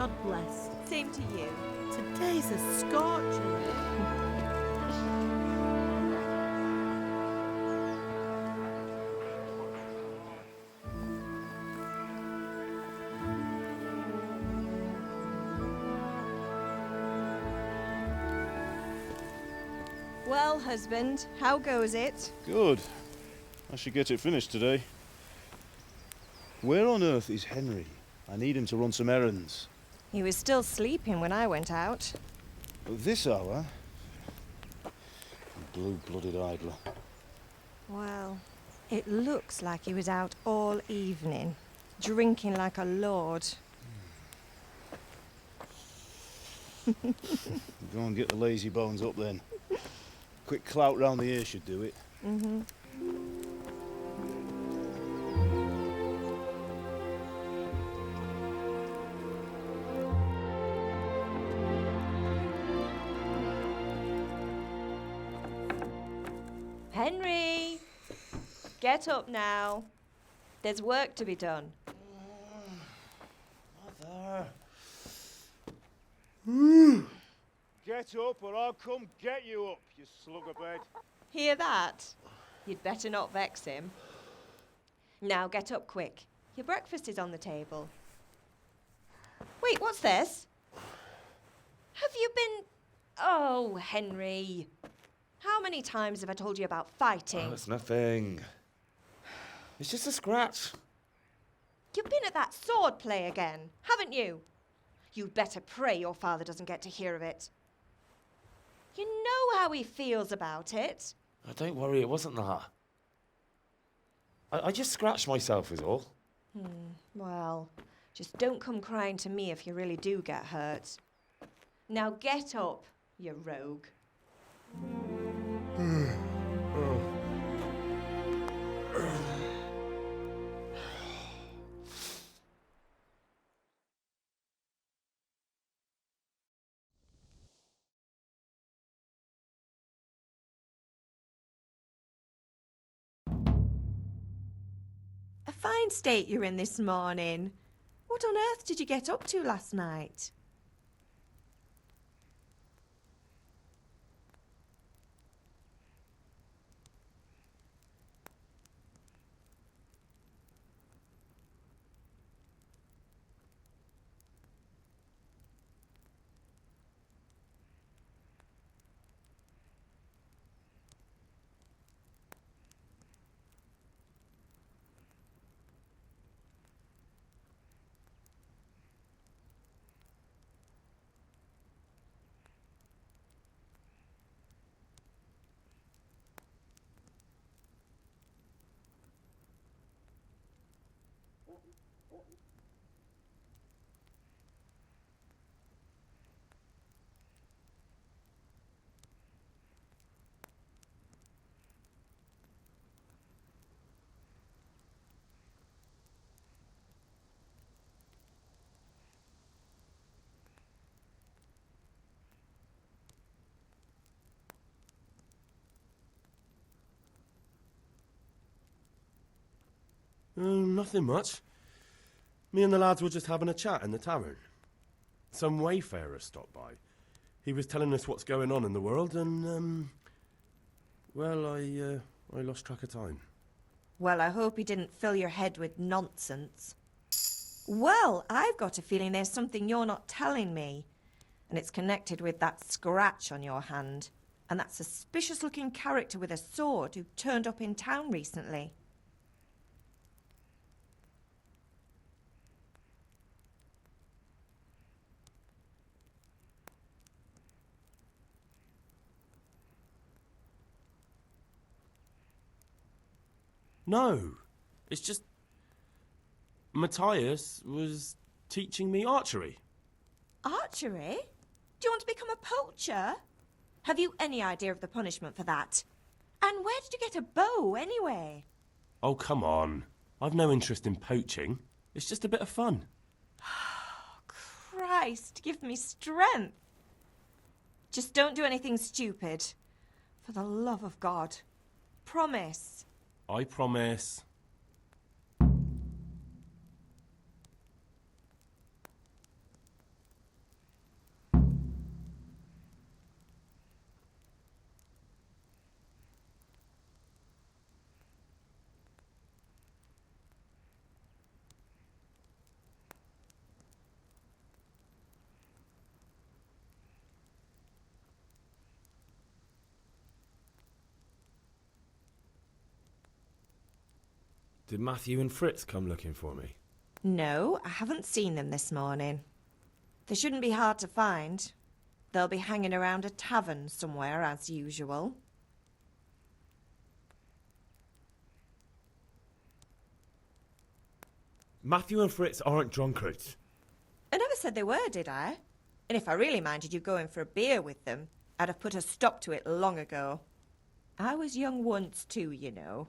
God bless. Same to you. Today's a scorcher. Well, husband, how goes it? Good. I should get it finished today. Where on earth is Henry? I need him to run some errands. He was still sleeping when I went out. At this hour? Blue-blooded idler. Well, it looks like he was out all evening, drinking like a lord. Go and get the lazy bones up then. Quick clout round the ear should do it. Mm-hmm. Henry! Get up now. There's work to be done. Mother. Get up or I'll come get you up, you slugabed. Hear that? You'd better not vex him. Now get up quick. Your breakfast is on the table. Wait, what's this? Have you been... Oh, Henry. How many times have I told you about fighting? Oh, it's nothing. It's just a scratch. You've been at that sword play again, haven't you? You'd better pray your father doesn't get to hear of it. You know how he feels about it. Oh, don't worry, it wasn't that. I just scratched myself is all. Well, just don't come crying to me if you really do get hurt. Now get up, you rogue. A fine state you're in this morning. What on earth did you get up to last night? Nothing much. Me and the lads were just having a chat in the tavern. Some wayfarer stopped by. He was telling us what's going on in the world and, well, I lost track of time. Well, I hope he didn't fill your head with nonsense. Well, I've got a feeling there's something you're not telling me. And it's connected with that scratch on your hand. And that suspicious-looking character with a sword who turned up in town recently. No, it's just... Matthias was teaching me archery. Archery? Do you want to become a poacher? Have you any idea of the punishment for that? And where did you get a bow, anyway? Oh, come on. I've no interest in poaching. It's just a bit of fun. Christ, give me strength. Just don't do anything stupid. For the love of God. Promise. I promise. Did Matthew and Fritz come looking for me? No, I haven't seen them this morning. They shouldn't be hard to find. They'll be hanging around a tavern somewhere, as usual. Matthew and Fritz aren't drunkards. I never said they were, did I? And if I really minded you going for a beer with them, I'd have put a stop to it long ago. I was young once too, you know.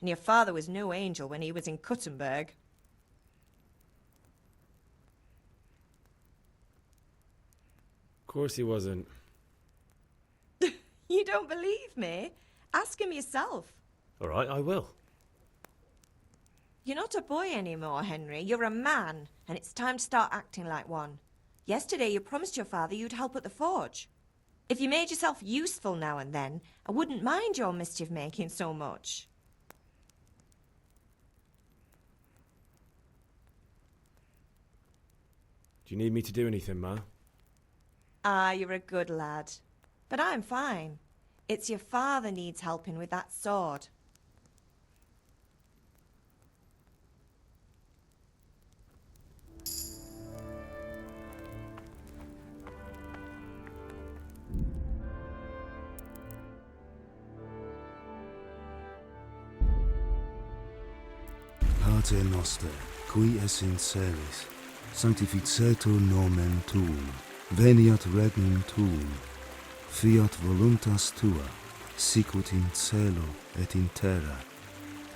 And your father was no angel when he was in Cuttenberg. Of course he wasn't. You don't believe me? Ask him yourself. All right, I will. You're not a boy anymore, Henry. You're a man, and it's time to start acting like one. Yesterday you promised your father you'd help at the forge. If you made yourself useful now and then, I wouldn't mind your mischief-making so much. Do you need me to do anything, Ma? Ah, you're a good lad. But I'm fine. It's your father needs helping with that sword. Pater noster, qui es in celis, sanctificetur nomen tuum, veniat regnum tuum, fiat voluntas tua, sicut in cielo et in terra.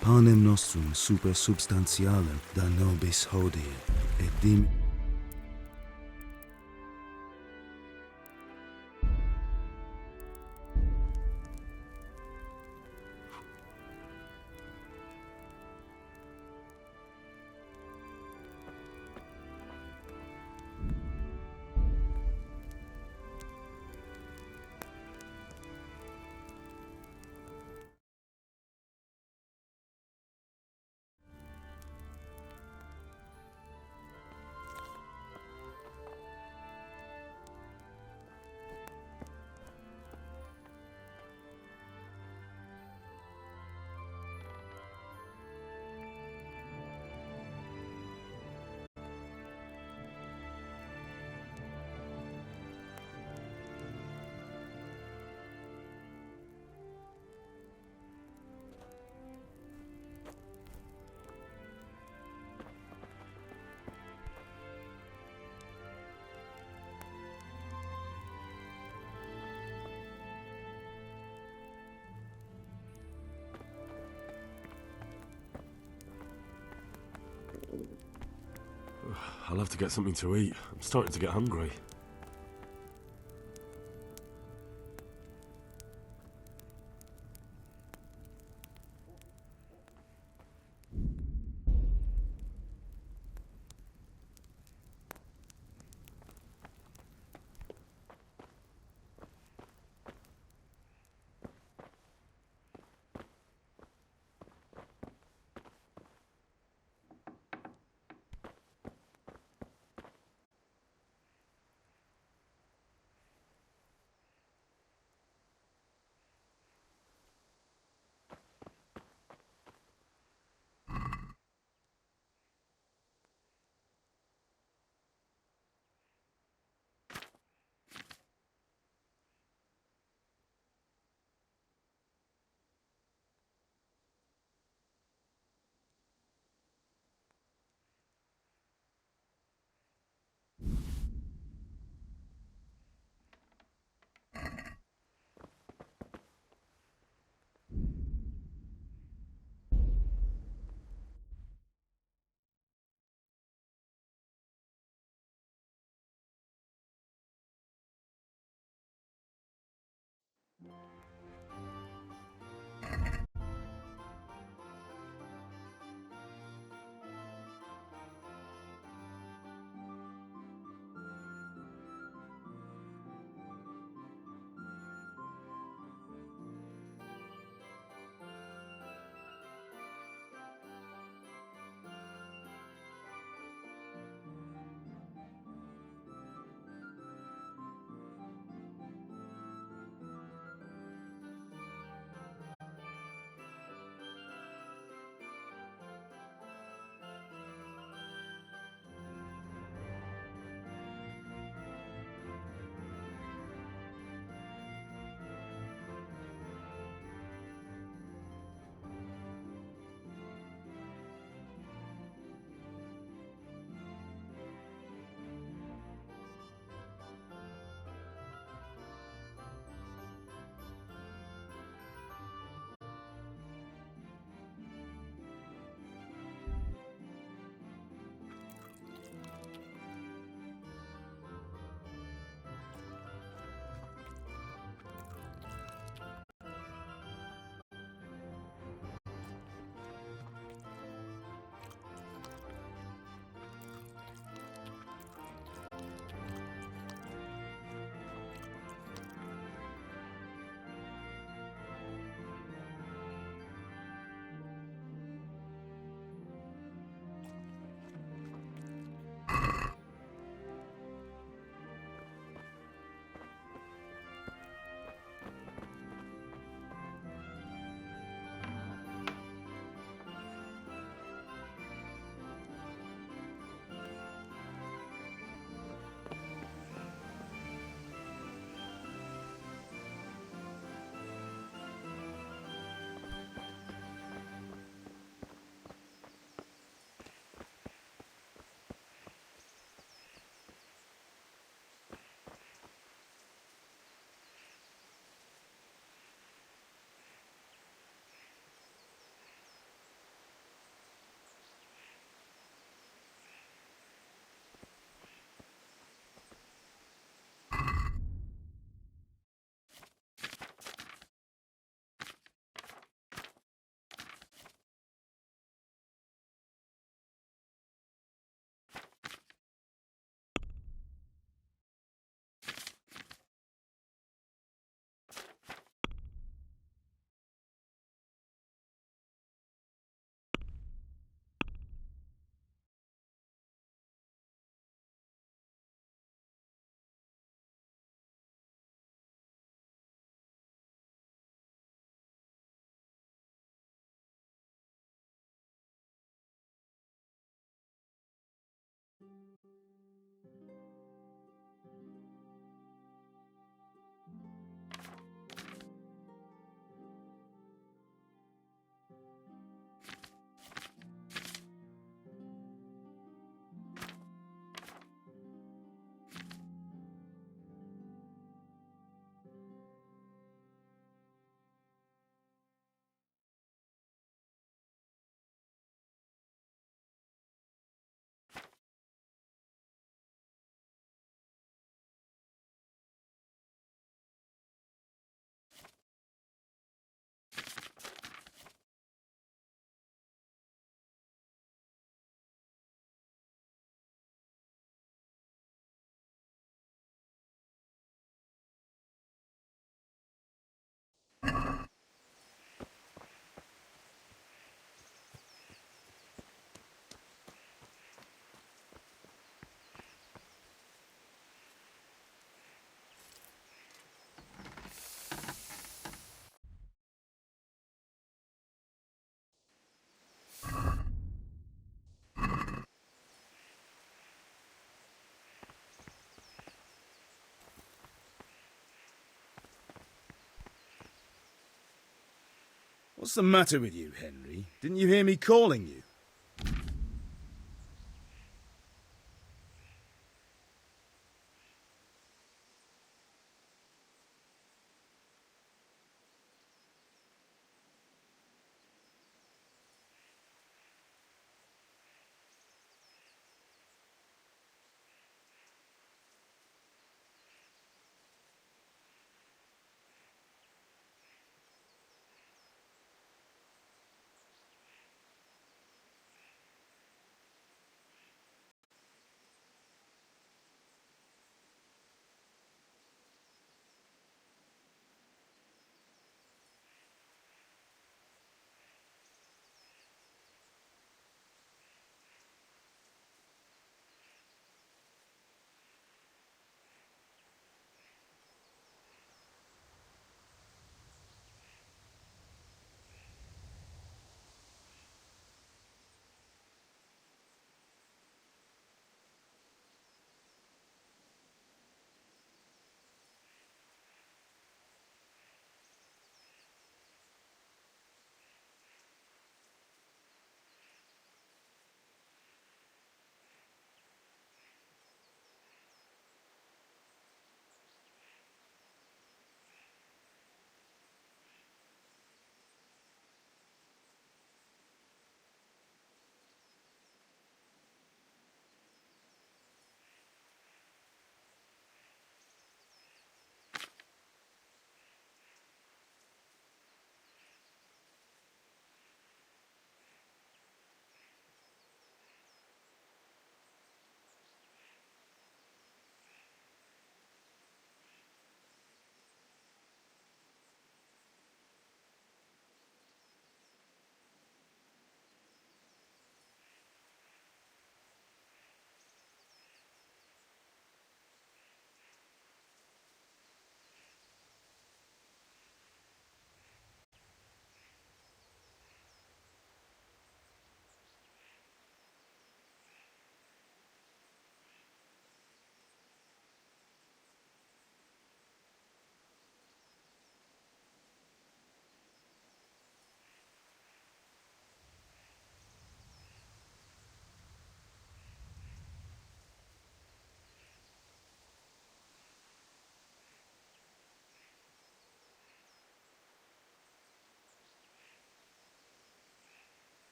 Panem nostrum super substantialem da nobis hodie, et dim... I'll have to get something to eat. I'm starting to get hungry. What's the matter with you, Henry? Didn't you hear me calling you?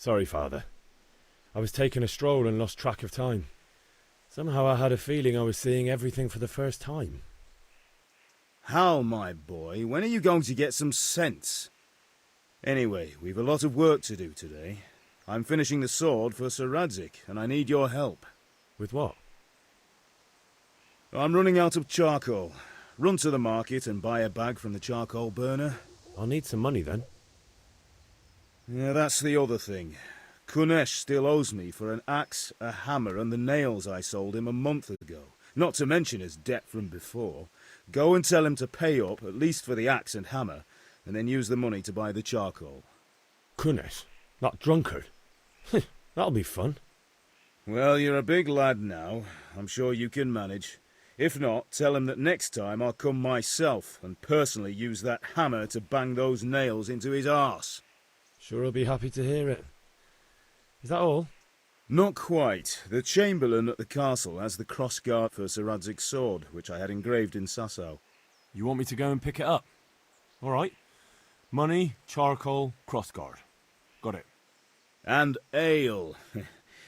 Sorry, Father. I was taking a stroll and lost track of time. Somehow I had a feeling I was seeing everything for the first time. Hal, my boy, when are you going to get some sense? Anyway, we've a lot of work to do today. I'm finishing the sword for Sir Radzig, and I need your help. With what? I'm running out of charcoal. Run to the market and buy a bag from the charcoal burner. I'll need some money then. Yeah, that's the other thing. Kunesh still owes me for an axe, a hammer, and the nails I sold him a month ago. Not to mention his debt from before. Go and tell him to pay up, at least for the axe and hammer, and then use the money to buy the charcoal. Kunesh? That drunkard? That'll be fun. Well, you're a big lad now. I'm sure you can manage. If not, tell him that next time I'll come myself and personally use that hammer to bang those nails into his arse. Sure, I'll be happy to hear it. Is that all? Not quite. The Chamberlain at the castle has the crossguard for Sir Radzig's sword, which I had engraved in Sasau. You want me to go and pick it up? All right. Money, charcoal, crossguard. Got it. And ale.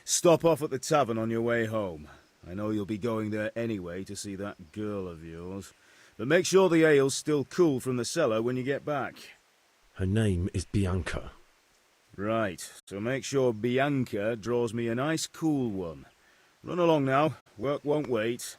Stop off at the tavern on your way home. I know you'll be going there anyway to see that girl of yours. But make sure the ale's still cool from the cellar when you get back. Her name is Bianca. Right, so make sure Bianca draws me a nice cool one. Run along now. Work won't wait.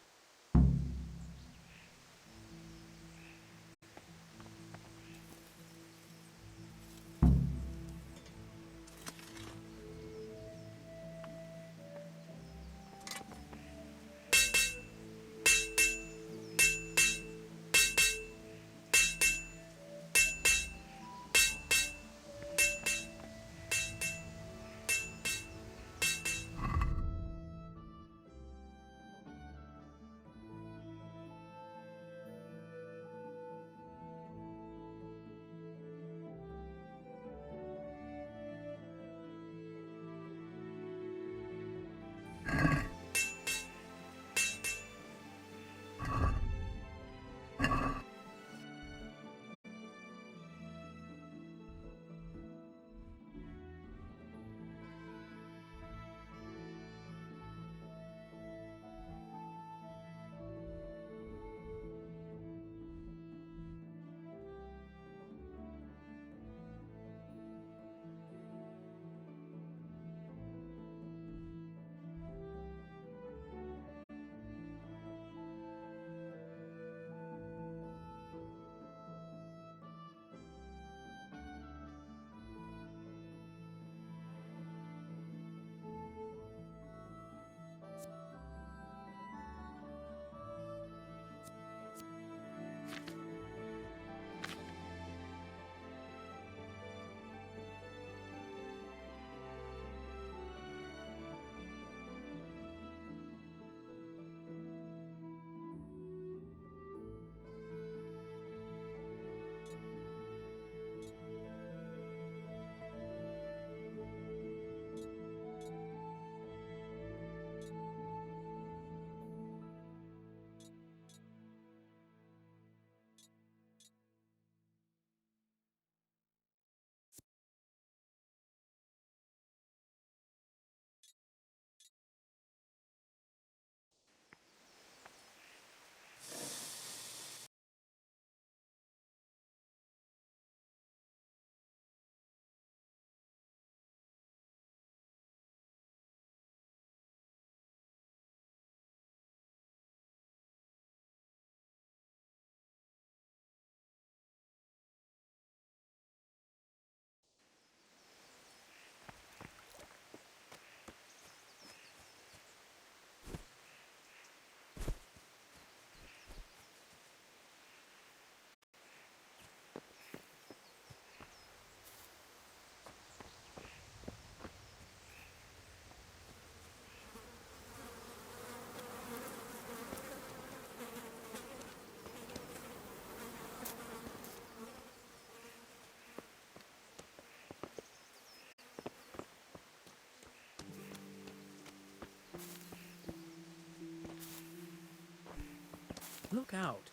Look out.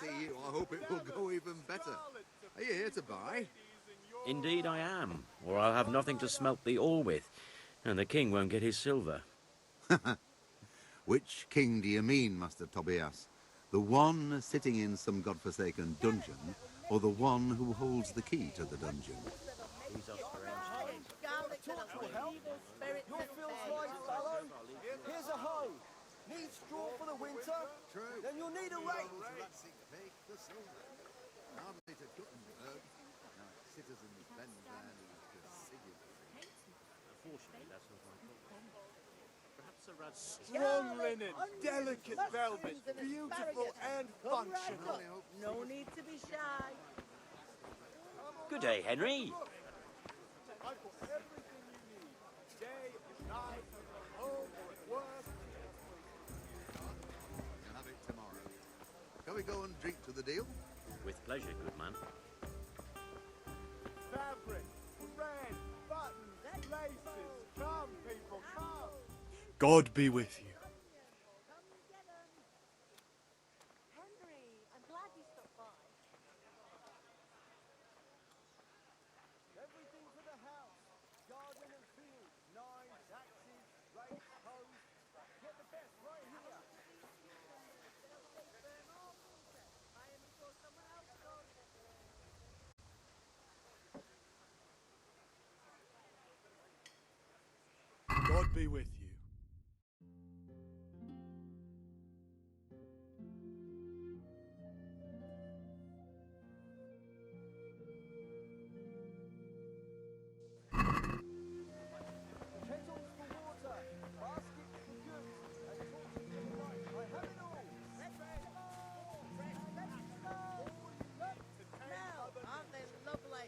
see you, I hope it will go even better. Are you here to buy? Indeed I am, or I'll have nothing to smelt the ore with, and the king won't get his silver. Which king do you mean, Master Tobias? The one sitting in some godforsaken dungeon, or the one who holds the key to the dungeon? These are strange times. Your Phil's right, fellow. Here's a hoe. Need straw for the winter? True. Then you'll need a rake. Unfortunately, that's not my fault. Perhaps a rat... Strong linen, delicate velvet, beautiful and functional. No need to be shy. Good day, Henry. I've got everything you need. Day, night, at home or at work. You'll have it tomorrow. Can we go and drink to the deal? With pleasure, good man. Fabric, thread, buttons, laces. Come, people, come. God be with you. Henry, I'm glad you stopped by. Everything for the house. Garden and field. Knives, axes, rakes, hoes. Get the best right here. I am sure someone else knows. God be with you. Kettles for water. Baskets for goods. And torches for the light. I have it all. Now, aren't they lovely?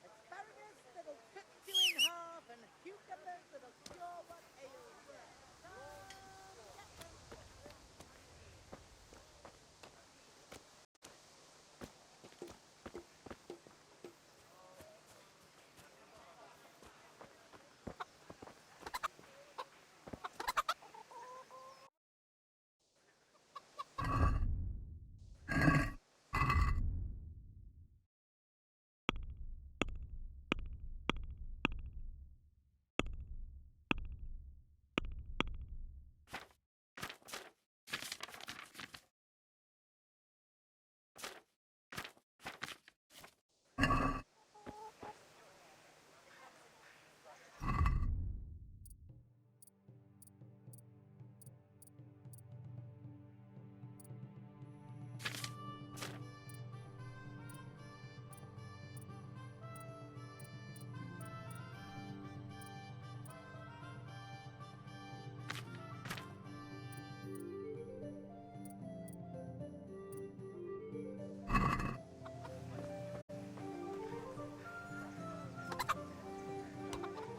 Asparagus that'll cut you in half and cucumbers that'll cure what ails you.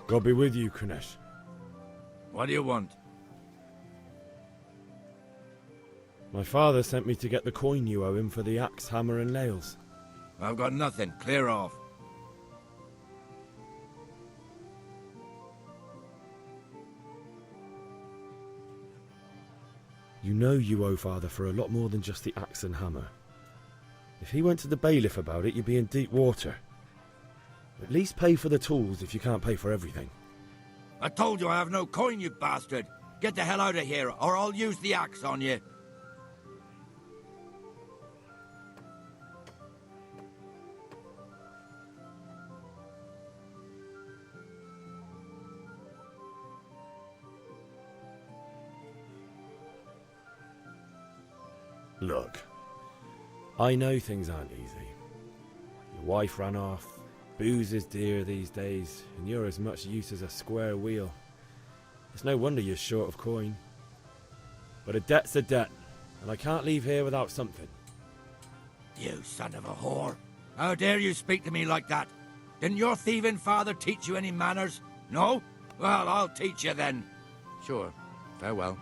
God be with you, Kunesh. What do you want? My father sent me to get the coin you owe him for the axe, hammer and nails. I've got nothing. Clear off. You know you owe father for a lot more than just the axe and hammer. If he went to the bailiff about it, you'd be in deep water. At least pay for the tools if you can't pay for everything. I told you I have no coin, you bastard. Get the hell out of here, or I'll use the axe on you. Look, I know things aren't easy. Your wife ran off, booze is dear these days, and you're as much use as a square wheel. It's no wonder you're short of coin. But a debt's a debt, and I can't leave here without something. You son of a whore. How dare you speak to me like that? Didn't your thieving father teach you any manners? No? Well, I'll teach you then. Sure. Farewell.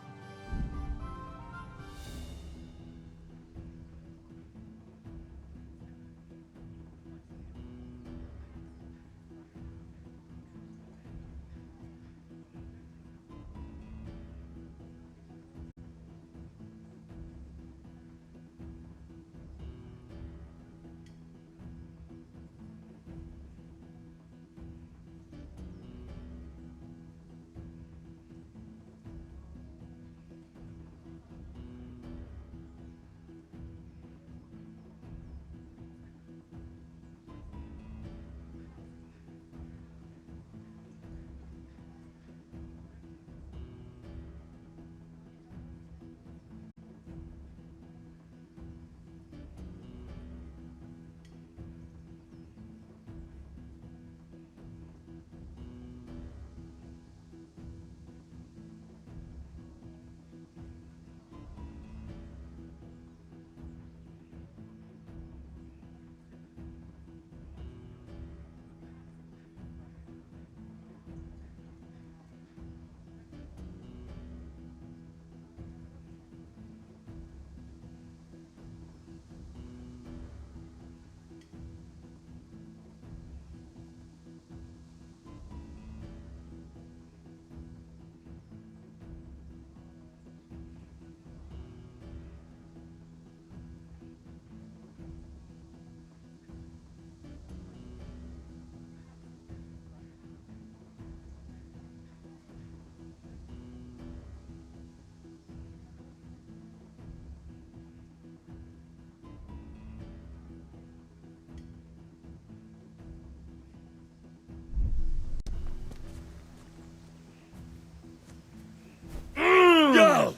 Go!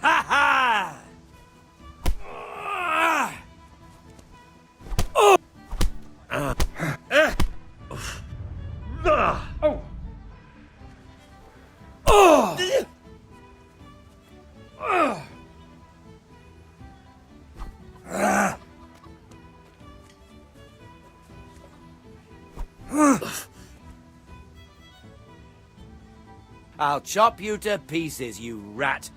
Ha ha! I'll chop you to pieces, you rat.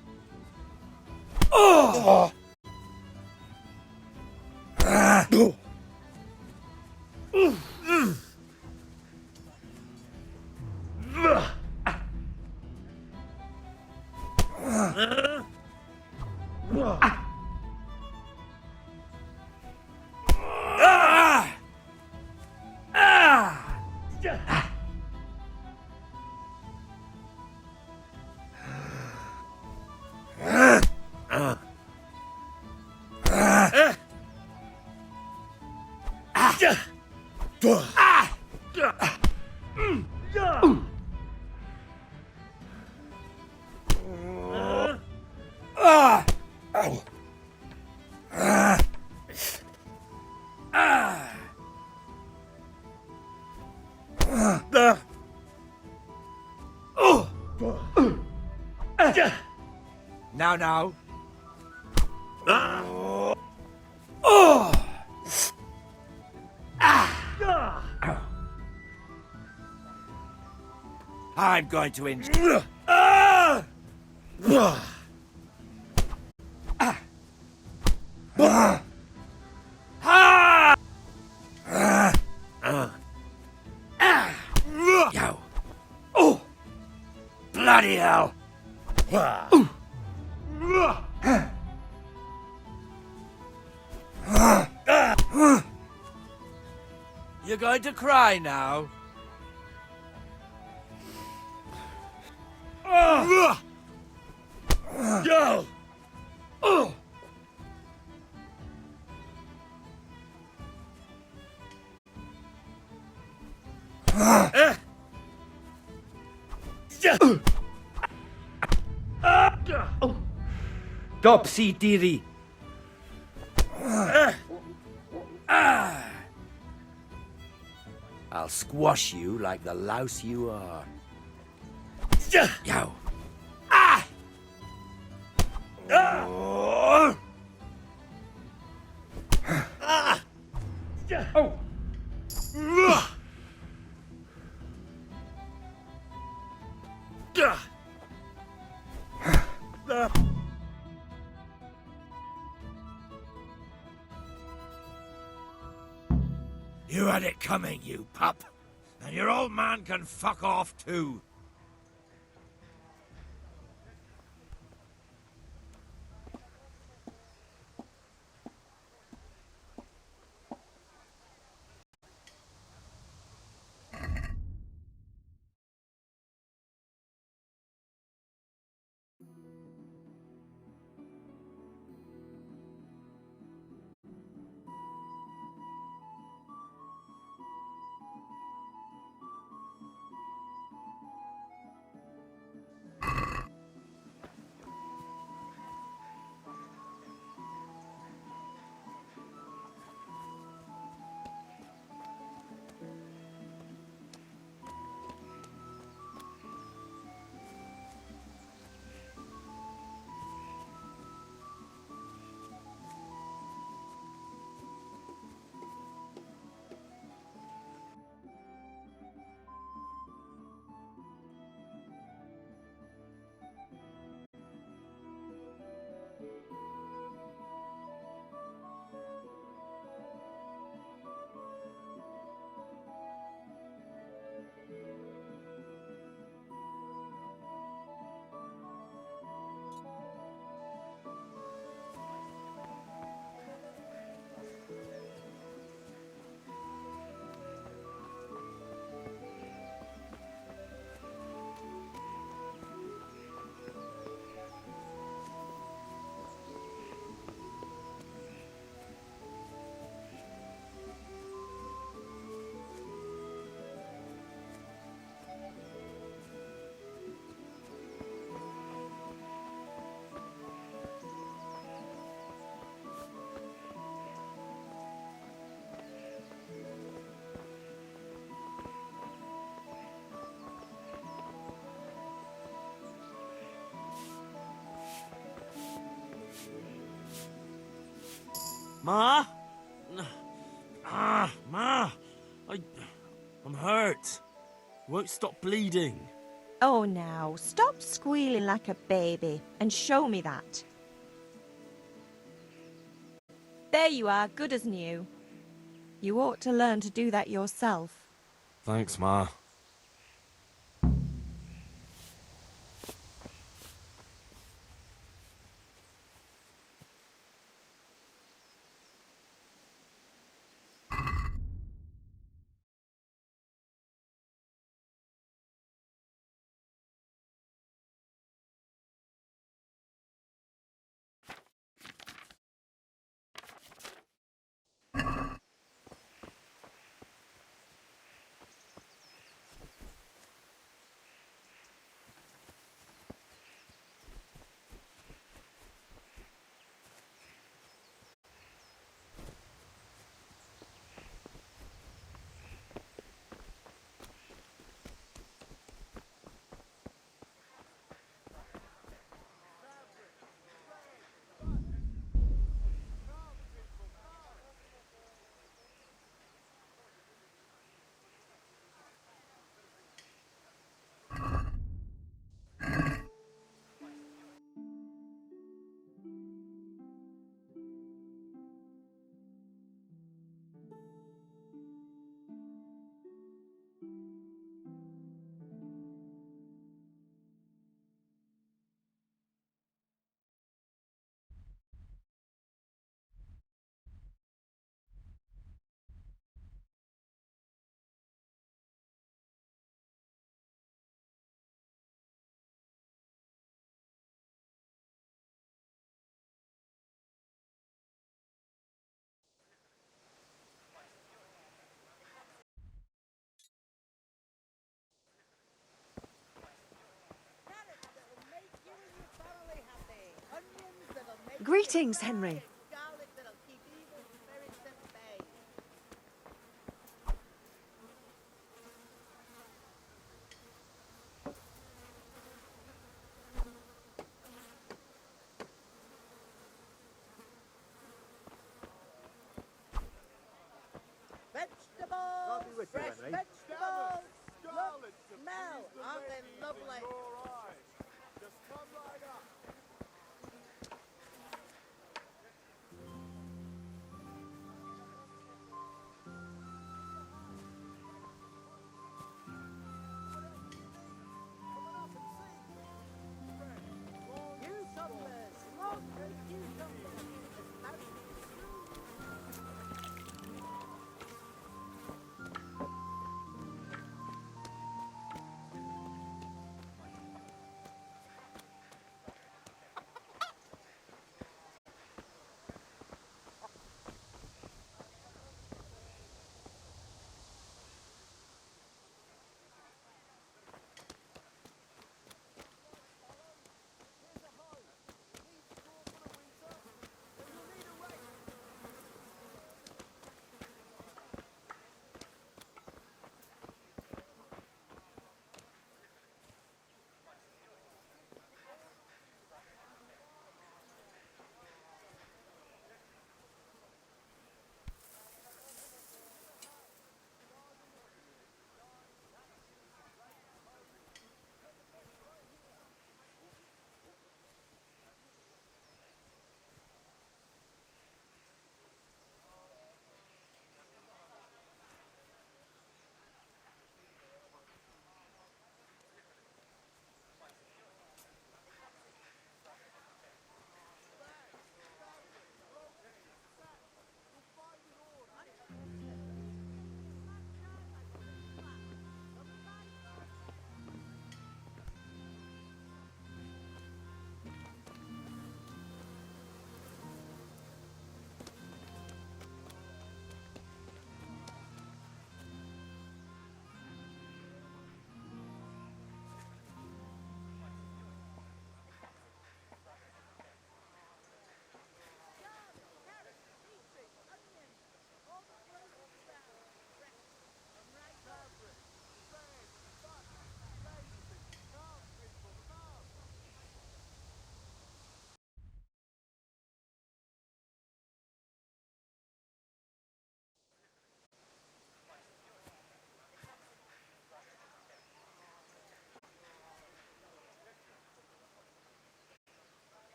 Now. I'm going to enjoy. Yo. Oh! Bloody hell! You're going to cry now? Go! Topsy Diri. I'll squash you like the louse you are. Yo. You had it coming, you pup. And your old man can fuck off too. Ma? Ma! I'm hurt. Won't stop bleeding. Oh, now, stop squealing like a baby and show me that. There you are, good as new. You ought to learn to do that yourself. Thanks, Ma. Carrots that'll make you and your family happy. Onions that'll make Greetings, you Henry. smile. Garlic that'll keep evil spirits at bay. Vegetables, fresh vegetables. Look, smell, aren't they lovely? Just come right up.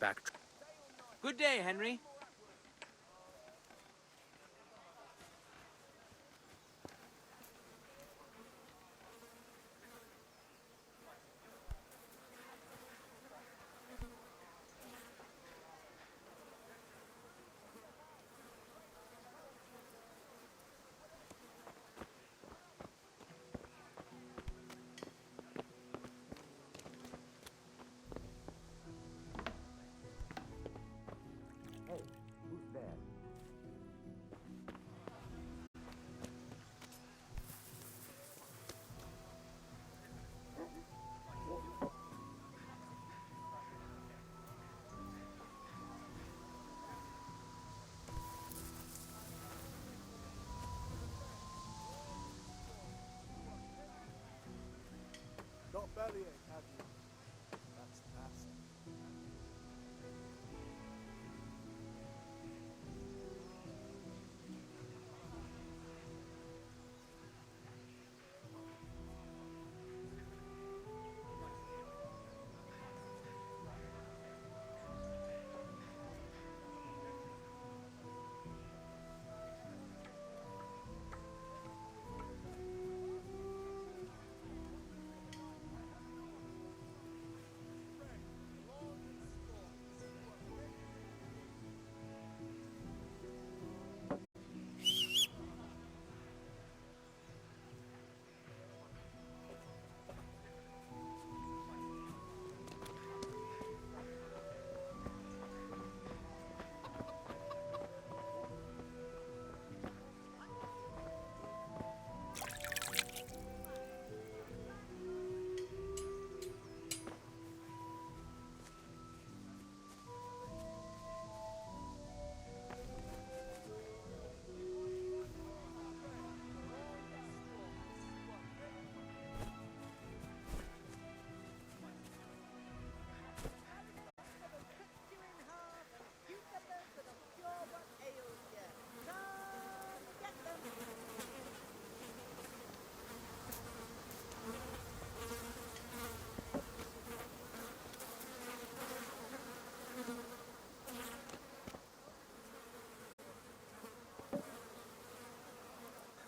back. Good day, Henry. Got bellyache, have you? That's nasty.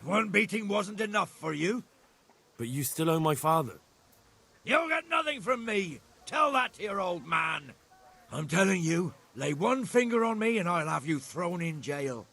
One beating wasn't enough for you? But you still owe my father. You'll get nothing from me. Tell that to your old man. I'm telling you, lay one finger on me and I'll have you thrown in jail.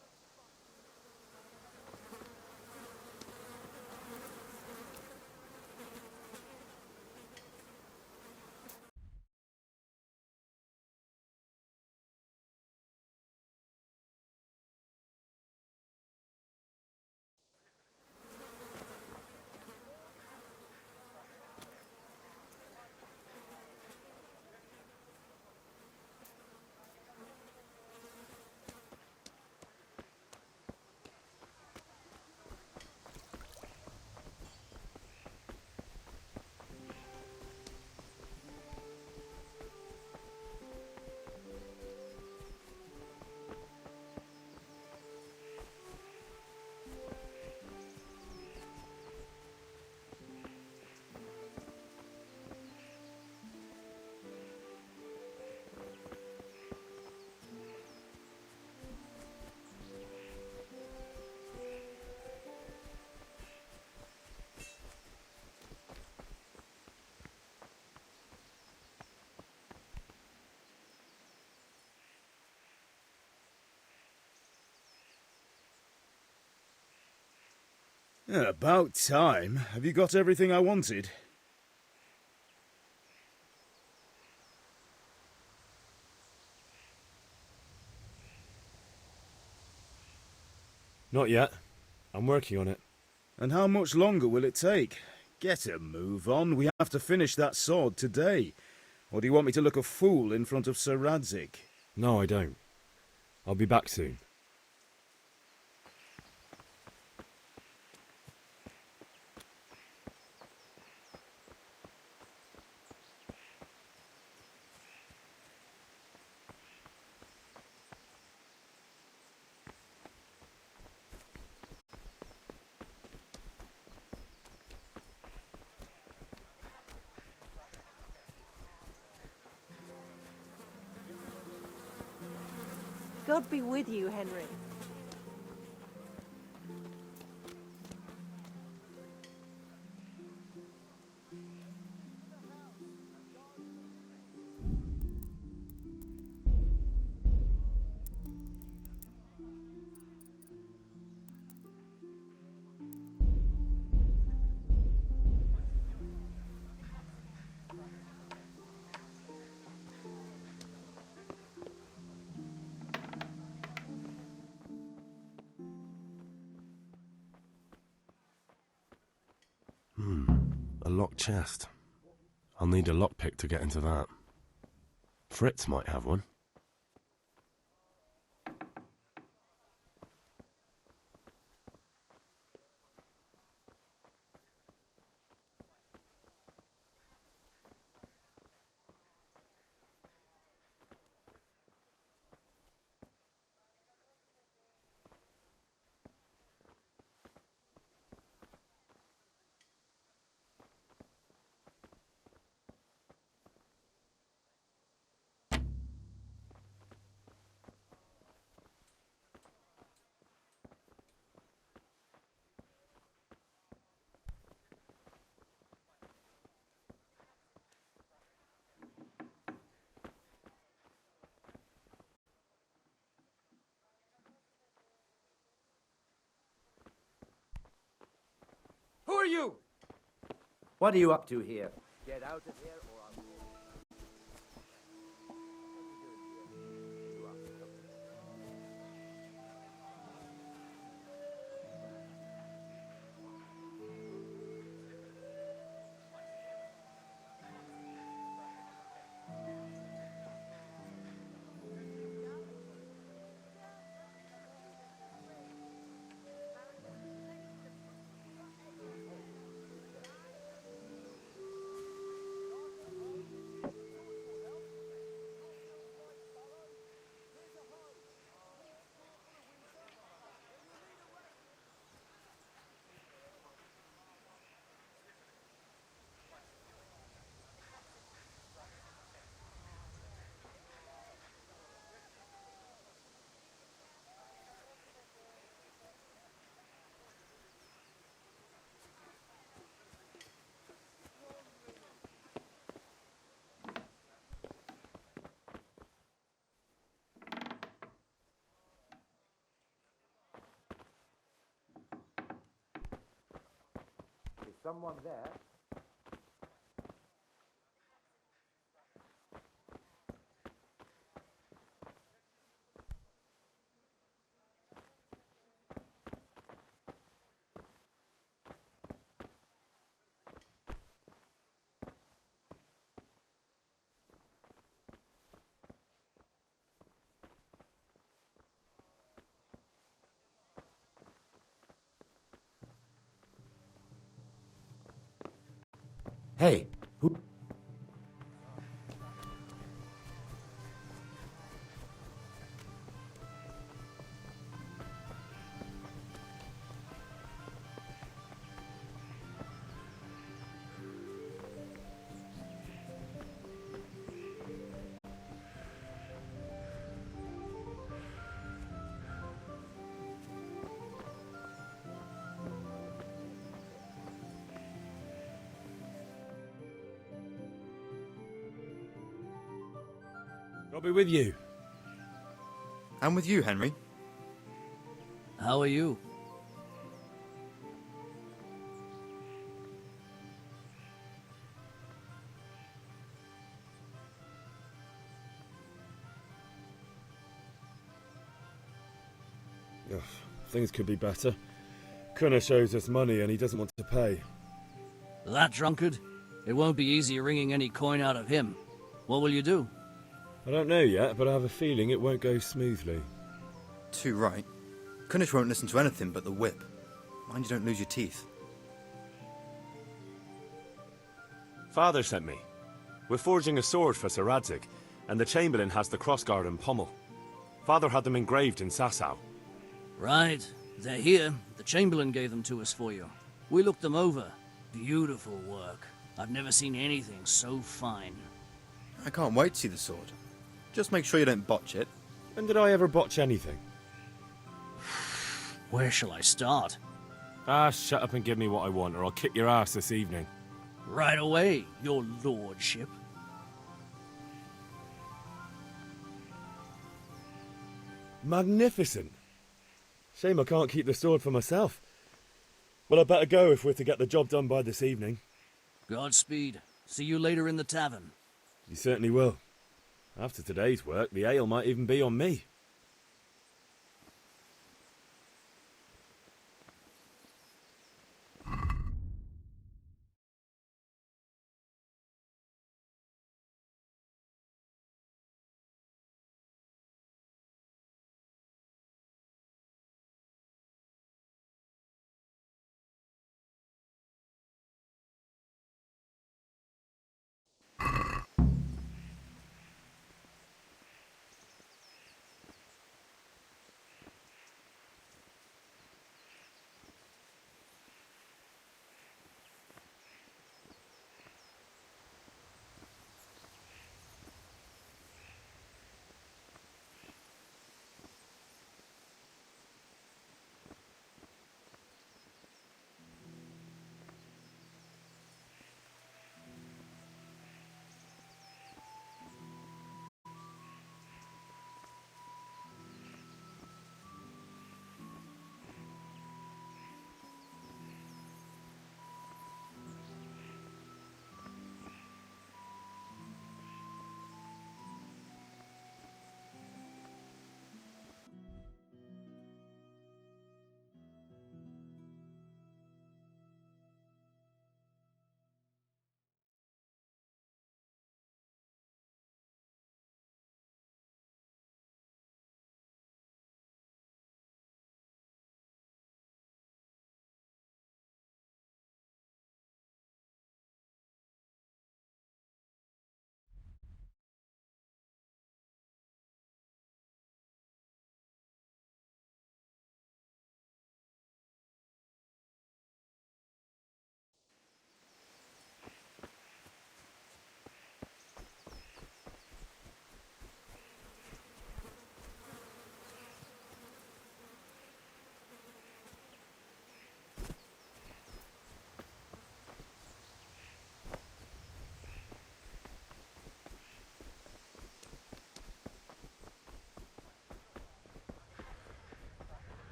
Yeah, about time. Have you got everything I wanted? Not yet. I'm working on it. And how much longer will it take? Get a move on. We have to finish that sword today. Or do you want me to look a fool in front of Sir Radzik? No, I don't. I'll be back soon. God be with you, Henry. A locked chest. I'll need a lockpick to get into that. Fritz might have one. Who are you? What are you up to here? Get out of here or I'll... Is someone there? Hey, who... I'll be with you. I'm with you, Henry. How are you? Ugh, things could be better. Kunnish owes us money and he doesn't want to pay. That drunkard? It won't be easy wringing any coin out of him. What will you do? I don't know yet, but I have a feeling it won't go smoothly. Too right. Kunnish won't listen to anything but the whip. Mind you don't lose your teeth. Father sent me. We're forging a sword for Sir Radzig, and the Chamberlain has the crossguard and pommel. Father had them engraved in Sasau. Right. They're here. The Chamberlain gave them to us for you. We looked them over. Beautiful work. I've never seen anything so fine. I can't wait to see the sword. Just make sure you don't botch it. When did I ever botch anything? Where shall I start? Ah, shut up and give me what I want, or I'll kick your ass this evening. Right away, your lordship. Magnificent. Shame I can't keep the sword for myself. Well, I better go if we're to get the job done by this evening. Godspeed. See you later in the tavern. You certainly will. After today's work, the ale might even be on me.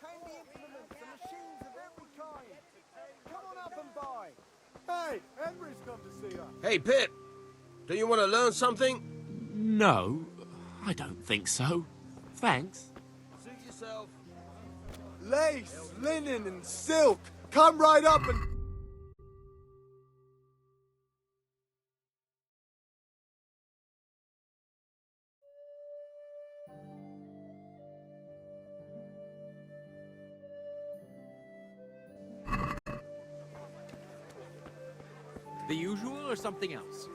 Handy implements and machines of every kind. Come on up and buy. Hey, Henry's come to see us. Hey, Pip. Do you want to learn something? No, I don't think so. Thanks. Suit yourself. Lace, linen, and silk. Come right up and... The usual or something else?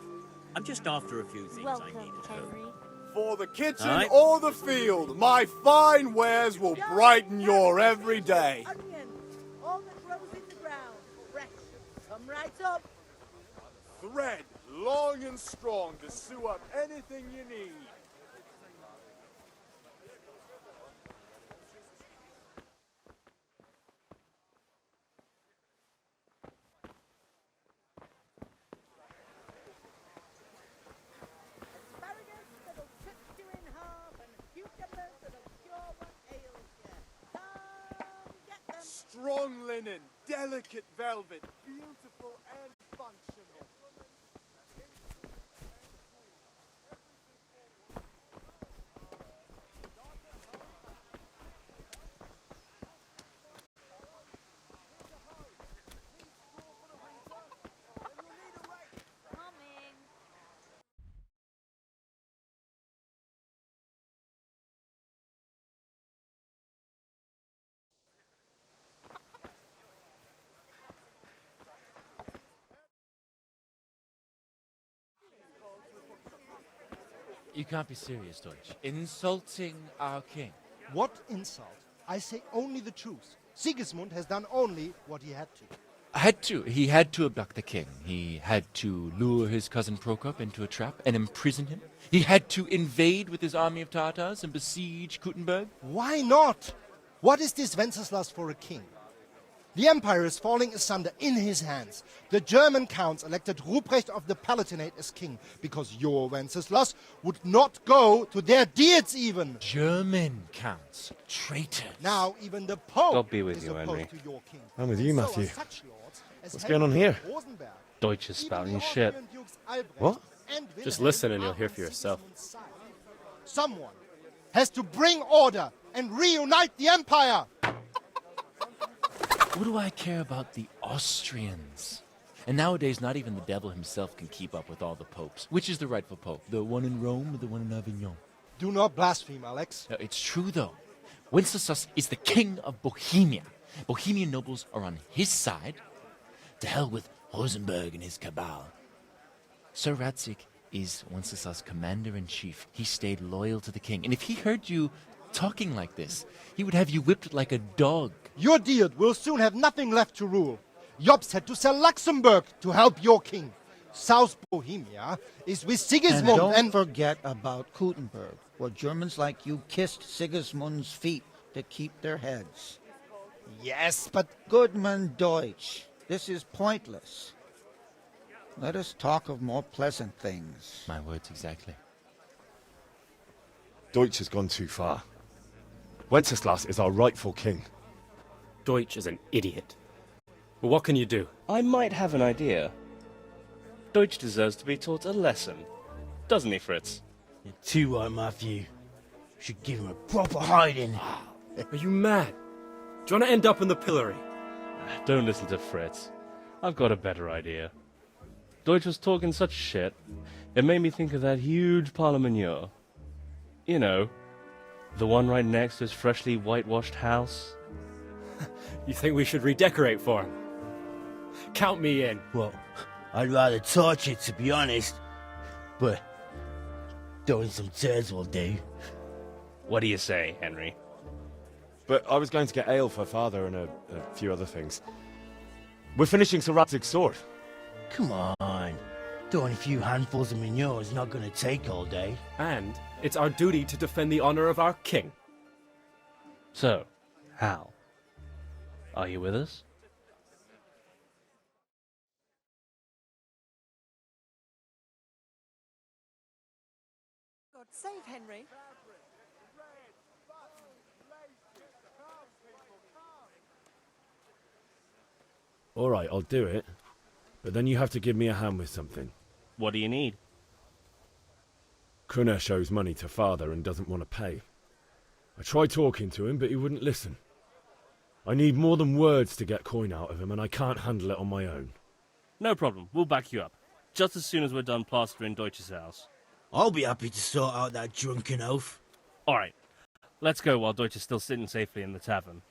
I'm just after a few things I need at home. For the kitchen Aye. or the field, my fine wares will brighten your every day. Onion, all that grows in the ground, fresh. Come right up. Thread, long and strong to sew up anything you need. Asparagus that'll cut you in half, and cucumbers that'll cure what ails you. Come get them. Strong linen, delicate velvet, beautiful and functional. You can't be serious, Deutsch. Insulting our king. What insult? I say only the truth. Sigismund has done only what he had to. He had to abduct the king. He had to lure his cousin Prokop into a trap and imprison him. He had to invade with his army of Tartars and besiege Kuttenberg. Why not? What is this Wenceslas for a king? The empire is falling asunder in his hands. The German counts elected Ruprecht of the Palatinate as king because your Wenceslas would not go to their deeds even. German counts, traitors. Now even the Pope God be with is you, opposed Henry. to your king. I'm with you, So are Matthew. such lords as What's Henry going on here? of Rosenberg. Deutsch is Even spouting the shit. Austrian Dukes Albrecht What? and Just Wilhelm listen and are you'll hear on for yourself. Sigismund's side. Someone has to bring order and reunite the empire. What do I care about the Austrians? And nowadays, not even the devil himself can keep up with all the popes. Which is the rightful pope? The one in Rome or the one in Avignon? Do not blaspheme, Alex. No, it's true, though. Wenceslas is the king of Bohemia. Bohemian nobles are on his side. To hell with Rosenberg and his cabal. Sir Radzik is Wenceslas' commander-in-chief. He stayed loyal to the king. And if he heard you talking like this, he would have you whipped like a dog. Your Diet will soon have nothing left to rule. Jobst had to sell Luxembourg to help your king. South Bohemia is with Sigismund And don't forget about Kuttenberg, where Germans like you kissed Sigismund's feet to keep their heads. Yes, but... Goodman Deutsch, this is pointless. Let us talk of more pleasant things. My words exactly. Deutsch has gone too far. Wenceslas is our rightful king. Deutsch is an idiot. Well, what can you do? I might have an idea. Deutsch deserves to be taught a lesson. Doesn't he, Fritz? You're too right, Matthew. Should give him a proper hiding. Are you mad? Do you want to end up in the pillory? Don't listen to Fritz. I've got a better idea. Deutsch was talking such shit, it made me think of that huge parliament. You know, the one right next to his freshly whitewashed house. You think we should redecorate for him? Count me in. Well, I'd rather torch it, to be honest. But throwing some turds will do. What do you say, Henry? But I was going to get ale for father and a few other things. We're finishing Sir Radzig's sword. Come on. Throwing a few handfuls of manure is not going to take all day. And it's our duty to defend the honor of our king. So, Hal, are you with us? God save Henry. All right, I'll do it. But then you have to give me a hand with something. What do you need? Kunesh owes money to father and doesn't want to pay. I tried talking to him, but he wouldn't listen. I need more than words to get coin out of him, and I can't handle it on my own. No problem. We'll back you up. Just as soon as we're done plastering Deutsch's house. I'll be happy to sort out that drunken oaf. All right. Let's go while Deutsch is still sitting safely in the tavern.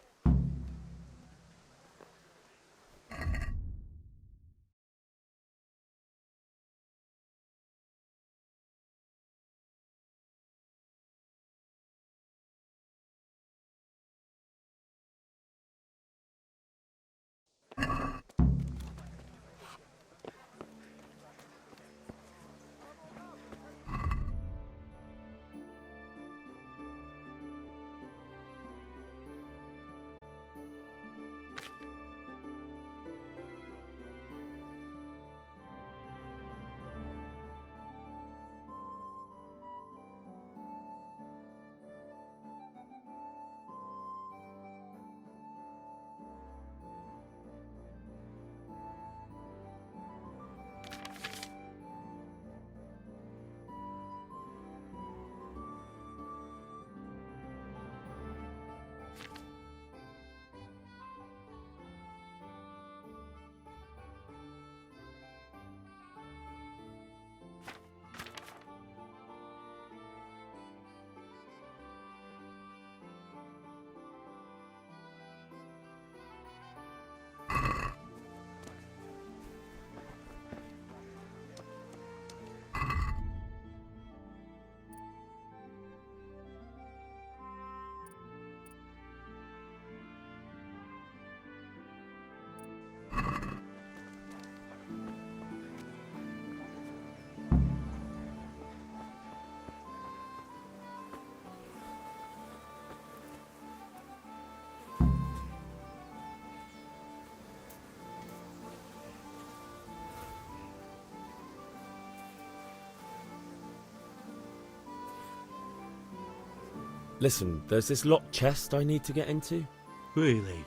Listen, there's this locked chest I need to get into. Really?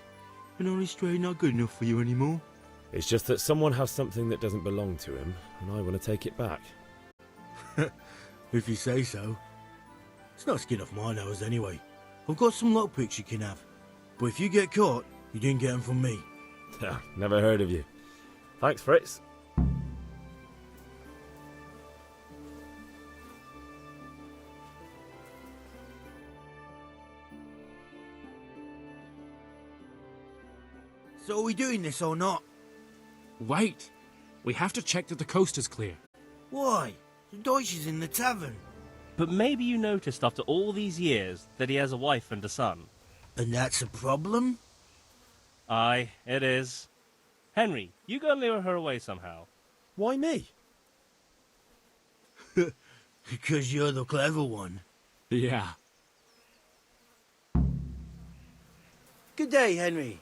An honest trade not good enough for you anymore? It's just that someone has something that doesn't belong to him, and I want to take it back. If you say so. It's not skin off my nose anyway. I've got some lockpicks you can have. But if you get caught, you didn't get them from me. Never heard of you. Thanks, Fritz. So are we doing this or not? Wait. We have to check that the coast is clear. Why? The Deutsch is in the tavern. But maybe you noticed after all these years that he has a wife and a son. And that's a problem? Aye, it is. Henry, you go and lure her away somehow. Why me? Because you're the clever one. Yeah. Good day, Henry.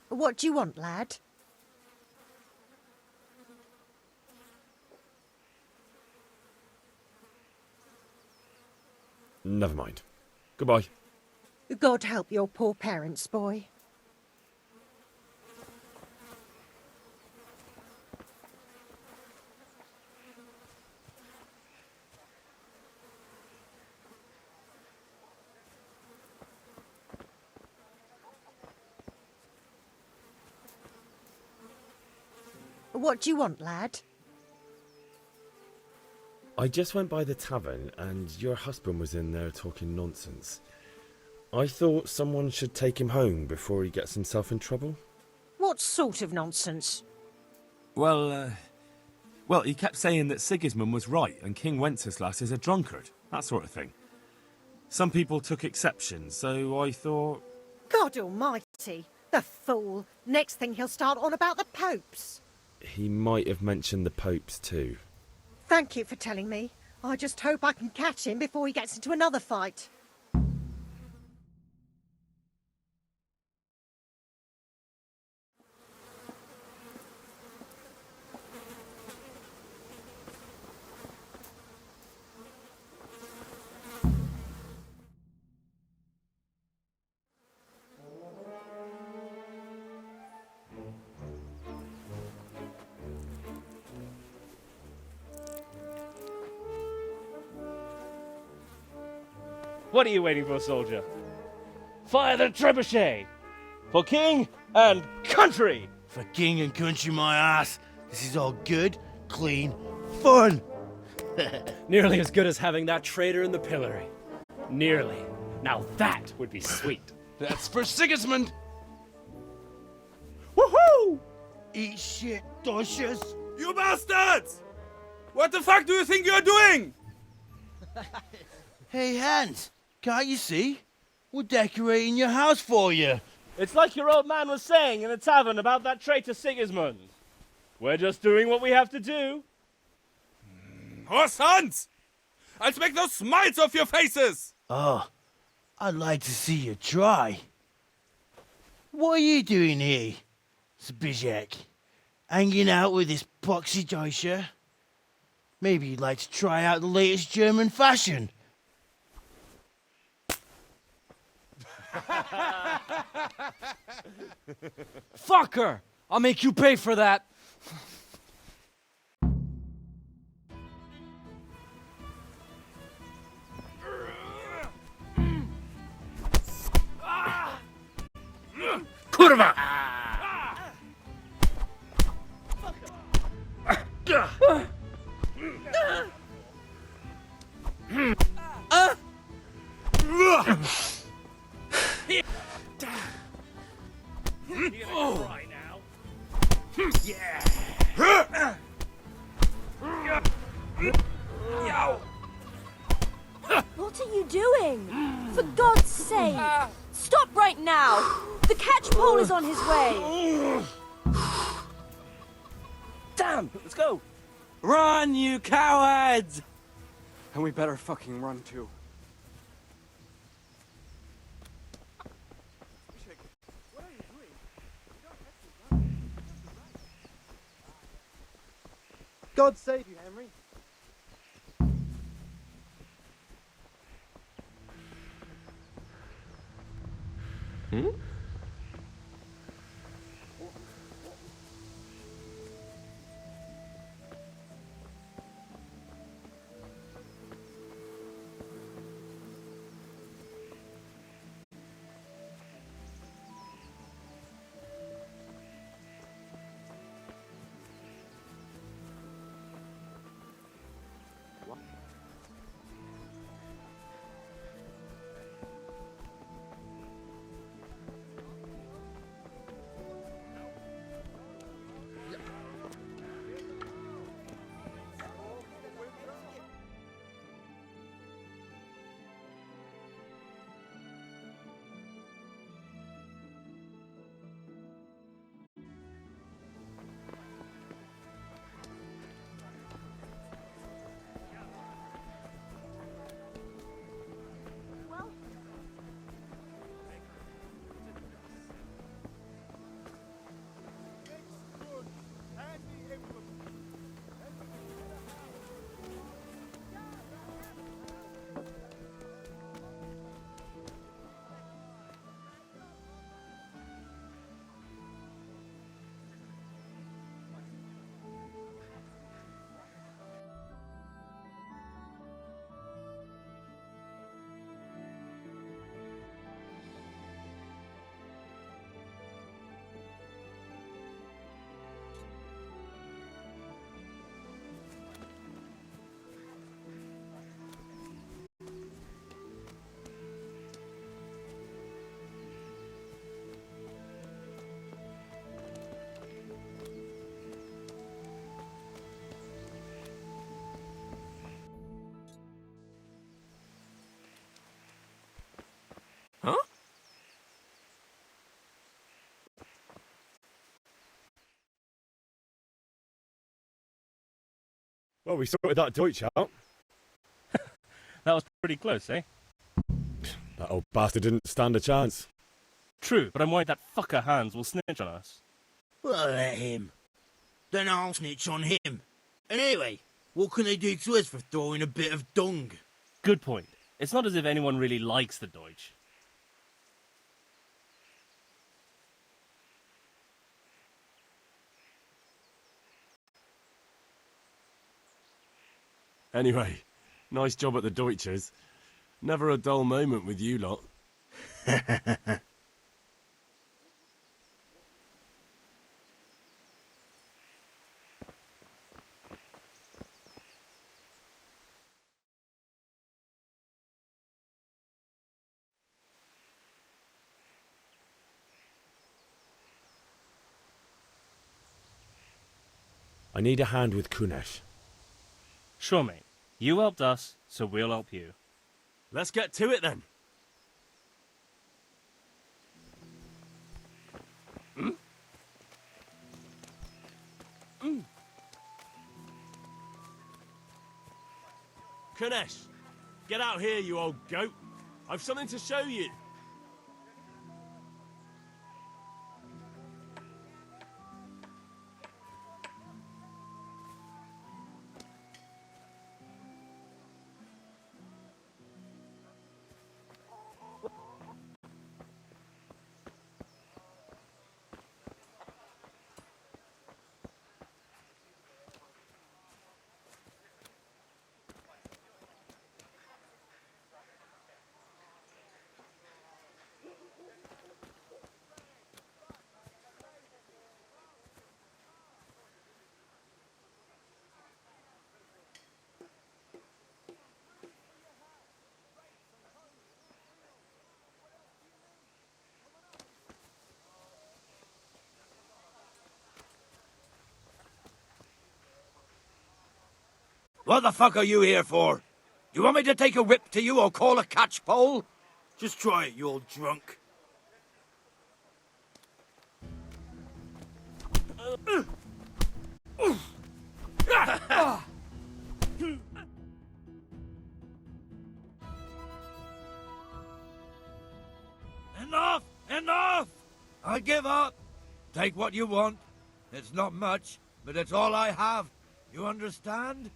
What do you want, lad? Never mind. Goodbye. God help your poor parents, boy. What do you want, lad? I just went by the tavern and your husband was in there talking nonsense. I thought someone should take him home before he gets himself in trouble. What sort of nonsense? Well, he kept saying that Sigismund was right and King Wenceslas is a drunkard, that sort of thing. Some people took exception, so I thought... God almighty, the fool. Next thing he'll start on about the popes. He might have mentioned the popes too. Thank you for telling me. I just hope I can catch him before he gets into another fight. What are you waiting for, soldier? Fire the trebuchet! For king and country! For king and country, my ass. This is all good, clean, fun. Nearly as good as having that traitor in the pillory. Nearly. Now that would be sweet. That's for Sigismund! Woohoo! Eat shit, Deutsches. You bastards! What the fuck do you think you're doing? Hey, Hans, can't you see? We're decorating your house for you. It's like your old man was saying in the tavern about that traitor Sigismund. We're just doing what we have to do. Horse Hans! I'll make those smiles off your faces! Oh, I'd like to see you try. What are you doing here, Zbigniew? Hanging out with this poxy Deutscher? Maybe you'd like to try out the latest German fashion. Fucker! I'll make you pay for that. Kurwa! Right now. Yeah! What are you doing? For God's sake! Stop right now! The catchpole is on his way! Damn! Let's go! Run, you cowards! And we better fucking run too. God save you, Henry. Hmm? Huh? Well, we sorted that Deutsch out. That was pretty close, eh? That old bastard didn't stand a chance. True, but I'm worried that fucker Hans will snitch on us. Well, let him. Then I'll snitch on him. And anyway, what can they do to us for throwing a bit of dung? Good point. It's not as if anyone really likes the Deutsch. Anyway, nice job at the Deutsches. Never a dull moment with you lot. I need a hand with Kunesh. Sure, mate. You helped us, so we'll help you. Let's get to it then. Kunesh, get out here, you old goat. I've something to show you. What the fuck are you here for? You want me to take a whip to you or call a catchpole? Just try it, you old drunk. Enough! Enough! I give up. Take what you want. It's not much, but it's all I have. You understand?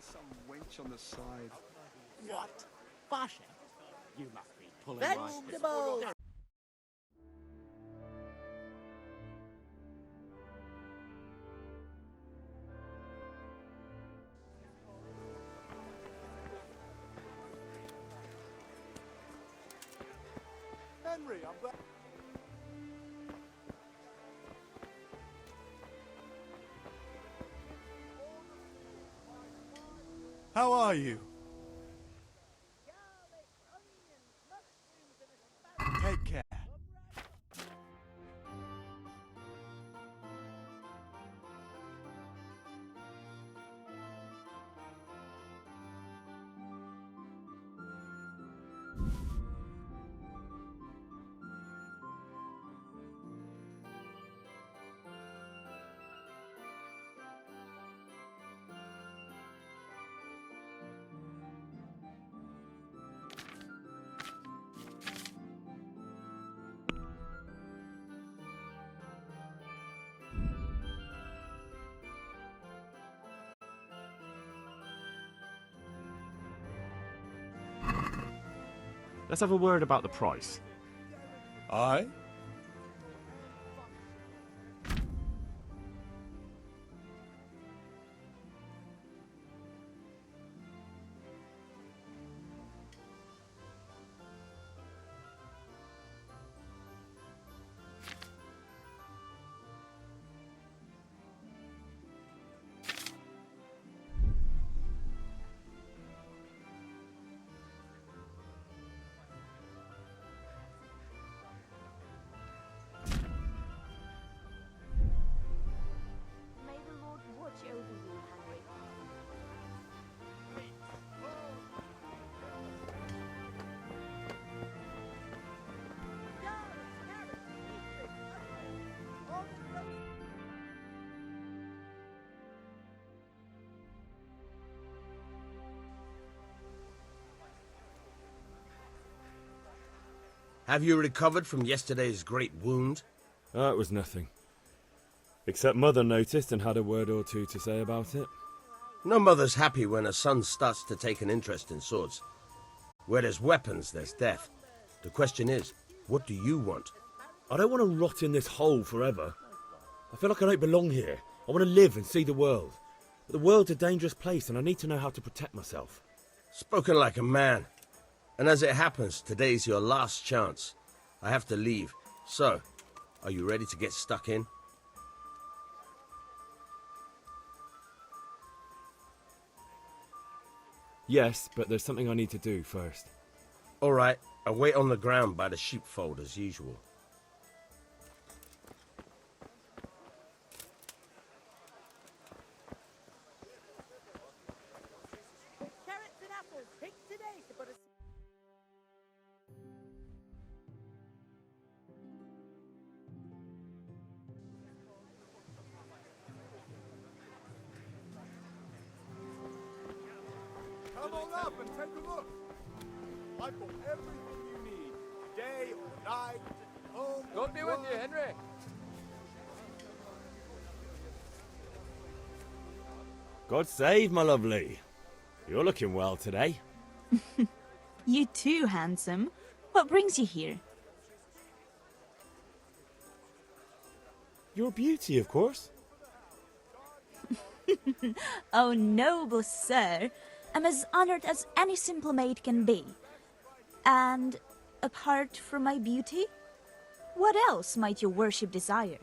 Some wench on the side. What? Fashion? You must be pulling Vegetables! Henry, I'm back. How are you? Take care. Let's have a word about the price. Aye? May the Lord watch over you, Henry. Have you recovered from yesterday's great wound? It was nothing. Except Mother noticed and had a word or two to say about it. No mother's happy when a son starts to take an interest in swords. Where there's weapons, there's death. The question is, what do you want? I don't want to rot in this hole forever. I feel like I don't belong here. I want to live and see the world. But the world's a dangerous place and I need to know how to protect myself. Spoken like a man. And as it happens, today's your last chance. I have to leave. So, are you ready to get stuck in? Yes, but there's something I need to do first. All right, I'll wait on the ground by the sheepfold as usual. Carrots and apples, picked today to put a... Come on, Roll up and take a look. I've got everything you need. Day or night, home. God be with you, Henry. God save, my lovely. You're looking well today. You too, handsome. What brings you here? You're a beauty, of course. Oh, noble sir. I'm as honored as any simple maid can be. And apart from my beauty, what else might your worship desire?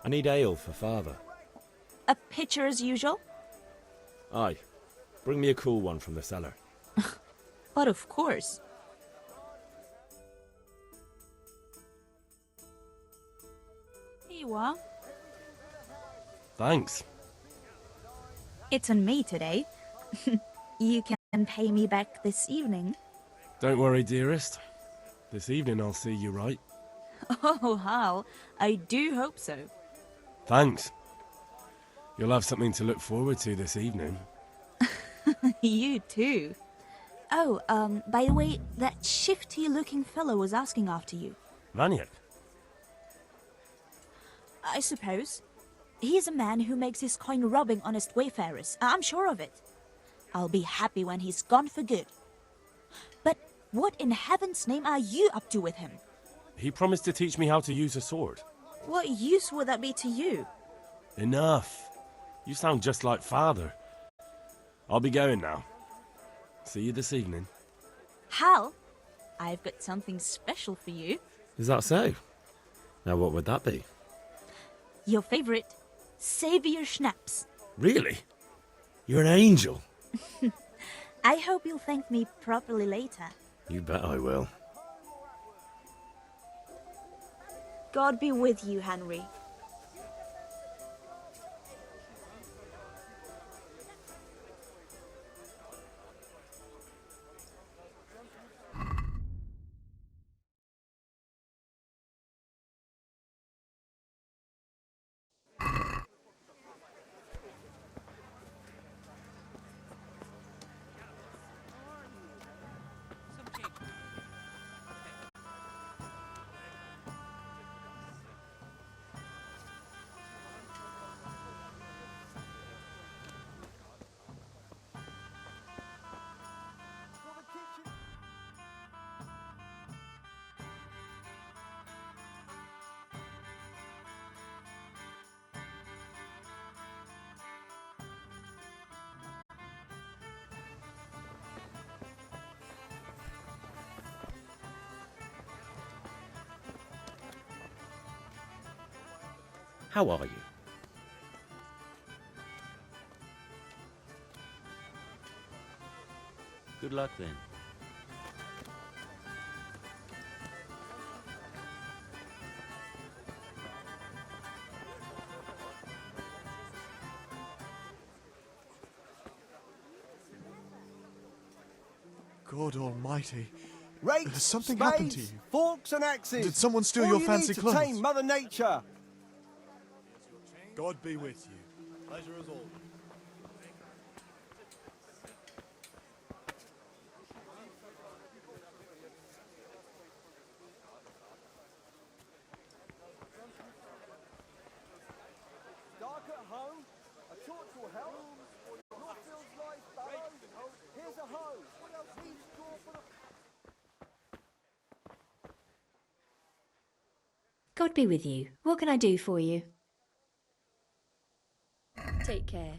I need ale for father. A pitcher as usual? Aye. Bring me a cool one from the cellar. But of course. Here you are. Thanks. It's on me today. You can pay me back this evening. Don't worry, dearest. This evening I'll see you right. Oh, how? I do hope so. Thanks. You'll have something to look forward to this evening. You too. Oh, by the way, that shifty-looking fellow was asking after you. Vaniak? I suppose. He's a man who makes his coin robbing honest wayfarers. I'm sure of it. I'll be happy when he's gone for good. But what in heaven's name are you up to with him? He promised to teach me how to use a sword. What use would that be to you? Enough. You sound just like father. I'll be going now. See you this evening. Hal, I've got something special for you. Is that so? Now what would that be? Your favorite, Savior Schnapps. Really? You're an angel. I hope you'll thank me properly later. You bet I will. God be with you, Henry. How are you? Good luck then. God almighty. Rakes, Has something spades, happened to you? forks and axes. Did someone steal All your you fancy need to clothes? tame Mother Nature. God be with you. Pleasure as always. Dark at home, a torch will help. Northfield's life barrow. Here's a hoe. Leave straw for the... God be with you. What can I do for you? Take care.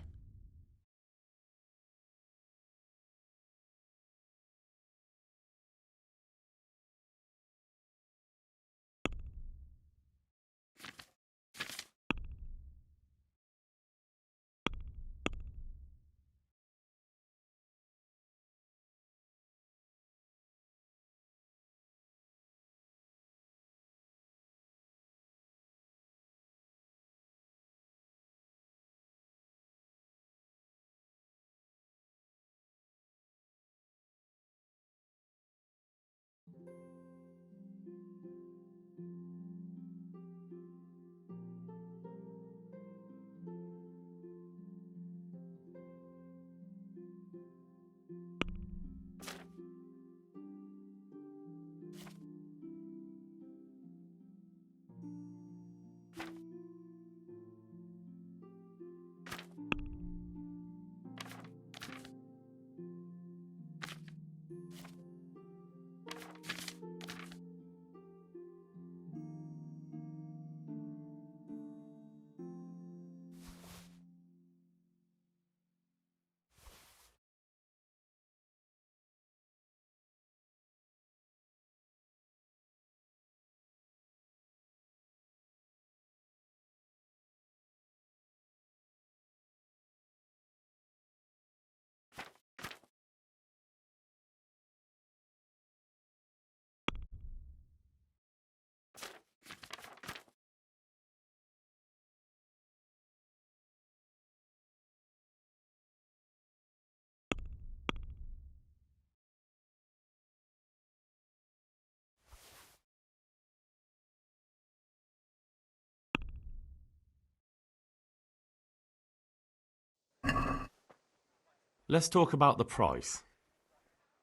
Let's talk about the price.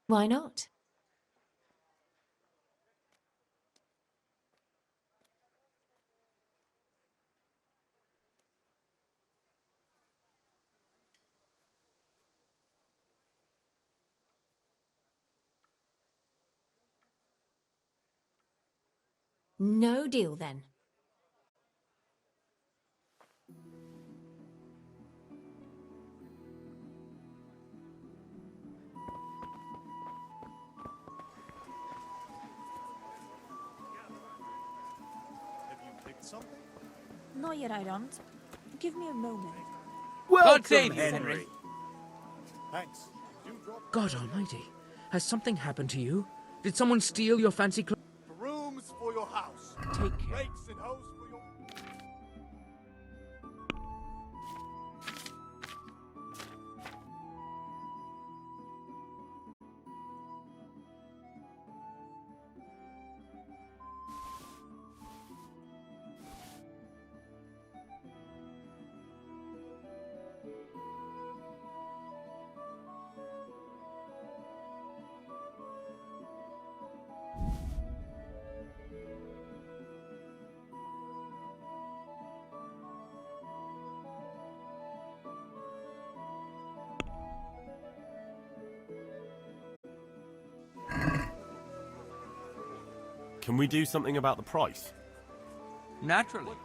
Why not? No deal then. Have you picked something? Not yet, I don't. Give me a moment. God save you, Henry. Thanks. Do drop God almighty. Has something happened to you? Did someone steal your fancy clothes? brooms for your house. Take care. Rakes and hoes for your... Can we do something about the price? Naturally. Not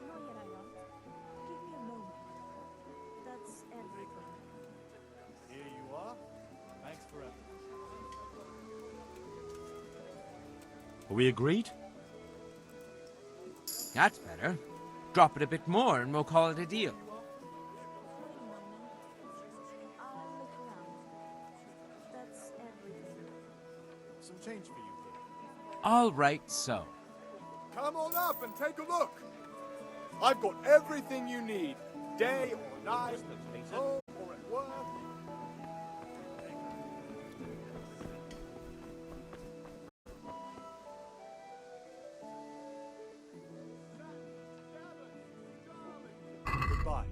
yet, I don't. Give me a moment. That's everything. Here you are. Thanks for everything. Are we agreed? That's better. Drop it a bit more and we'll call it a deal. Wait a moment. I'll look around. That's everything. Some change for you here. All right, so. Come on up and take a look. I've got everything you need, day or night, home or at work. Goodbye.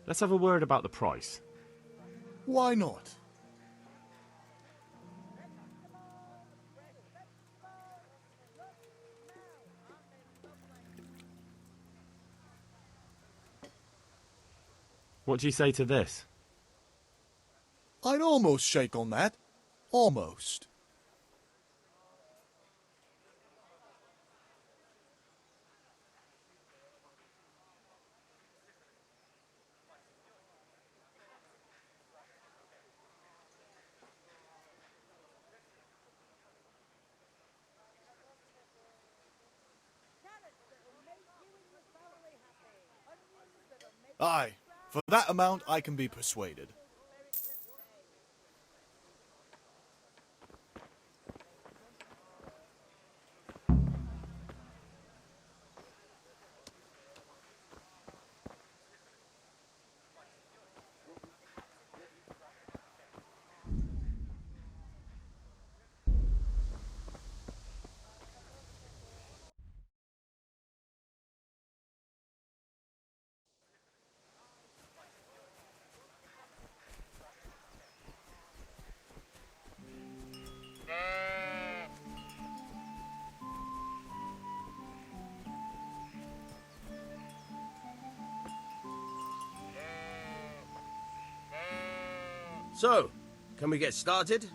Let's have a word about the price. Why not? What do you say to this? I'd almost shake on that. Almost. Aye, for that amount I can be persuaded. So, can we get started?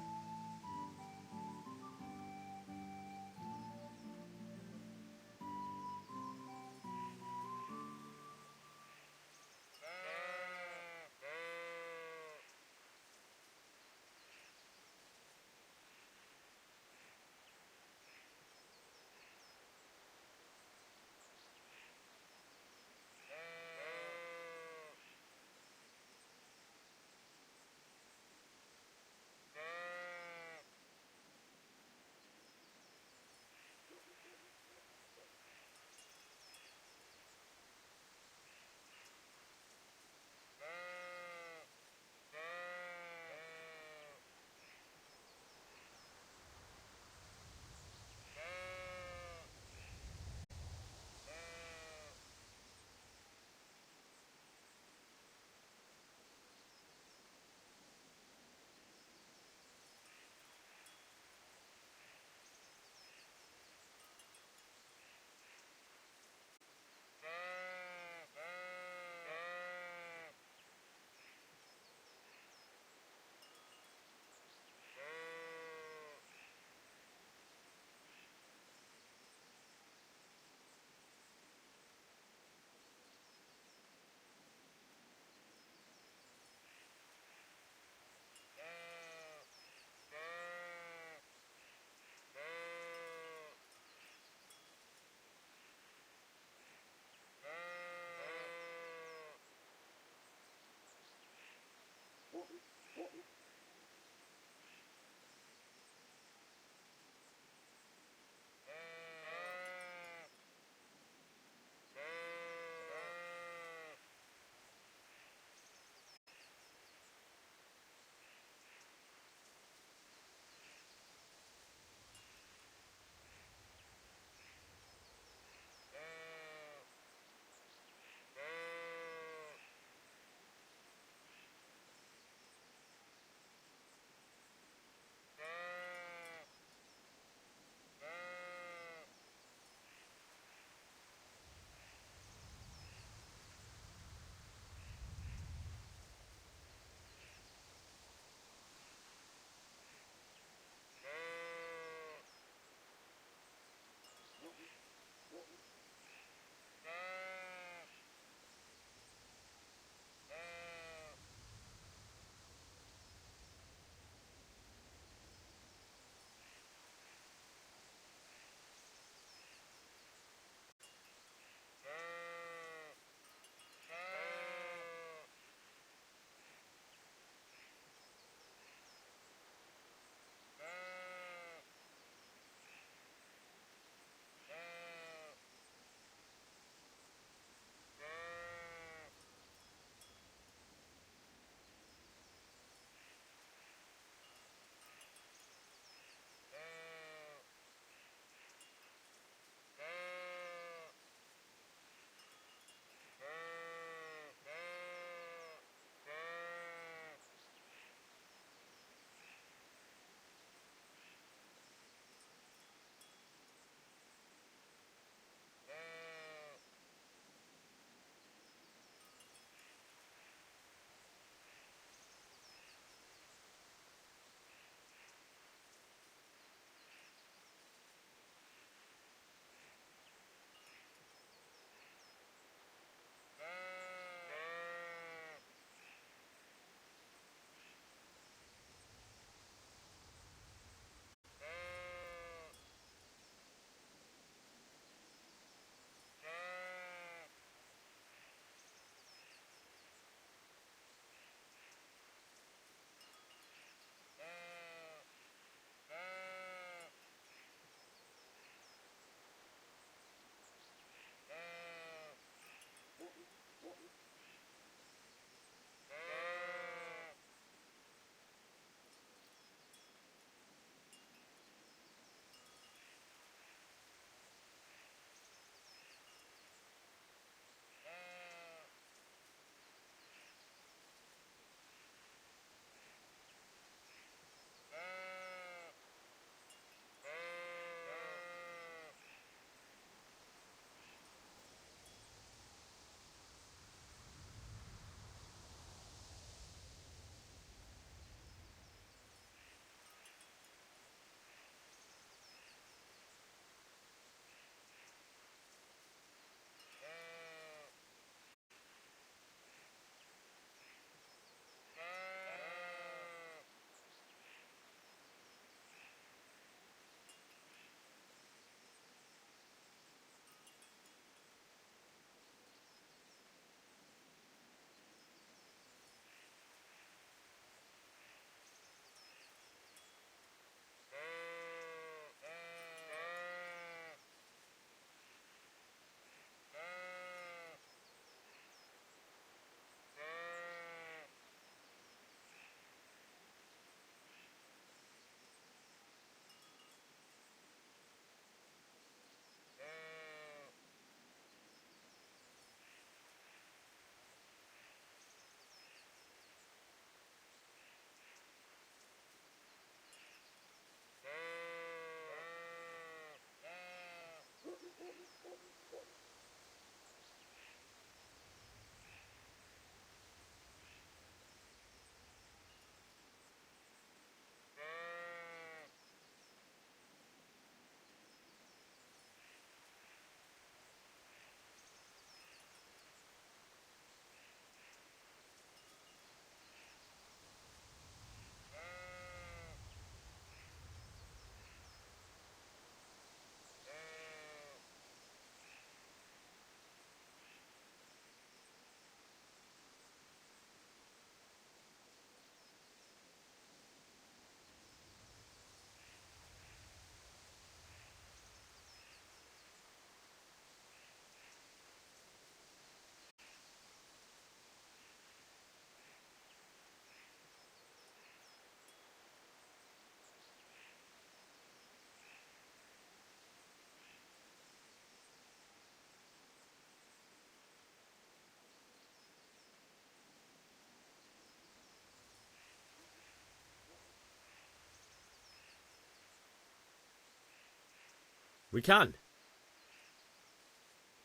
We can.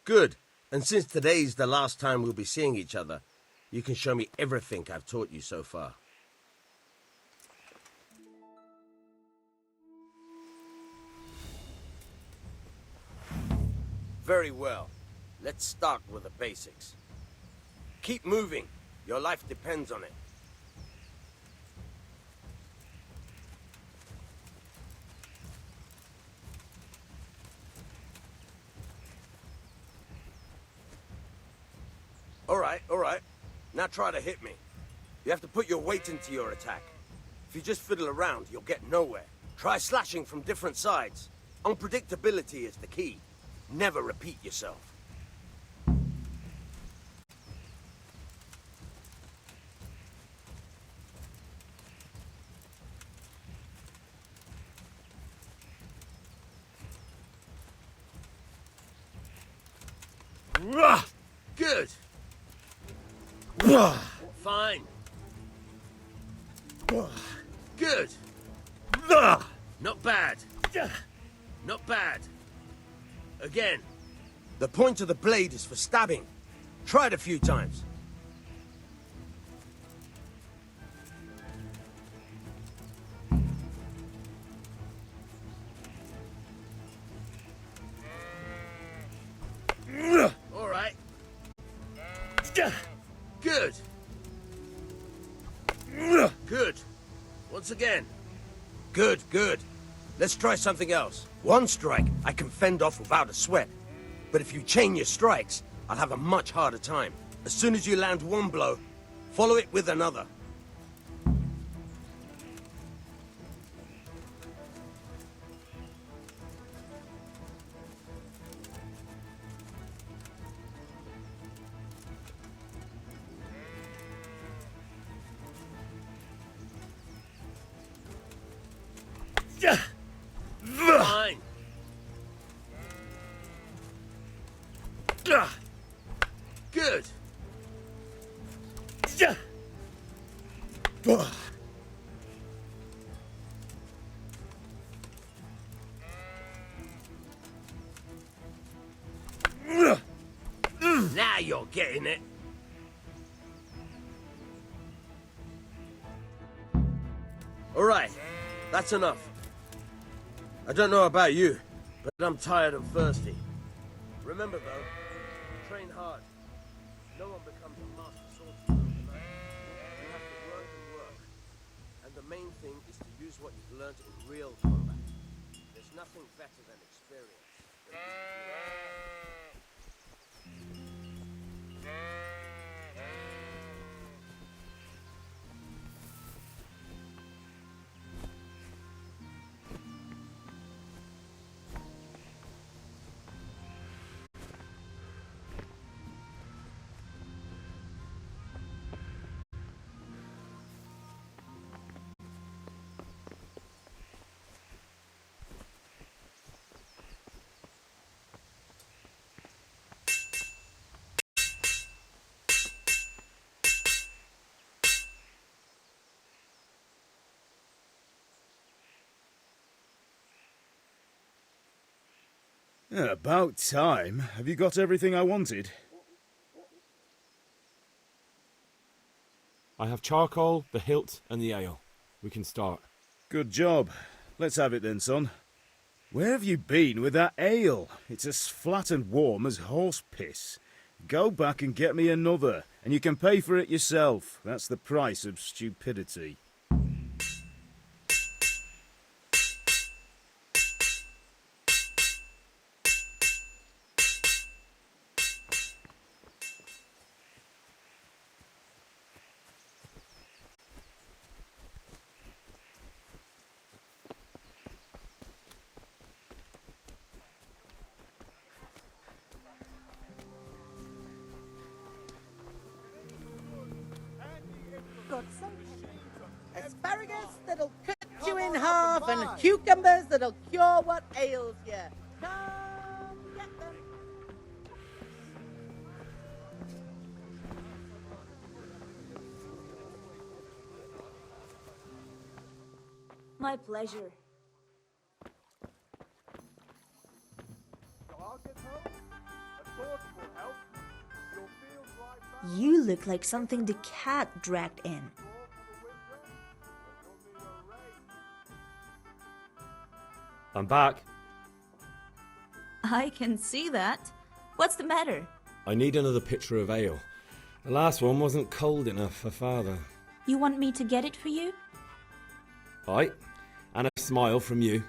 Good. And since today's the last time we'll be seeing each other, you can show me everything I've taught you so far. Very well. Let's start with the basics. Keep moving. Your life depends on it. All right. Now try to hit me. You have to put your weight into your attack. If you just fiddle around, you'll get nowhere. Try slashing from different sides. Unpredictability is the key. Never repeat yourself. Good. Fine. Good. Not bad. Not bad. Again. The point of the blade is for stabbing. Try it a few times. All right. Good. Good. Once again. Good. Let's try something else. One strike I can fend off without a sweat. But if you chain your strikes, I'll have a much harder time. As soon as you land one blow, follow it with another. Fine. Good. Now you're getting it. All right, that's enough. I don't know about you, but I'm tired and thirsty. Remember though, train hard. No one becomes a master swordsman overnight. You have to work and work. And the main thing is to use what you've learned in real combat. There's nothing better than experience. About time. Have you got everything I wanted? I have charcoal, the hilt, and the ale. We can start. Good job. Let's have it then, son. Where have you been with that ale? It's as flat and warm as horse piss. Go back and get me another, and you can pay for it yourself. That's the price of stupidity. God's sake. Asparagus that'll cut you in half, and cucumbers that'll cure what ails you. Come get them. My pleasure. You look like something the cat dragged in. I'm back. I can see that. What's the matter? I need another pitcher of ale. The last one wasn't cold enough for Father. You want me to get it for you? Aye, and a smile from you.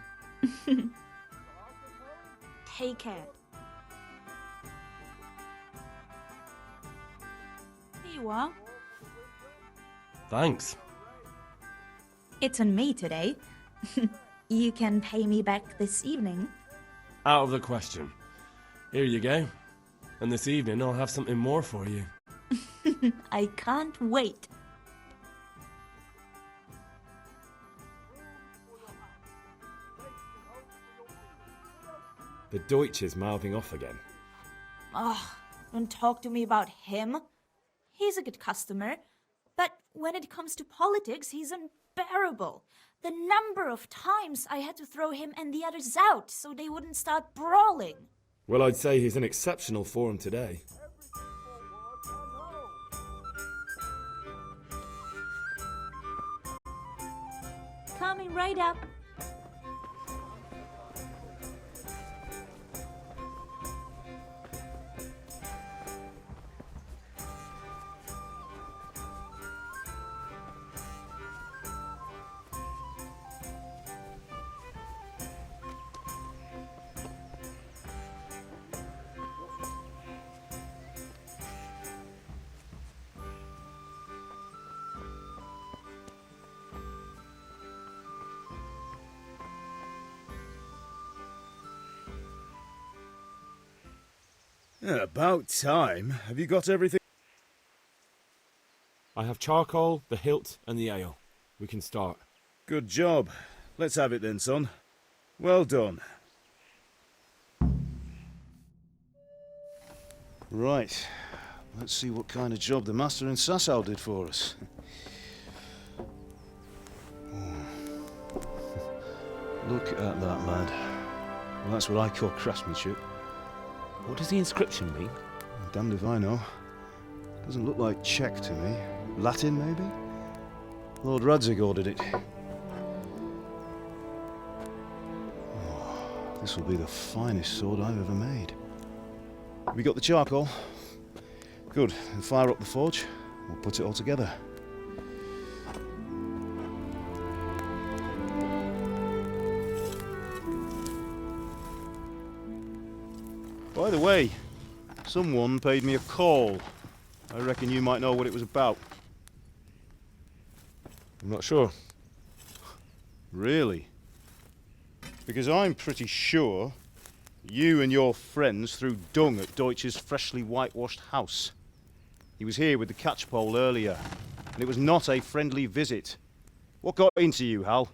Take care. Here you are. Thanks. It's on me today. You can pay me back this evening. Out of the question. Here you go. And this evening I'll have something more for you. I can't wait. The Deutsch is mouthing off again. Oh, don't talk to me about him. He's a good customer. But when it comes to politics, he's unbearable. The number of times I had to throw him and the others out so they wouldn't start brawling. Well, I'd say he's in exceptional form today. Coming right up. About time. Have you got everything? I have charcoal, the hilt, and the ale. We can start. Good job. Let's have it then, son. Well done. Right. Let's see what kind of job the master in Sasau did for us. Look at that, lad. Well, that's what I call craftsmanship. What does the inscription mean? Damned if I know. Doesn't look like Czech to me. Latin, maybe? Lord Radzig ordered it. Oh, this will be the finest sword I've ever made. We got the charcoal? Good. Then fire up the forge. We'll put it all together. By the way, someone paid me a call. I reckon you might know what it was about. I'm not sure. Really? Because I'm pretty sure you and your friends threw dung at Deutsch's freshly whitewashed house. He was here with the catchpole earlier, and it was not a friendly visit. What got into you, Hal?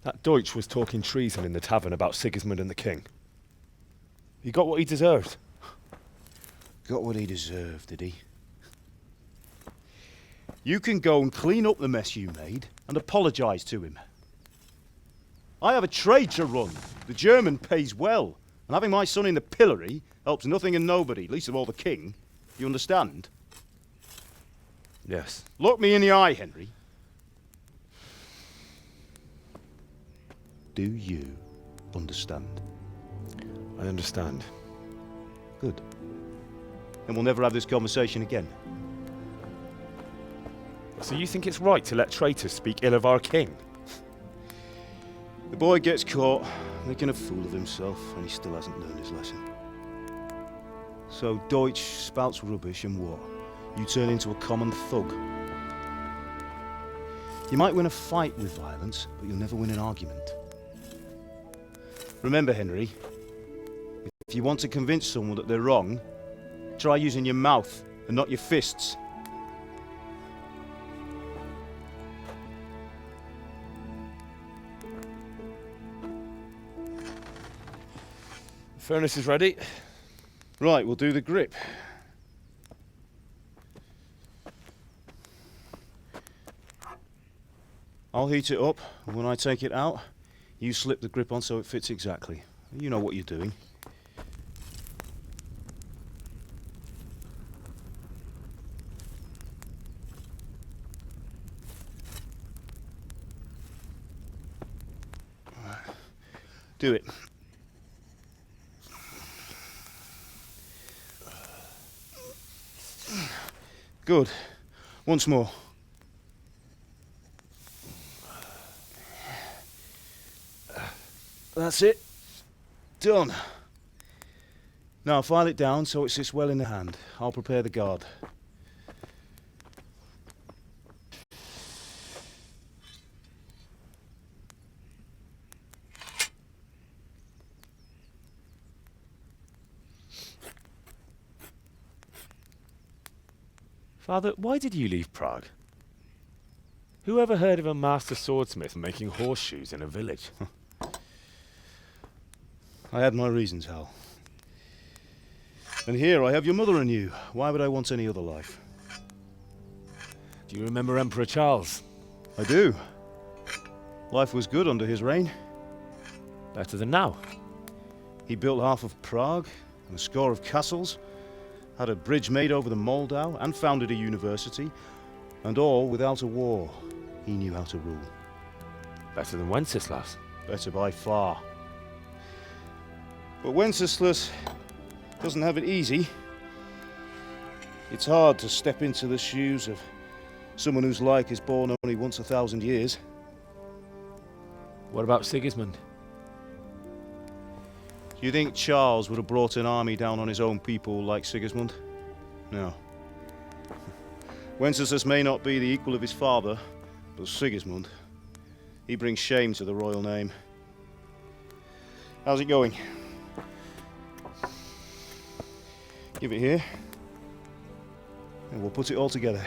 That Deutsch was talking treason in the tavern about Sigismund and the king. He got what he deserved. Got what he deserved, did he? You can go and clean up the mess you made and apologise to him. I have a trade to run. The German pays well, and having my son in the pillory helps nothing and nobody, least of all the king. You understand? Yes. Look me in the eye, Henry. Do you understand? I understand. Good. Then we'll never have this conversation again. So you think it's right to let traitors speak ill of our king? The boy gets caught, making a fool of himself, and he still hasn't learned his lesson. So Deutsch spouts rubbish, and what? You turn into a common thug. You might win a fight with violence, but you'll never win an argument. Remember, Henry, if you want to convince someone that they're wrong, try using your mouth and not your fists. The furnace is ready. Right, we'll do the grip. I'll heat it up, and when I take it out, you slip the grip on so it fits exactly. You know what you're doing. Do it. Good. Once more. That's it. Done. Now file it down so it sits well in the hand. I'll prepare the guard. Father, why did you leave Prague? Who ever heard of a master swordsmith making horseshoes in a village? I had my reasons, Hal. And here I have your mother and you. Why would I want any other life? Do you remember Emperor Charles? I do. Life was good under his reign. Better than now. He built half of Prague and a score of castles, had a bridge made over the Moldau, and founded a university, and all without a war. He knew how to rule. Better than Wenceslas. Better by far. But Wenceslas doesn't have it easy. It's hard to step into the shoes of someone whose like is born only once 1,000 years. What about Sigismund? Do you think Charles would have brought an army down on his own people like Sigismund? No. Wenceslas may not be the equal of his father, but Sigismund, he brings shame to the royal name. How's it going? Give it here, and we'll put it all together.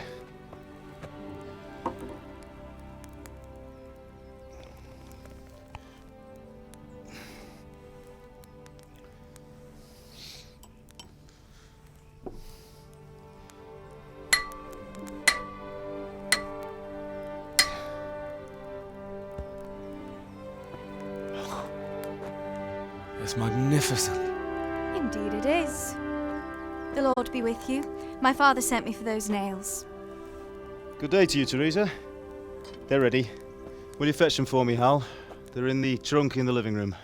It's magnificent. Indeed it is. The Lord be with you. My father sent me for those nails. Good day to you, Teresa. They're ready. Will you fetch them for me, Hal? They're in the trunk in the living room.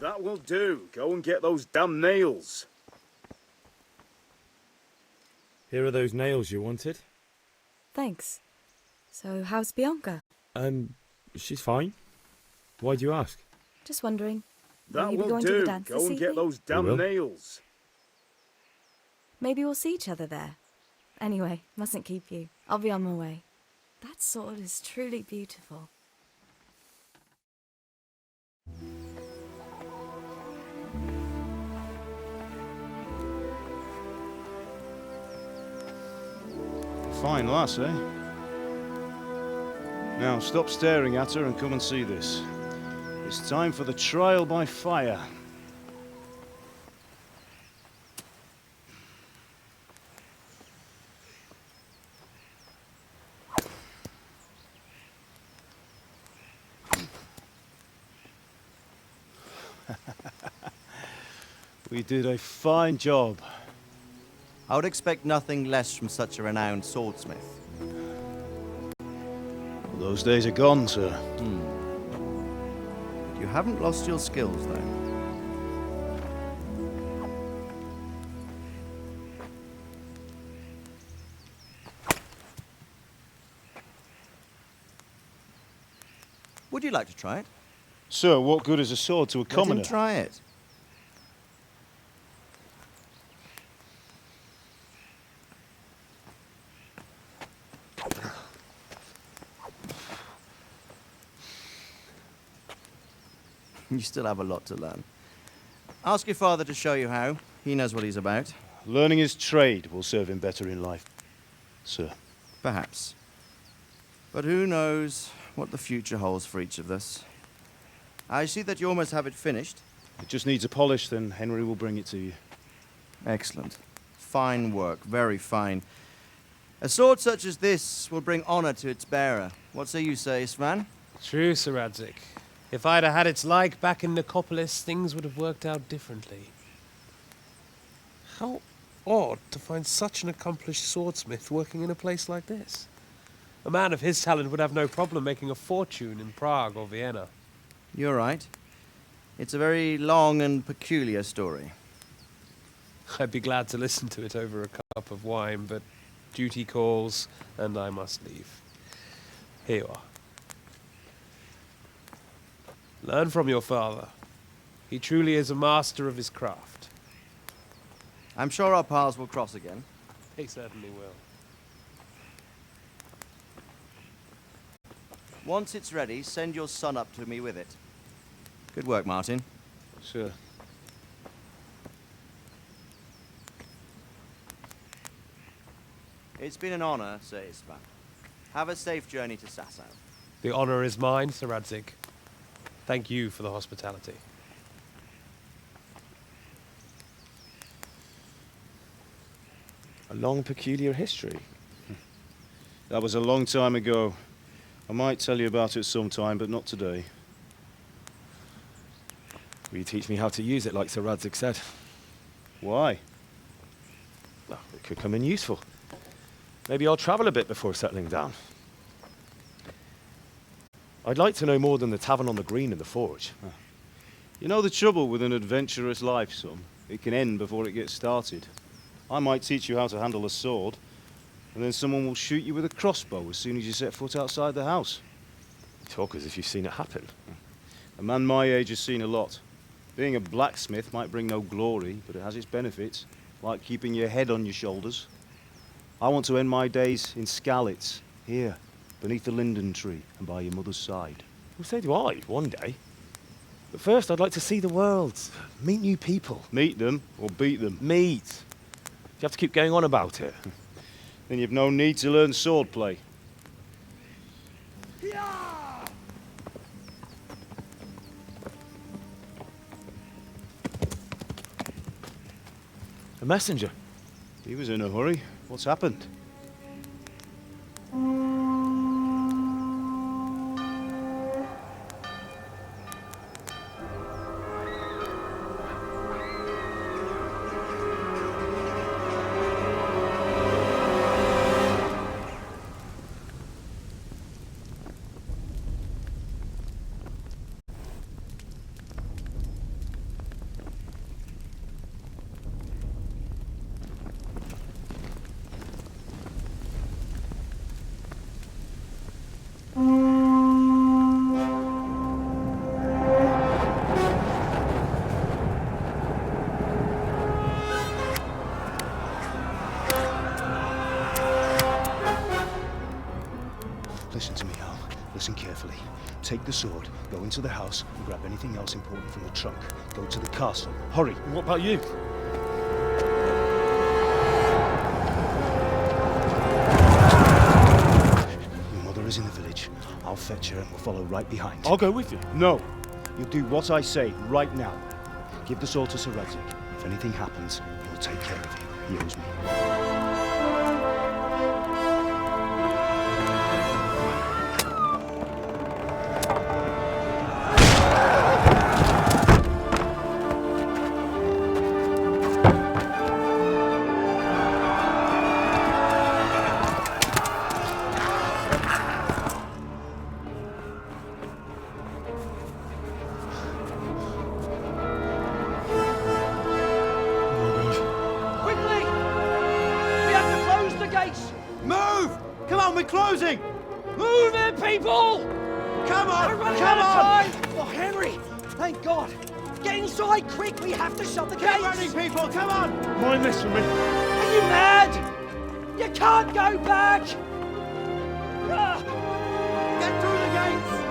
That will do. Go and get those damn nails. Here are those nails you wanted. Thanks. So, how's Bianca? She's fine. Why do you ask? Just wondering. That you be will going to do. the dance Go this and get evening? those damn nails. Maybe we'll see each other there. Anyway, mustn't keep you. I'll be on my way. That sword is truly beautiful. Fine lass, eh? Now stop staring at her and come and see this. It's time for the trial by fire. We did a fine job. I would expect nothing less from such a renowned swordsmith. Those days are gone, sir. You haven't lost your skills, though. Would you like to try it? Sir, what good is a sword to a commoner? Let him try it. You still have a lot to learn. Ask your father to show you how. He knows what he's about. Learning his trade will serve him better in life, sir. Perhaps. But who knows what the future holds for each of us. I see that you almost have it finished. It just needs a polish, then Henry will bring it to you. Excellent. Fine work, very fine. A sword such as this will bring honor to its bearer. What say you, Svan? True, Sir Radzig. If I'd have had its like back in Nicopolis, things would have worked out differently. How odd to find such an accomplished swordsmith working in a place like this. A man of his talent would have no problem making a fortune in Prague or Vienna. You're right. It's a very long and peculiar story. I'd be glad to listen to it over a cup of wine, but duty calls, and I must leave. Here you are. Learn from your father. He truly is a master of his craft. I'm sure our paths will cross again. He certainly will. Once it's ready, send your son up to me with it. Good work, Martin. Sir. It's been an honor, Sir Isvan. Have a safe journey to Sasau. The honor is mine, Sir Radzig. Thank you for the hospitality. A long, peculiar history. That was a long time ago. I might tell you about it sometime, but not today. Will you teach me how to use it, like Sir Radzig said? Why? Well, it could come in useful. Maybe I'll travel a bit before settling down. I'd like to know more than the tavern on the green and the forge. You know the trouble with an adventurous life, son? It can end before it gets started. I might teach you how to handle a sword, and then someone will shoot you with a crossbow as soon as you set foot outside the house. You talk as if you've seen it happen. A man my age has seen a lot. Being a blacksmith might bring no glory, but it has its benefits, like keeping your head on your shoulders. I want to end my days in Skalitz, here, beneath the linden tree and by your mother's side. Well, so do I, one day. But first, I'd like to see the world, meet new people. Meet them or beat them? Meet. Do you have to keep going on about it? Then you've no need to learn swordplay. A messenger. He was in a hurry. What's happened? Listen to me, Al. Listen carefully. Take the sword, go into the house, and grab anything else important from the trunk. Go to the castle. Hurry! What about you? Your mother is in the village. I'll fetch her and we'll follow right behind. I'll go with you. No! You'll do what I say right now. Give the sword to Sir Radzig. If anything happens, he'll take care of you. He owes me. gates! Move! Come on, we're closing! Move it, people! Come on! We're running Come out of on! time! Oh, Henry! Thank God! Get inside, quick! We have to shut the gates! Keep running, people! Come on! Mind this for me. Are you mad? You can't go back! Ah! Get through the gates!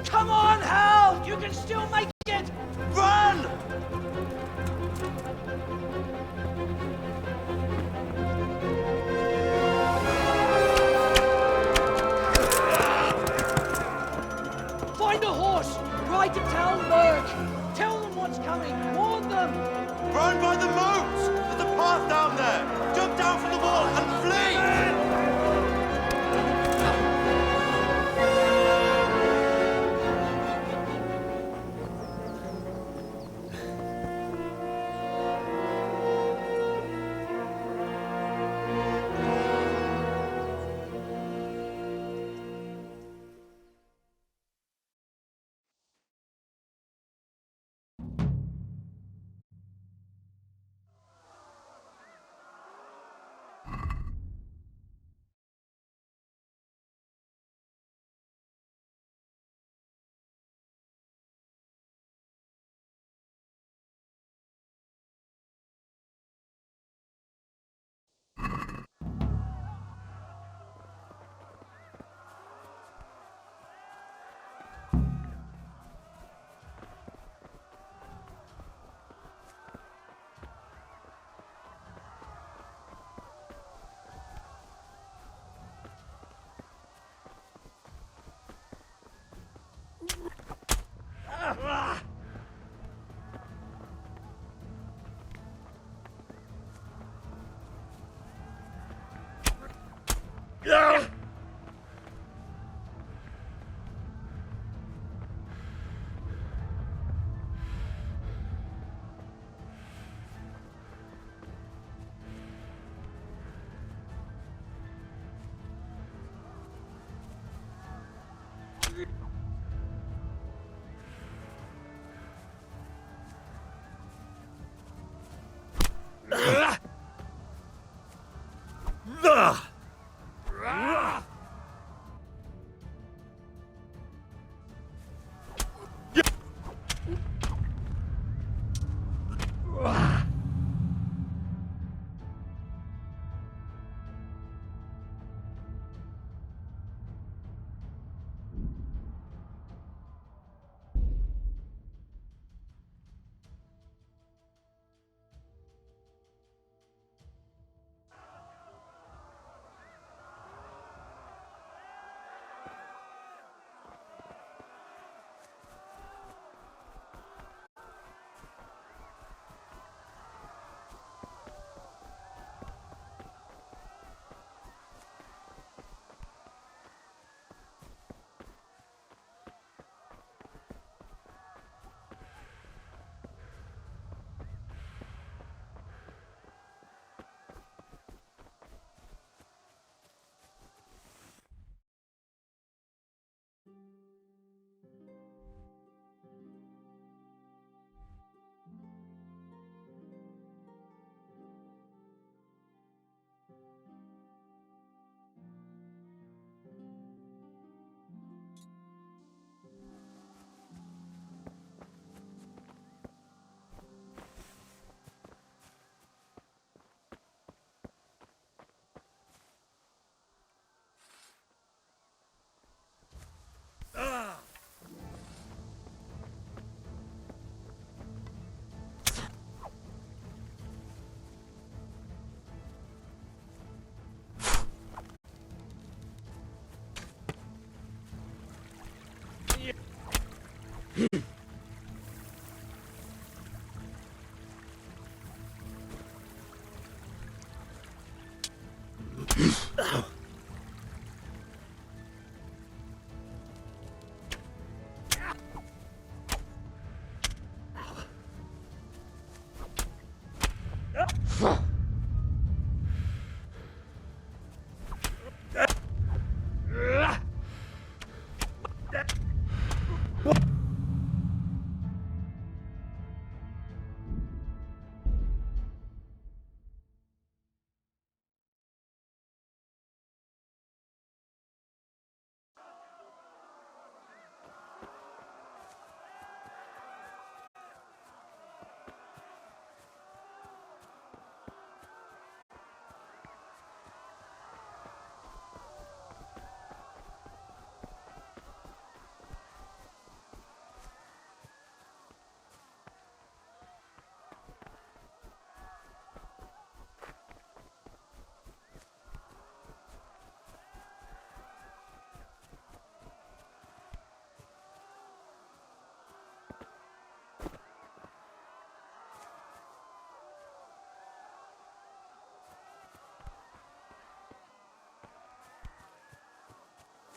Come on, Hal! You can still make it! Run! Find a horse! Ride to Talmberg! Tell them what's coming! Warn them! Run by the moat! There's a path down there! Jump down from the wall and flee!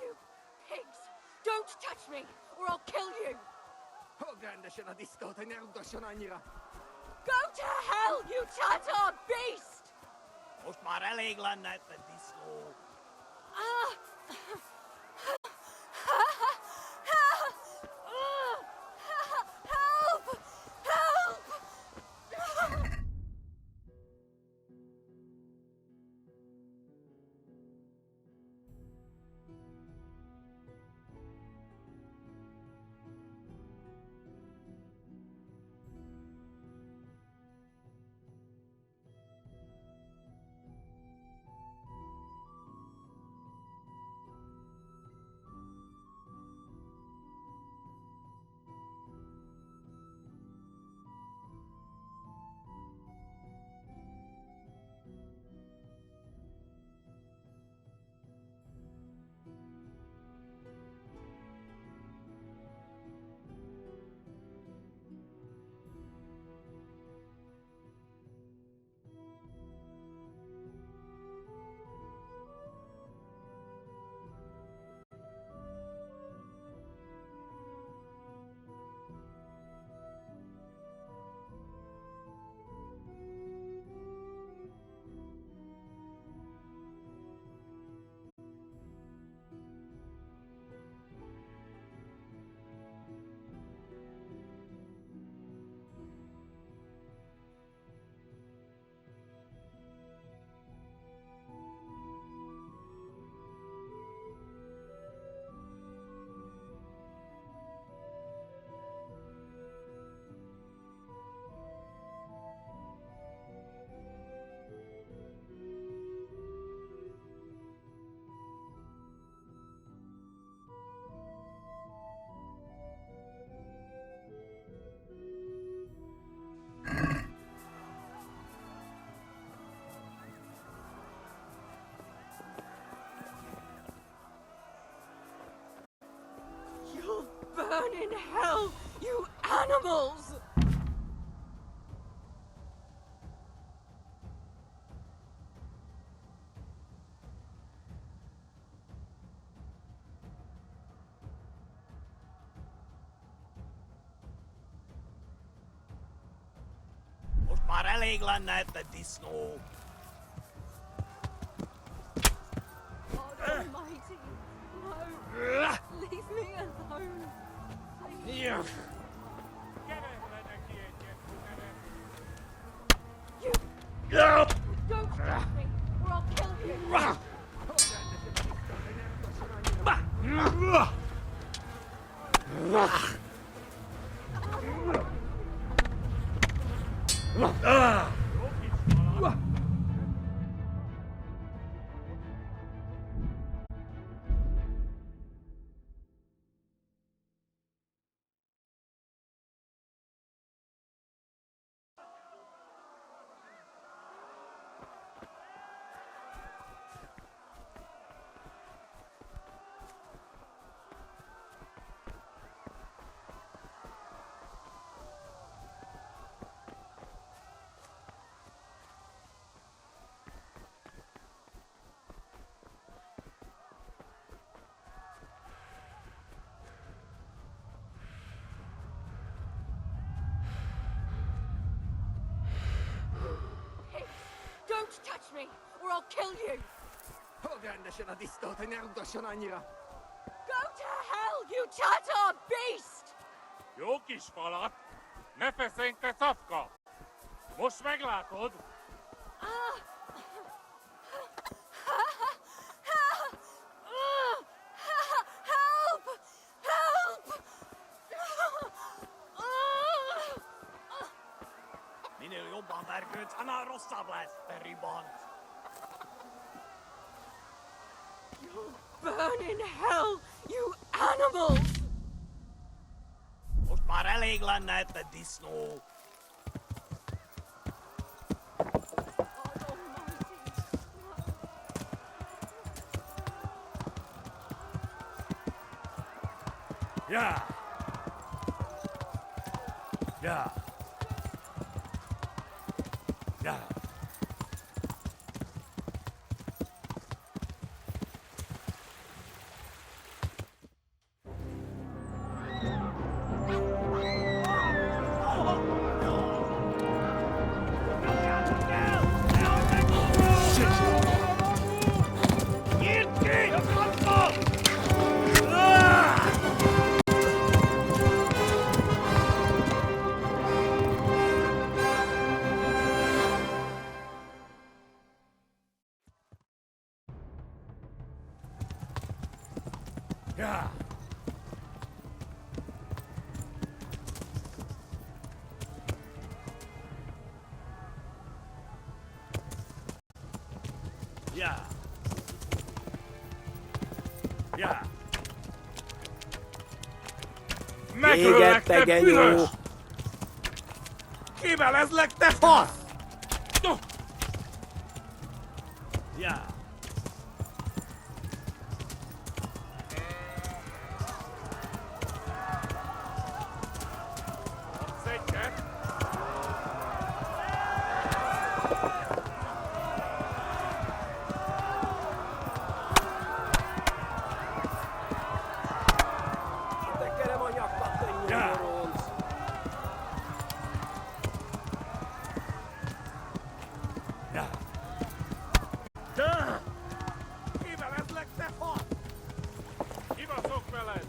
You pigs! Don't touch me, or I'll kill you! Go to hell, you Tatar beast! Ah! Help! Help! You'll burn in hell, you animals! God almighty, no! Leave me alone! Please. You don't touch me, or I'll kill you! Don't touch me, or I'll kill you! Go to hell, you Tatar beast! Jó kis falat, ne feszénj te szapka! Most meglátod? Help! Help! Minél jobban vergődsz, annál rosszabb lesz, te ribant! You'll burn in hell, you animals! Most már elég lenne, te disznó! Ja! Ja! Ja! Ja! Ja! Ja! Megöllek, te büdös! Kivelezlek, te fasz! Ja! Kivelezlek, te fasz! Kibaszok veled!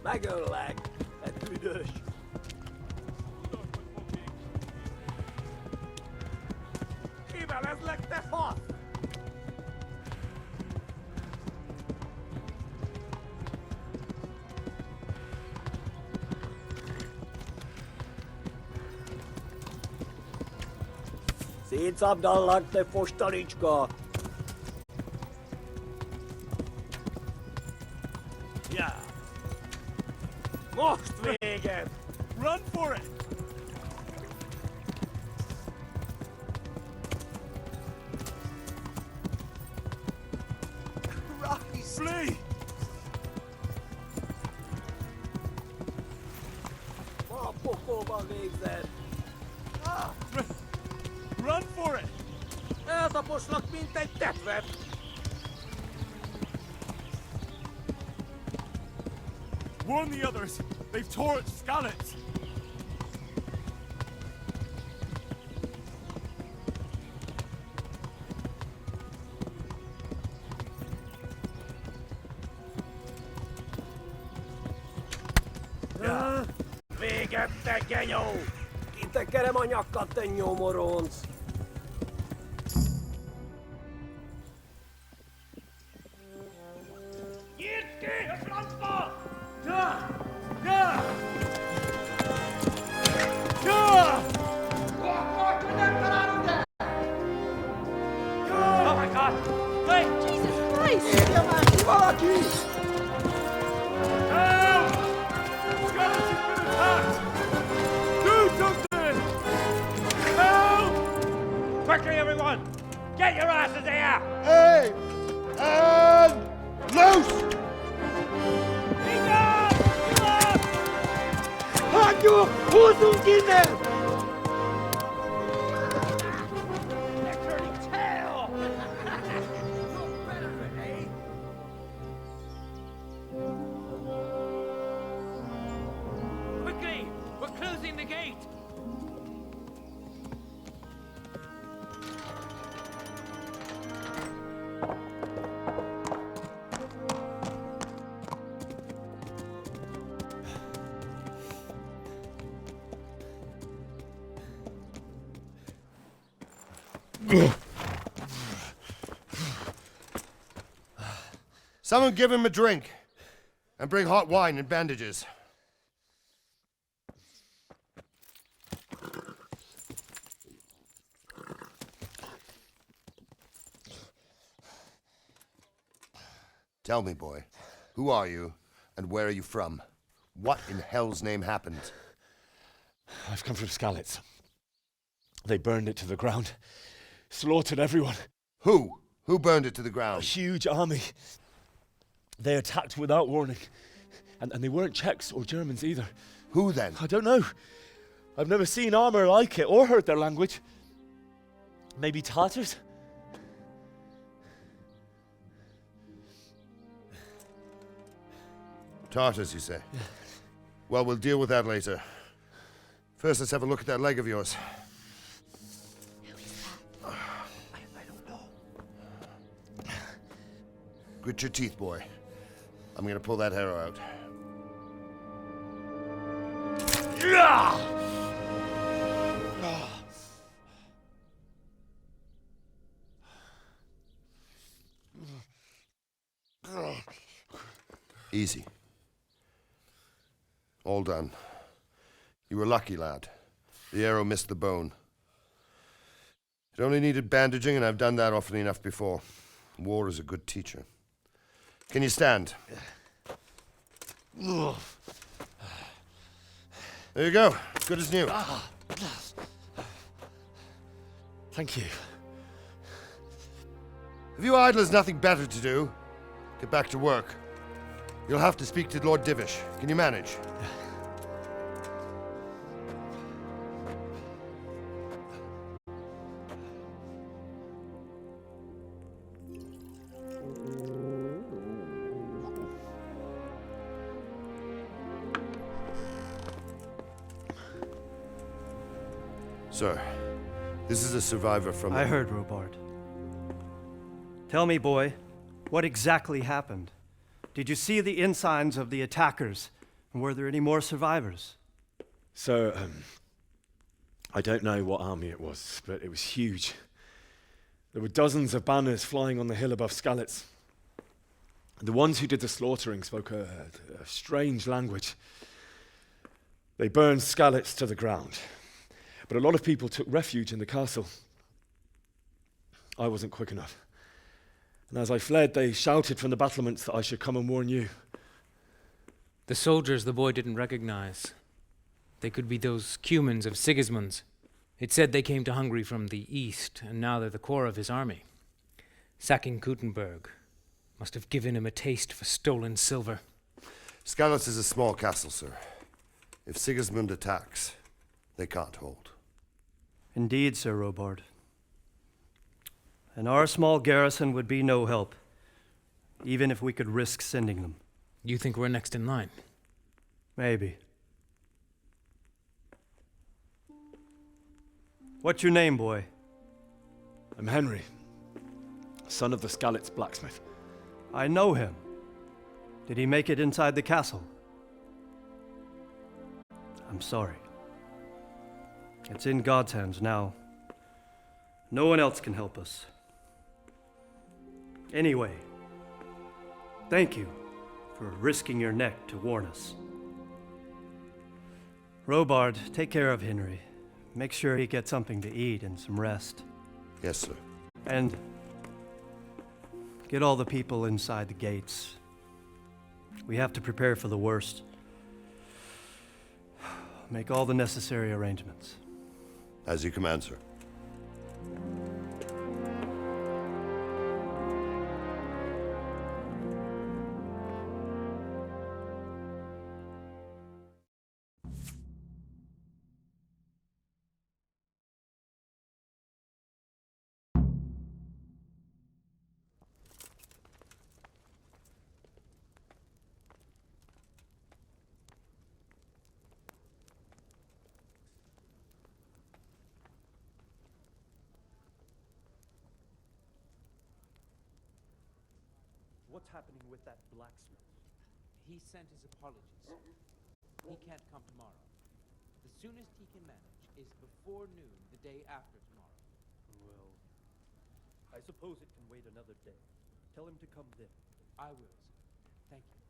Megöllek, te büdös! Kivelezlek, te fasz! Szétszabdallak, te fostalicska! Ja! Most véget! Run for it! Flee! Ma a pokolban végzed! Run for it! Eltaposlak, mint egy tetvet! Warn the others! They've torched Skalitz! Véget, te genyó! Kitekerem a nyakat, te nyomoronc! Nyírd ki a francba! Ja! Ja! Ja! Oh my God! Wait! Jesus Christ! Valaki! Help! Skalitz has been attacked! Do something! Help! Quickly, everyone! Get your asses here! Hey! And loose! Hagyjuk! Húzzunk innen! They're turning tail! Someone give him a drink. And bring hot wine and bandages. Tell me, boy, who are you and where are you from? What in hell's name happened? I've come from Skalitz. They burned it to the ground. Slaughtered everyone. Who? Who burned it to the ground? A huge army. They attacked without warning. And they weren't Czechs or Germans either. Who then? I don't know. I've never seen armor like it or heard their language. Maybe Tatars? Tartars, you say? Yeah. Well, we'll deal with that later. First, let's have a look at that leg of yours. Who is that? I don't know. Grit your teeth, boy. I'm gonna pull that arrow out. Easy. All done. You were lucky, lad. The arrow missed the bone. It only needed bandaging, and I've done that often enough before. War is a good teacher. Can you stand? There you go. Good as new. Thank you. Have you idlers nothing better to do? Get back to work. You'll have to speak to Lord Divish. Can you manage? Sir, this is a survivor from... I heard, Robard. Tell me, boy, what exactly happened? Did you see the ensigns of the attackers? And were there any more survivors? So, I don't know what army it was, but it was huge. There were dozens of banners flying on the hill above Skalitz. The ones who did the slaughtering spoke a strange language. They burned Skalitz to the ground. But a lot of people took refuge in the castle. I wasn't quick enough. And as I fled, they shouted from the battlements that I should come and warn you. The soldiers the boy didn't recognize. They could be those Cumans of Sigismund's. It said they came to Hungary from the east, and now they're the core of his army. Sacking Kuttenberg must have given him a taste for stolen silver. Skalitz is a small castle, sir. If Sigismund attacks, they can't hold. Indeed, Sir Robard. And our small garrison would be no help, even if we could risk sending them. You think we're next in line? Maybe. What's your name, boy? I'm Henry, son of the Skalitz blacksmith. I know him. Did he make it inside the castle? I'm sorry. It's in God's hands now. No one else can help us. Anyway, thank you for risking your neck to warn us. Robard, take care of Henry. Make sure he gets something to eat and some rest. Yes, sir. And get all the people inside the gates. We have to prepare for the worst. Make all the necessary arrangements. As you command, sir. What's happening with that blacksmith? He sent his apologies. He can't come tomorrow. The soonest he can manage is before noon the day after tomorrow. Well, I suppose it can wait another day. Tell him to come then. I will, sir. Thank you.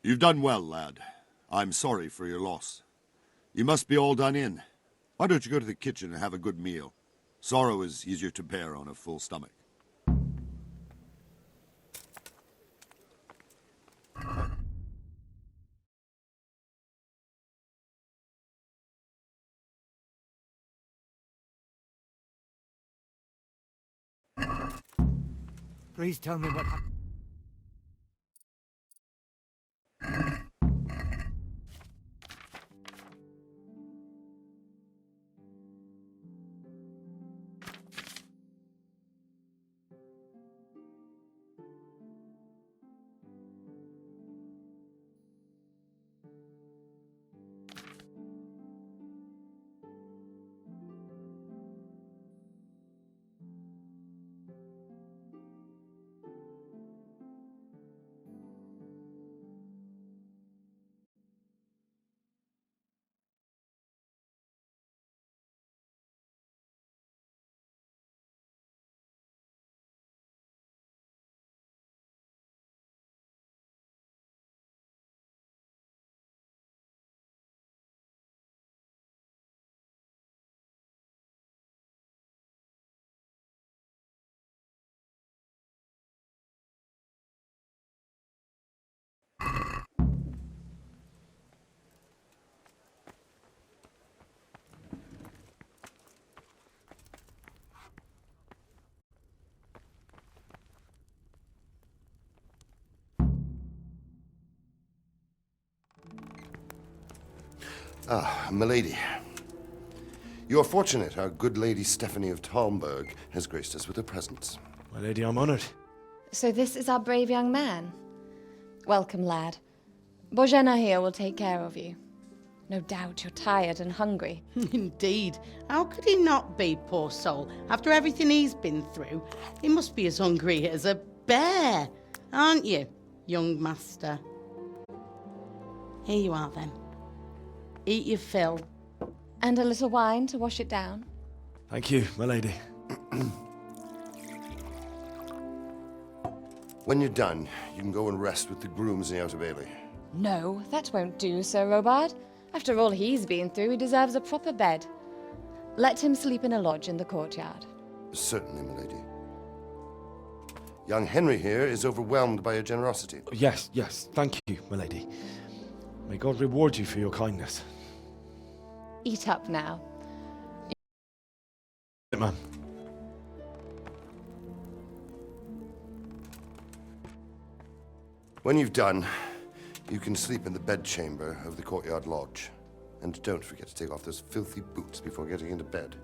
You've done well, lad. I'm sorry for your loss. You must be all done in. Why don't you go to the kitchen and have a good meal? Sorrow is easier to bear on a full stomach. Please tell me what happened. Ah, milady. You are fortunate our good lady Stephanie of Talmberg has graced us with her presence. My lady, I'm honoured. So this is our brave young man? Welcome, lad. Bojena here will take care of you. No doubt you're tired and hungry. Indeed. How could he not be, poor soul? After everything he's been through, he must be as hungry as a bear, aren't you, young master? Here you are, then. Eat your fill. And a little wine to wash it down. Thank you, my lady. When you're done, you can go and rest with the grooms in the Outer Bailey. No, that won't do, Sir Robard. After all he's been through, he deserves a proper bed. Let him sleep in a lodge in the courtyard. Certainly, my lady. Young Henry here is overwhelmed by your generosity. Yes, yes, thank you, my lady. May God reward you for your kindness. Eat up now. Ma'am. When you've done, you can sleep in the bedchamber of the courtyard lodge. And don't forget to take off those filthy boots before getting into bed.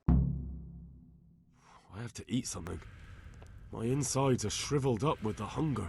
I have to eat something. My insides are shriveled up with the hunger.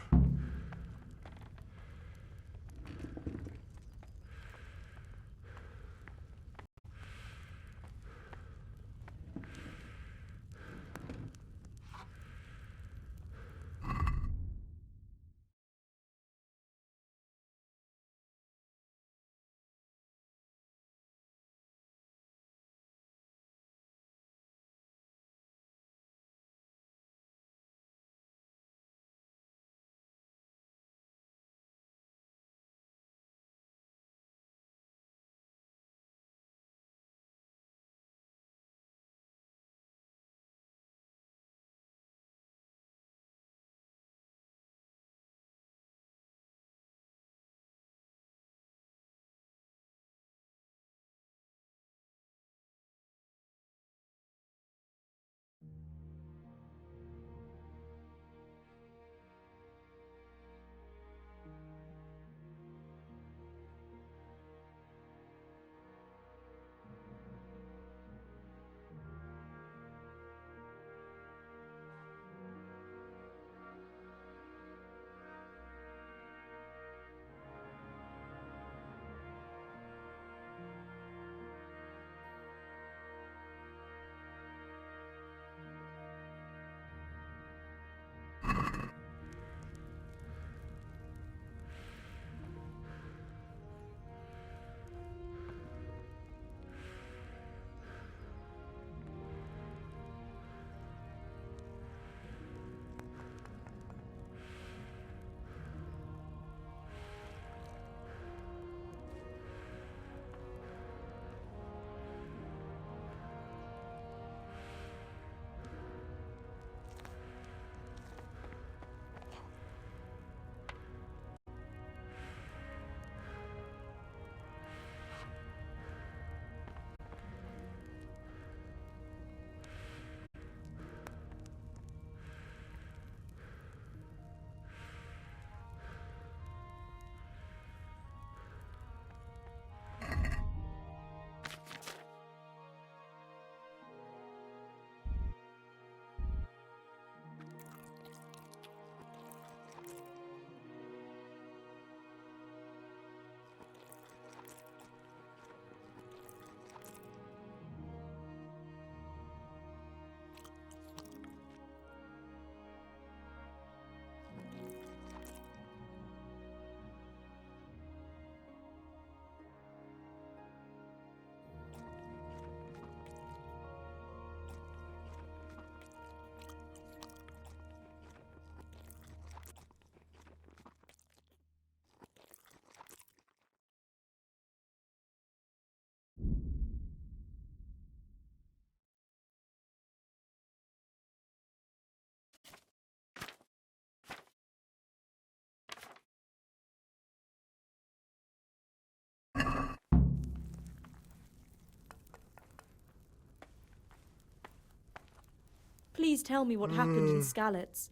Please tell me what happened in Skalitz.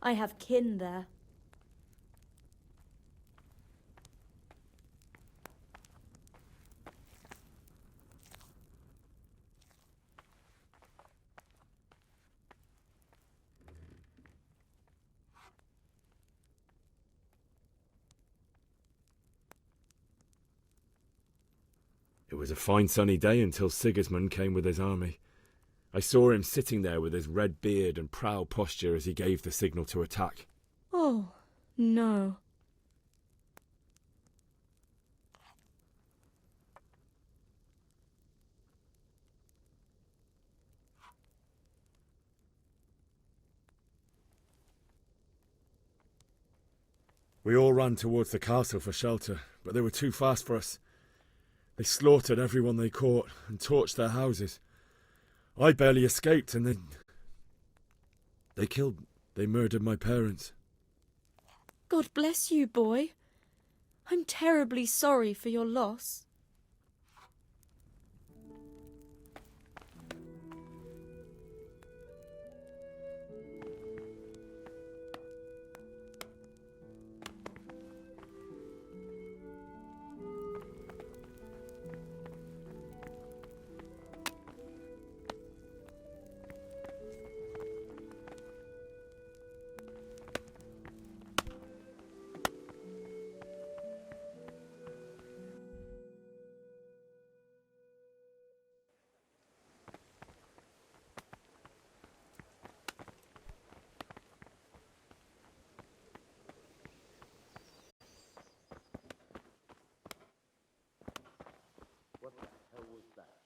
I have kin there. It was a fine sunny day until Sigismund came with his army. I saw him sitting there with his red beard and proud posture as he gave the signal to attack. Oh, no. We all ran towards the castle for shelter, but they were too fast for us. They slaughtered everyone they caught and torched their houses. I barely escaped, and then they murdered my parents. God bless you, boy. I'm terribly sorry for your loss. What the hell was that?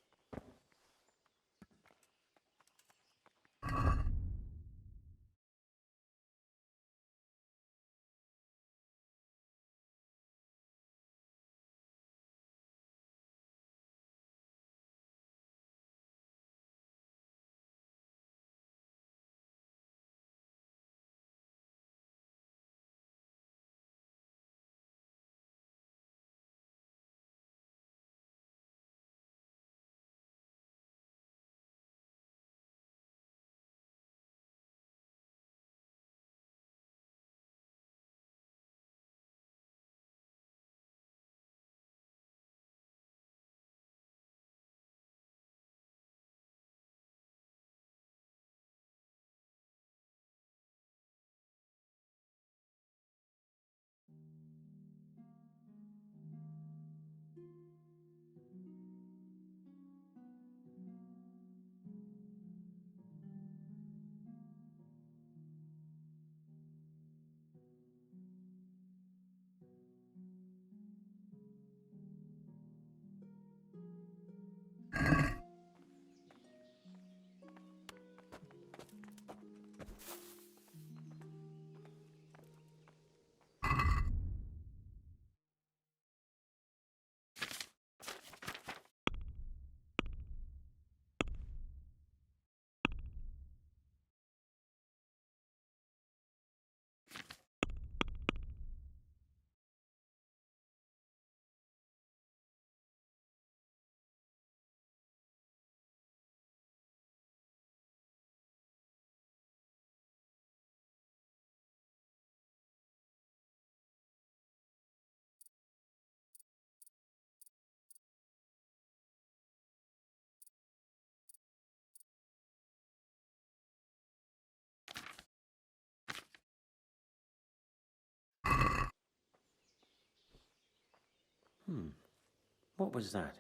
What was that?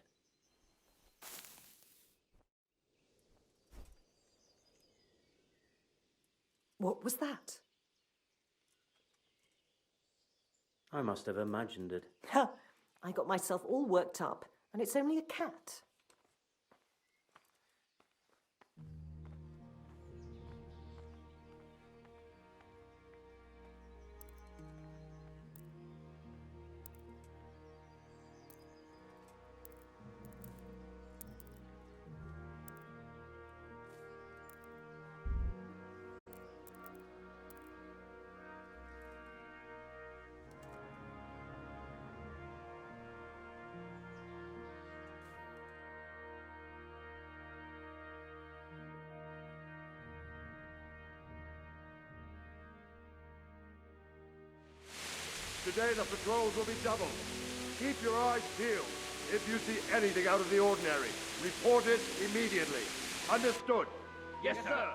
What was that? I must have imagined it. Ha! I got myself all worked up, and it's only a cat. Today the patrols will be doubled. Keep your eyes peeled. If you see anything out of the ordinary, report it immediately. Understood? Yes, sir.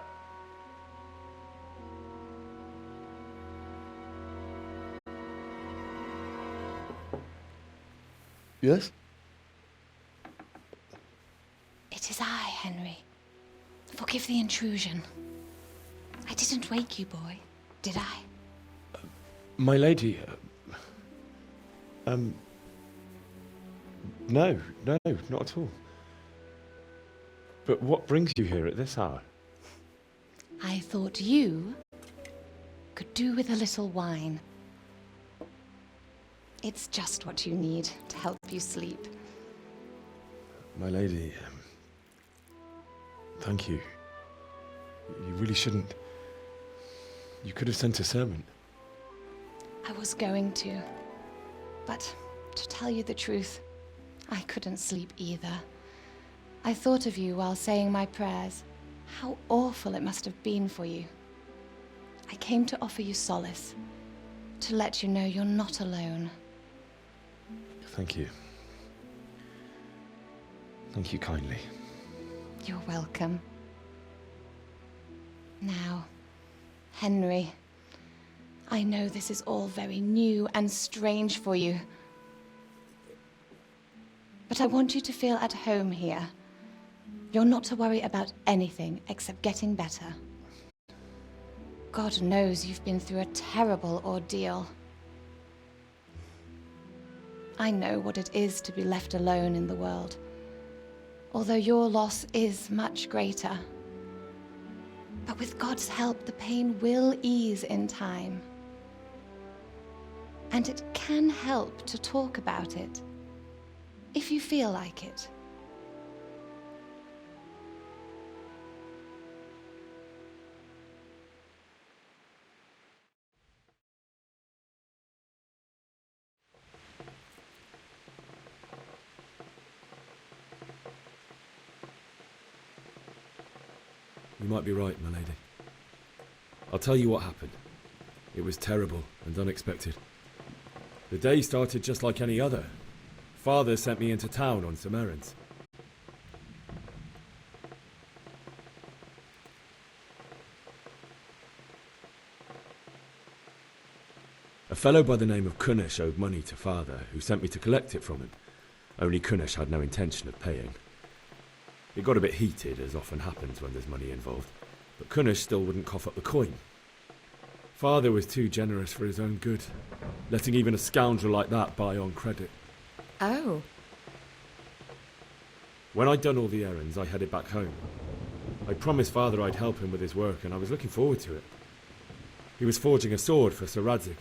Yes? It is I, Henry. Forgive the intrusion. I didn't wake you, boy, did I? My lady, no, not at all. But what brings you here at this hour? I thought you could do with a little wine. It's just what you need to help you sleep. My lady, thank you. You really shouldn't. You could have sent a servant. I was going to, but to tell you the truth, I couldn't sleep either. I thought of you while saying my prayers. How awful it must have been for you. I came to offer you solace, to let you know you're not alone. Thank you. Thank you kindly. You're welcome. Now, Henry, I know this is all very new and strange for you, but I want you to feel at home here. You're not to worry about anything except getting better. God knows you've been through a terrible ordeal. I know what it is to be left alone in the world, although your loss is much greater. But with God's help, the pain will ease in time. And it can help to talk about it, if you feel like it. You might be right, my lady. I'll tell you what happened. It was terrible and unexpected. The day started just like any other. Father sent me into town on some errands. A fellow by the name of Kunesh owed money to Father, who sent me to collect it from him. Only Kunesh had no intention of paying. It got a bit heated, as often happens when there's money involved, but Kunesh still wouldn't cough up the coin. Father was too generous for his own good, letting even a scoundrel like that buy on credit. Oh. When I'd done all the errands, I headed back home. I promised Father I'd help him with his work, and I was looking forward to it. He was forging a sword for Sir Radzig.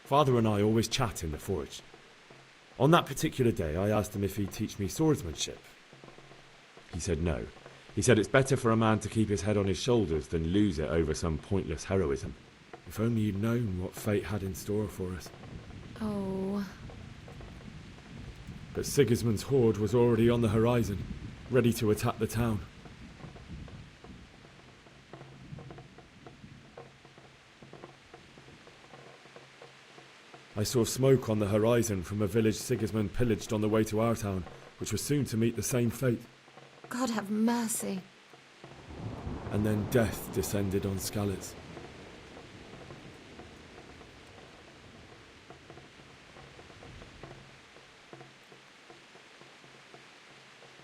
Father and I always chat in the forge. On that particular day, I asked him if he'd teach me swordsmanship. He said no. He said it's better for a man to keep his head on his shoulders than lose it over some pointless heroism. If only you'd known what fate had in store for us. Oh. But Sigismund's horde was already on the horizon, ready to attack the town. I saw smoke on the horizon from a village Sigismund pillaged on the way to our town, which was soon to meet the same fate. God have mercy. And then death descended on Skalitz.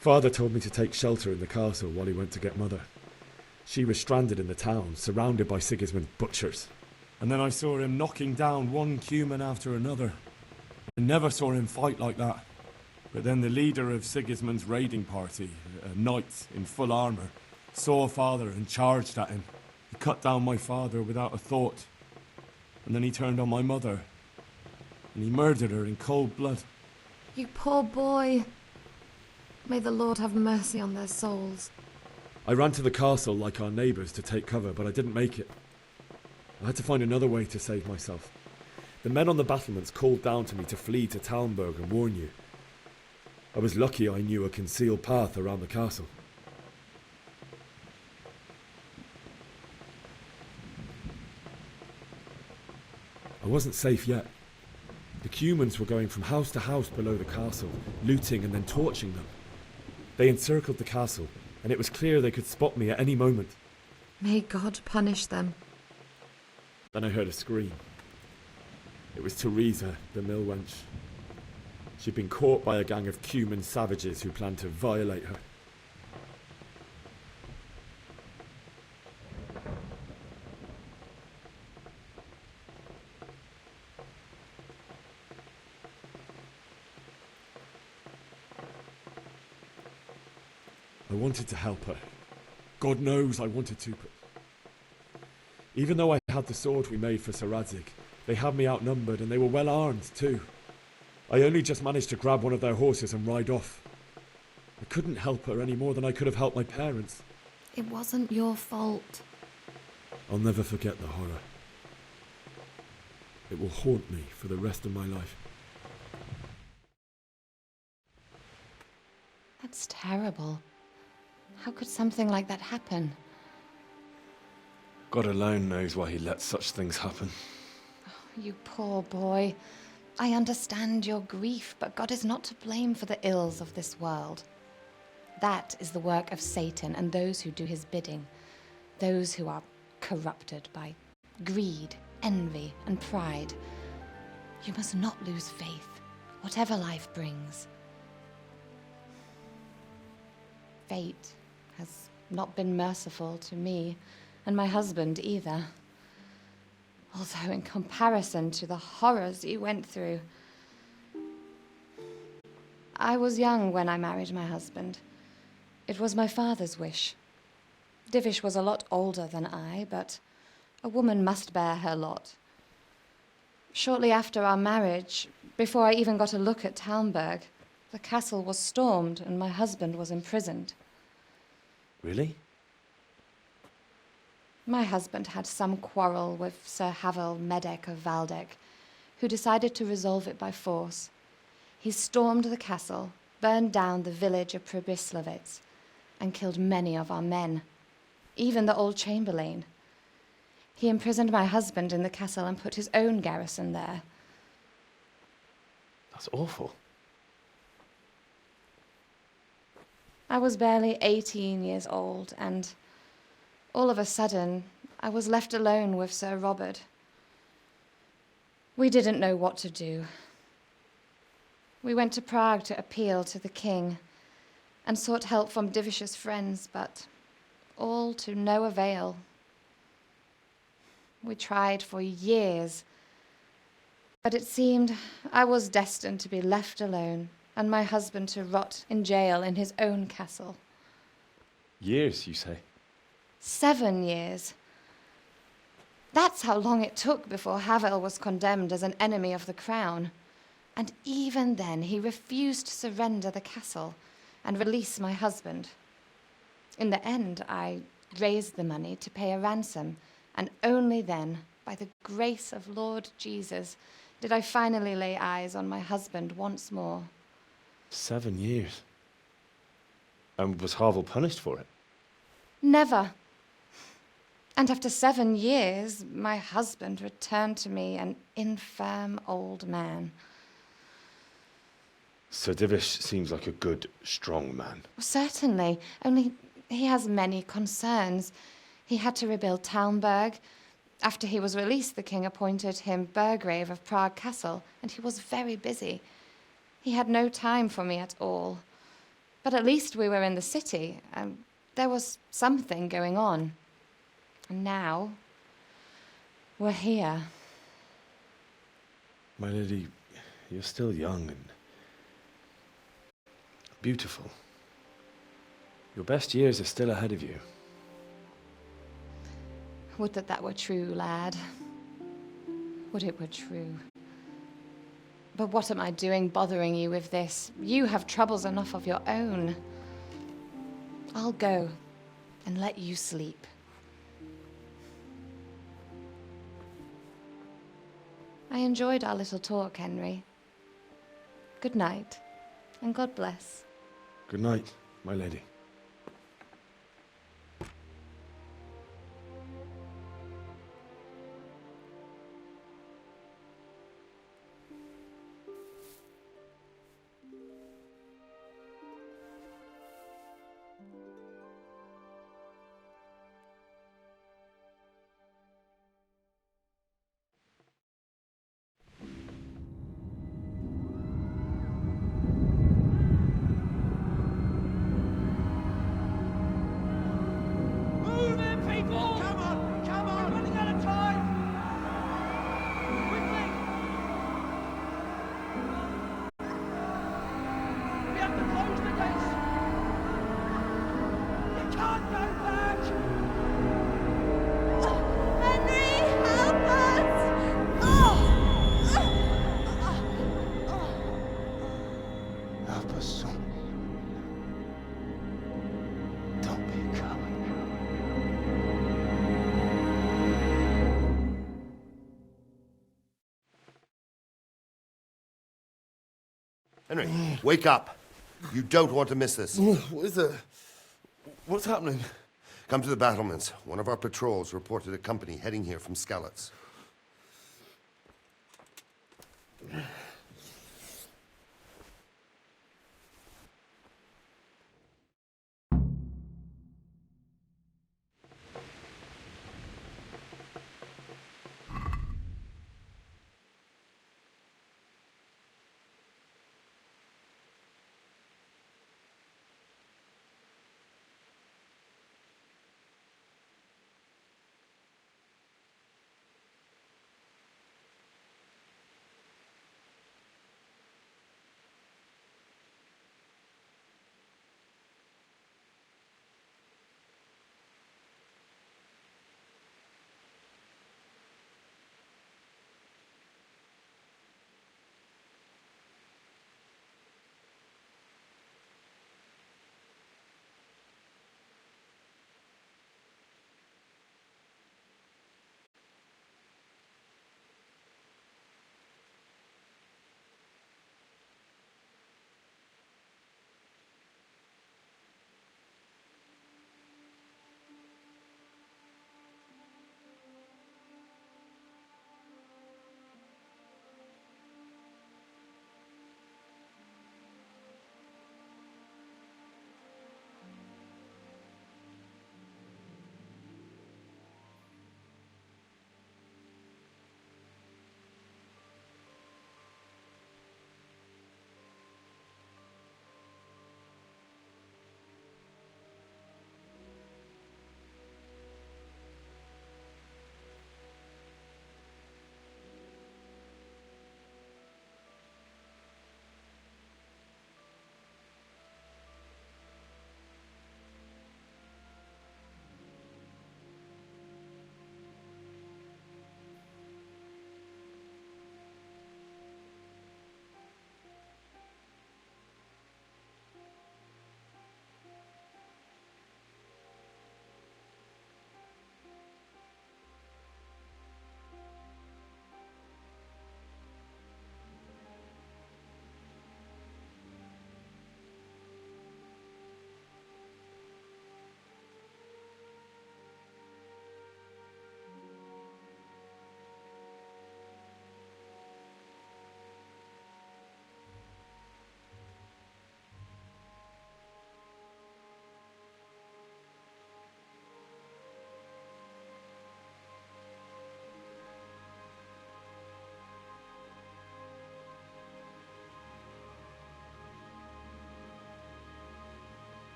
Father told me to take shelter in the castle while he went to get Mother. She was stranded in the town, surrounded by Sigismund's butchers. And then I saw him knocking down one Cuman after another. I never saw him fight like that. But then the leader of Sigismund's raiding party, a knight in full armour, saw Father and charged at him. He cut down my father without a thought. And then he turned on my mother. And he murdered her in cold blood. You poor boy. May the Lord have mercy on their souls. I ran to the castle like our neighbours to take cover, but I didn't make it. I had to find another way to save myself. The men on the battlements called down to me to flee to Talmberg and warn you. I was lucky I knew a concealed path around the castle. I wasn't safe yet. The Cumans were going from house to house below the castle, looting and then torching them. They encircled the castle, and it was clear they could spot me at any moment. May God punish them. Then I heard a scream. It was Teresa, the mill wench. She'd been caught by a gang of Cuman savages who planned to violate her. I wanted to help her. God knows I wanted to, but even though I had the sword we made for Sir Radzig, they had me outnumbered and they were well armed too. I only just managed to grab one of their horses and ride off. I couldn't help her any more than I could have helped my parents. It wasn't your fault. I'll never forget the horror. It will haunt me for the rest of my life. That's terrible. How could something like that happen? God alone knows why he lets such things happen. You poor boy. I understand your grief, but God is not to blame for the ills of this world. That is the work of Satan and those who do his bidding, those who are corrupted by greed, envy, and pride. You must not lose faith, whatever life brings. Fate has not been merciful to me, and my husband either. Although in comparison to the horrors you went through. I was young when I married my husband. It was my father's wish. Divish was a lot older than I, but a woman must bear her lot. Shortly after our marriage, before I even got a look at Talmberg, the castle was stormed and my husband was imprisoned. Really? My husband had some quarrel with Sir Havel Medek of Valdek, who decided to resolve it by force. He stormed the castle, burned down the village of Pribyslavitz, and killed many of our men, even the old chamberlain. He imprisoned my husband in the castle and put his own garrison there. That's awful. I was barely 18 years old, and all of a sudden, I was left alone with Sir Robert. We didn't know what to do. We went to Prague to appeal to the king and sought help from Divish's friends, but all to no avail. We tried for years, but it seemed I was destined to be left alone and my husband to rot in jail in his own castle. Years, you say? 7 years. That's how long it took before Havel was condemned as an enemy of the crown. And even then, he refused to surrender the castle and release my husband. In the end, I raised the money to pay a ransom, and only then, by the grace of Lord Jesus, did I finally lay eyes on my husband once more. 7 years? And was Havel punished for it? Never. And after 7 years, my husband returned to me an infirm old man. Sir Divish seems like a good, strong man. Certainly, only he has many concerns. He had to rebuild Talmberg. After he was released, the king appointed him Burgrave of Prague Castle, and he was very busy. He had no time for me at all. But at least we were in the city, and there was something going on. And now, we're here. My lady, you're still young and beautiful. Your best years are still ahead of you. Would that that were true, lad. Would it were true. But what am I doing bothering you with this? You have troubles enough of your own. I'll go and let you sleep. I enjoyed our little talk, Henry. Good night, and God bless. Good night, my lady. Henry, wake up. You don't want to miss this. What is it? What's happening? Come to the battlements. One of our patrols reported a company heading here from Skalitz.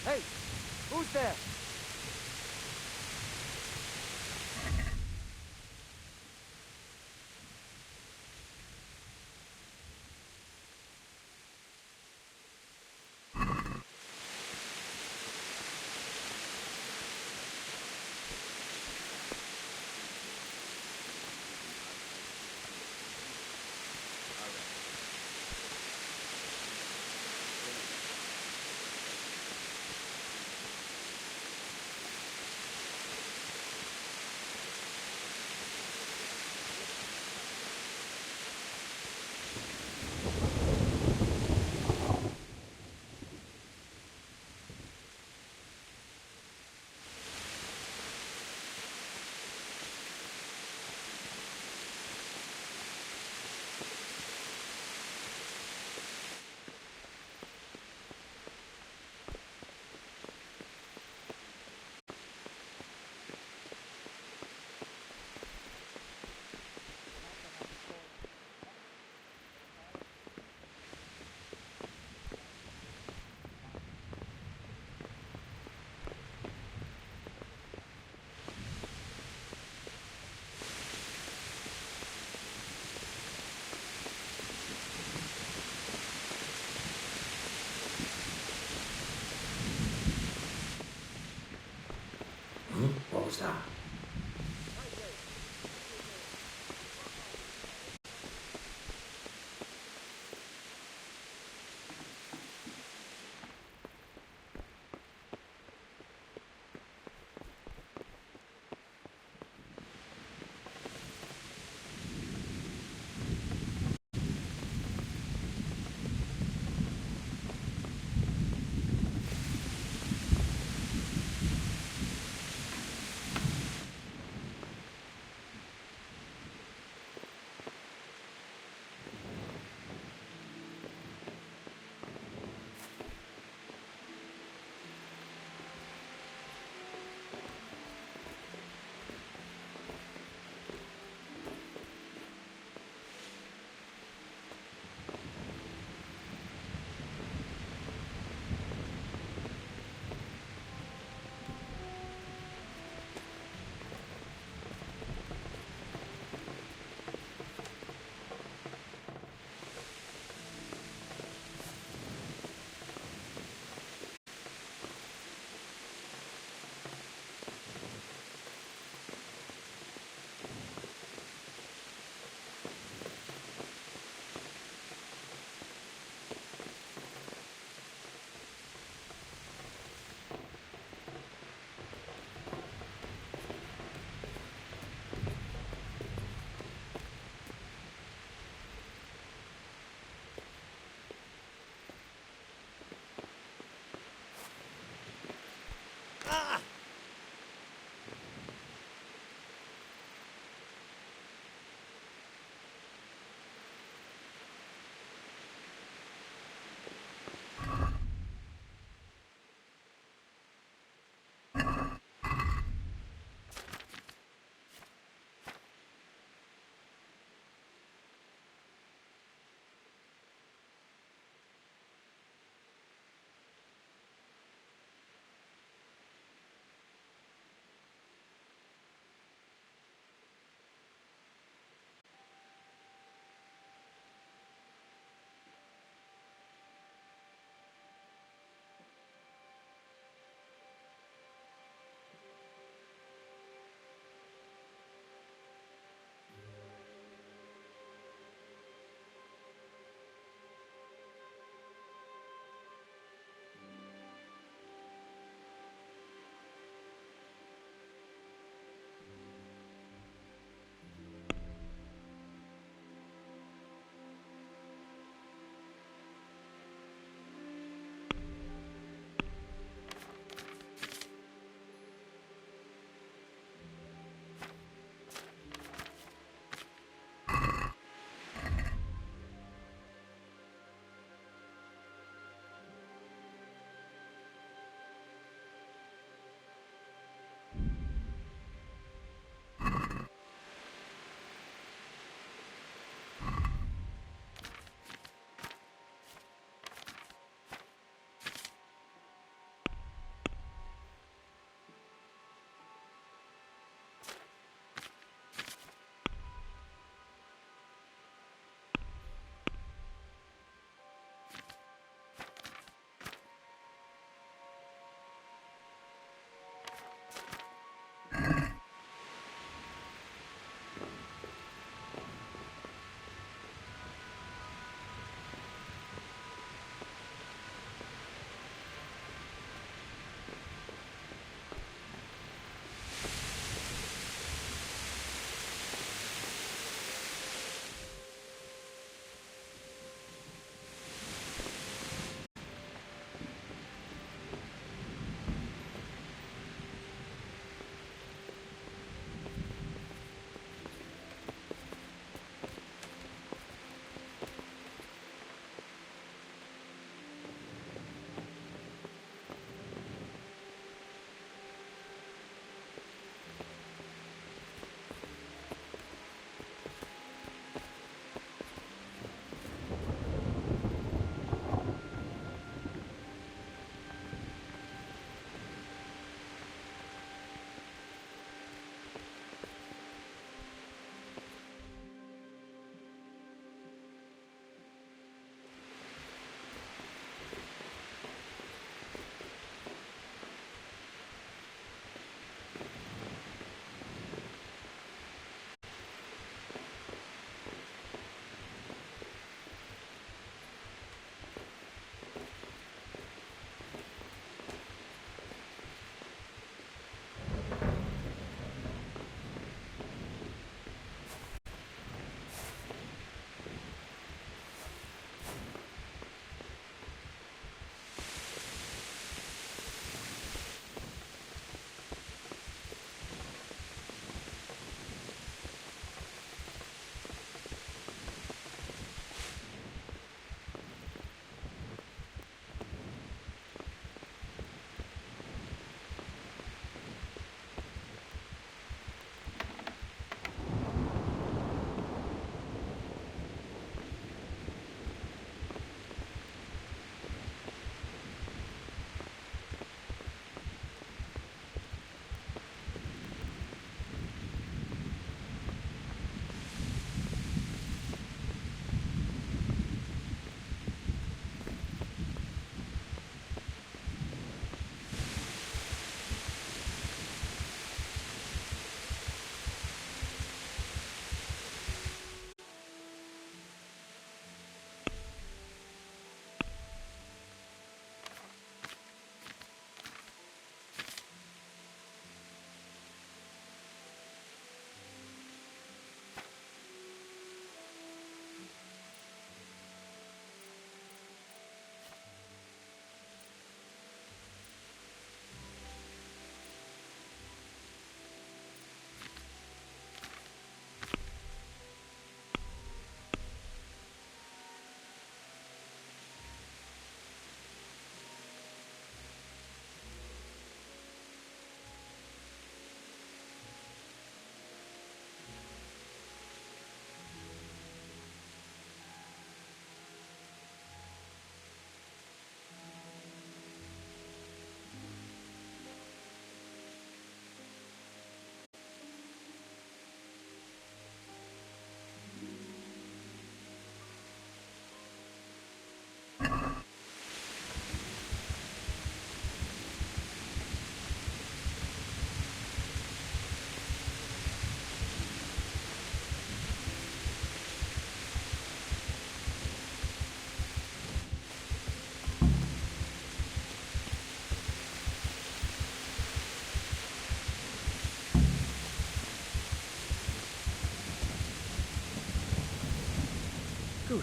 Hey, who's there? What was that?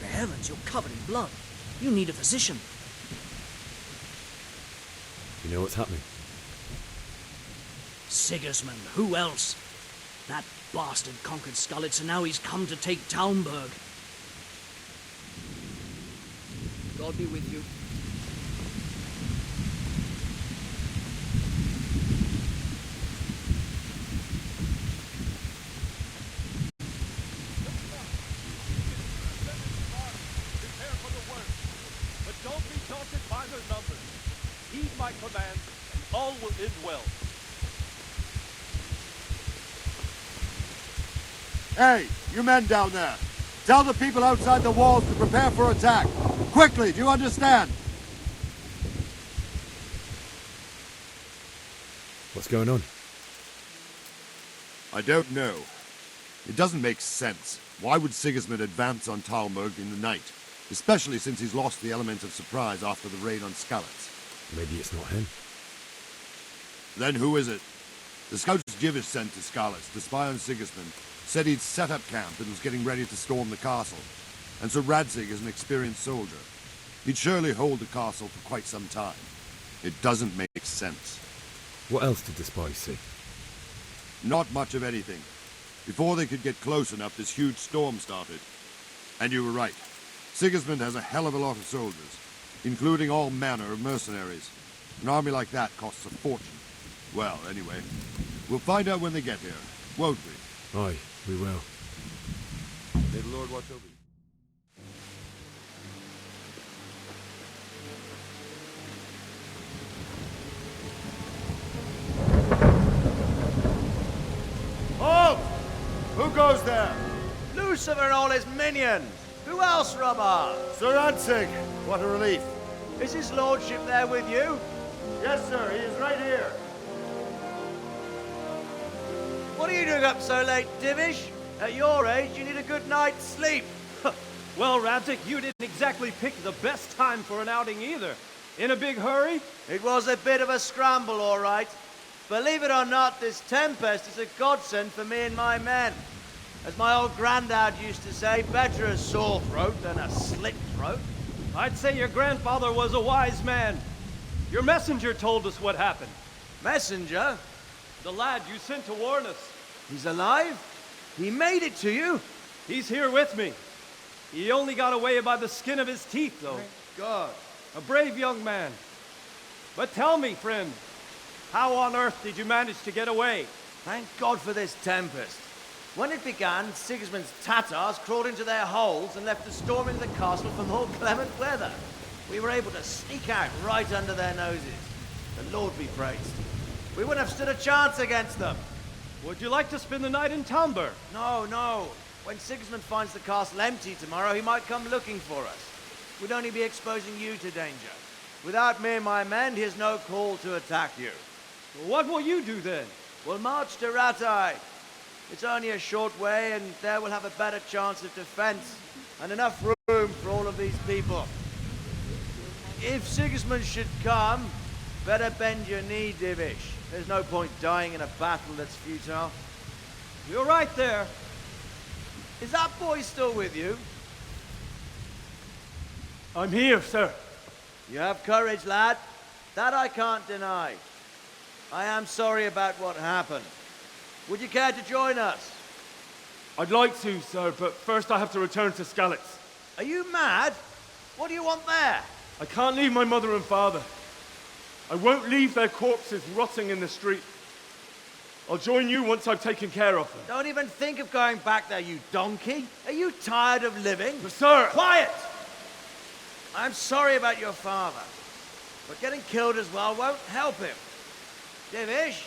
heavens, you're covered in blood. You need a physician. You know what's happening? Sigismund, who else? That bastard conquered Skalitz, and now he's come to take Talmberg. God be with you. But don't be daunted by their numbers. Heed my command, and all will end well. Hey, you men down there. Tell the people outside the walls to prepare for attack. Quickly, do you understand? What's going on? I don't know. It doesn't make sense. Why would Sigismund advance on Talmberg in the night? Especially since he's lost the element of surprise after the raid on Skalitz. Maybe it's not him. Then who is it? The scouts Jivish sent to Skalitz to spy on Sigismund said he'd set up camp and was getting ready to storm the castle. And so Radzig is an experienced soldier. He'd surely hold the castle for quite some time. It doesn't make sense. What else did the spies see? Not much of anything. Before they could get close enough, this huge storm started. And you were right. Sigismund has a hell of a lot of soldiers, including all manner of mercenaries. An army like that costs a fortune. Well, anyway, we'll find out when they get here, won't we? Aye, we will. May the Lord watch over you. Halt! Who goes there? Lucifer and all his minions. Who else, Robber? Sir Radzig, what a relief. Is his lordship there with you? Yes, sir, he is right here. What are you doing up so late, Divish? At your age, you need a good night's sleep. Well, Radzig, you didn't exactly pick the best time for an outing either. In a big hurry? It was a bit of a scramble, all right. Believe it or not, this tempest is a godsend for me and my men. As my old granddad used to say, better a sore throat than a slit throat. I'd say your grandfather was a wise man. Your messenger told us what happened. Messenger? The lad you sent to warn us. He's alive? He made it to you? He's here with me. He only got away by the skin of his teeth, though. Thank God. A brave young man. But tell me, friend, how on earth did you manage to get away? Thank God for this tempest. When it began, Sigismund's Tatars crawled into their holes and left us storming the castle for more clement weather. We were able to sneak out right under their noses. The Lord be praised. We wouldn't have stood a chance against them. Would you like to spend the night in Talmberg? No, no. When Sigismund finds the castle empty tomorrow, he might come looking for us. We'd only be exposing you to danger. Without me and my men, he has no call to attack you. What will you do then? We'll march to Ratai. It's only a short way, and there we'll have a better chance of defense and enough room for all of these people. If Sigismund should come, better bend your knee, Divish. There's no point dying in a battle that's futile. You're right there. Is that boy still with you? I'm here, sir. You have courage, lad. That I can't deny. I am sorry about what happened. Would you care to join us? I'd like to, sir, but first I have to return to Skalitz. Are you mad? What do you want there? I can't leave my mother and father. I won't leave their corpses rotting in the street. I'll join you once I've taken care of them. Don't even think of going back there, you donkey. Are you tired of living? But sir! Quiet! I'm sorry about your father, but getting killed as well won't help him. Divish,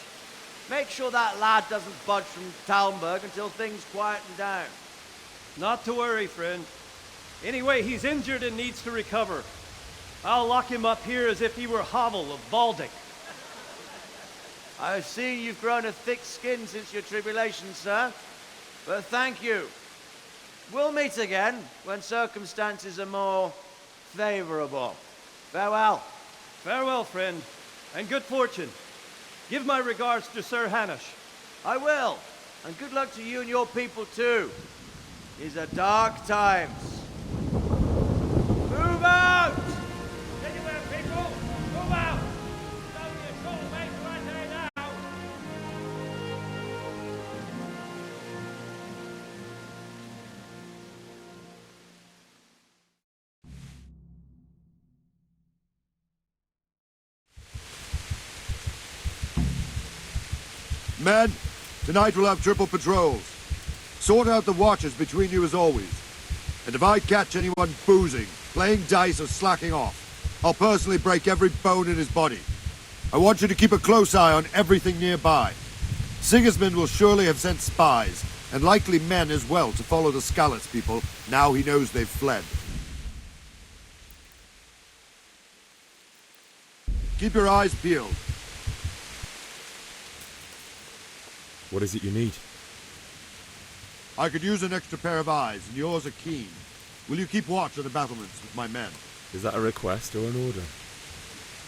make sure that lad doesn't budge from Talmberg until things quieten down. Not to worry, friend. Anyway, he's injured and needs to recover. I'll lock him up here as if he were Havel of Baldic. I've seen you've grown a thick skin since your tribulation, sir. But thank you. We'll meet again when circumstances are more favorable. Farewell. Farewell, friend, and good fortune. Give my regards to Sir Hanush. I will. And good luck to you and your people, too. These are dark times. Men, tonight we'll have triple patrols. Sort out the watches between you as always. And if I catch anyone boozing, playing dice, or slacking off, I'll personally break every bone in his body. I want you to keep a close eye on everything nearby. Sigismund will surely have sent spies, and likely men as well, to follow the Skalitz people, now he knows they've fled. Keep your eyes peeled. What is it you need? I could use an extra pair of eyes, and yours are keen. Will you keep watch at the battlements with my men? Is that a request or an order?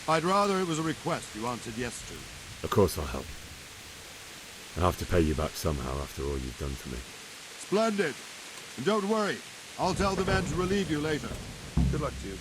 I'd rather it was a request you answered yes to. Of course I'll help. I'll have to pay you back somehow after all you've done for me. Splendid. And don't worry, I'll tell the men to relieve you later. Good luck to you.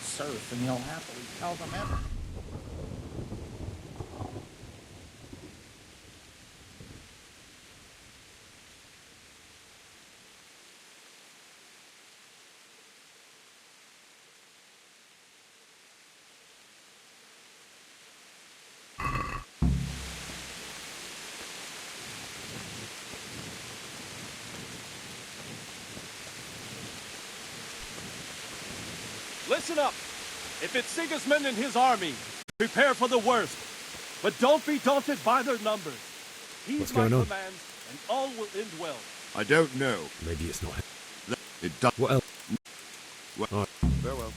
Surf, and he'll happily tell them everything. Listen up! If it's Sigismund and his army, prepare for the worst. But don't be daunted by their numbers. Heed What's my going on? commands, and all will end well. I don't know. Maybe it's not. It does. What else? Well, All right. farewell.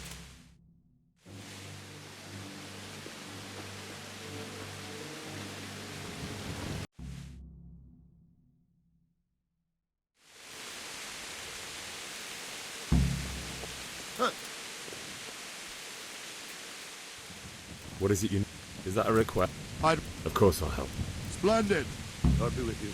What is it you need? Is that a request? Of course I'll help. Splendid. I'll be with you.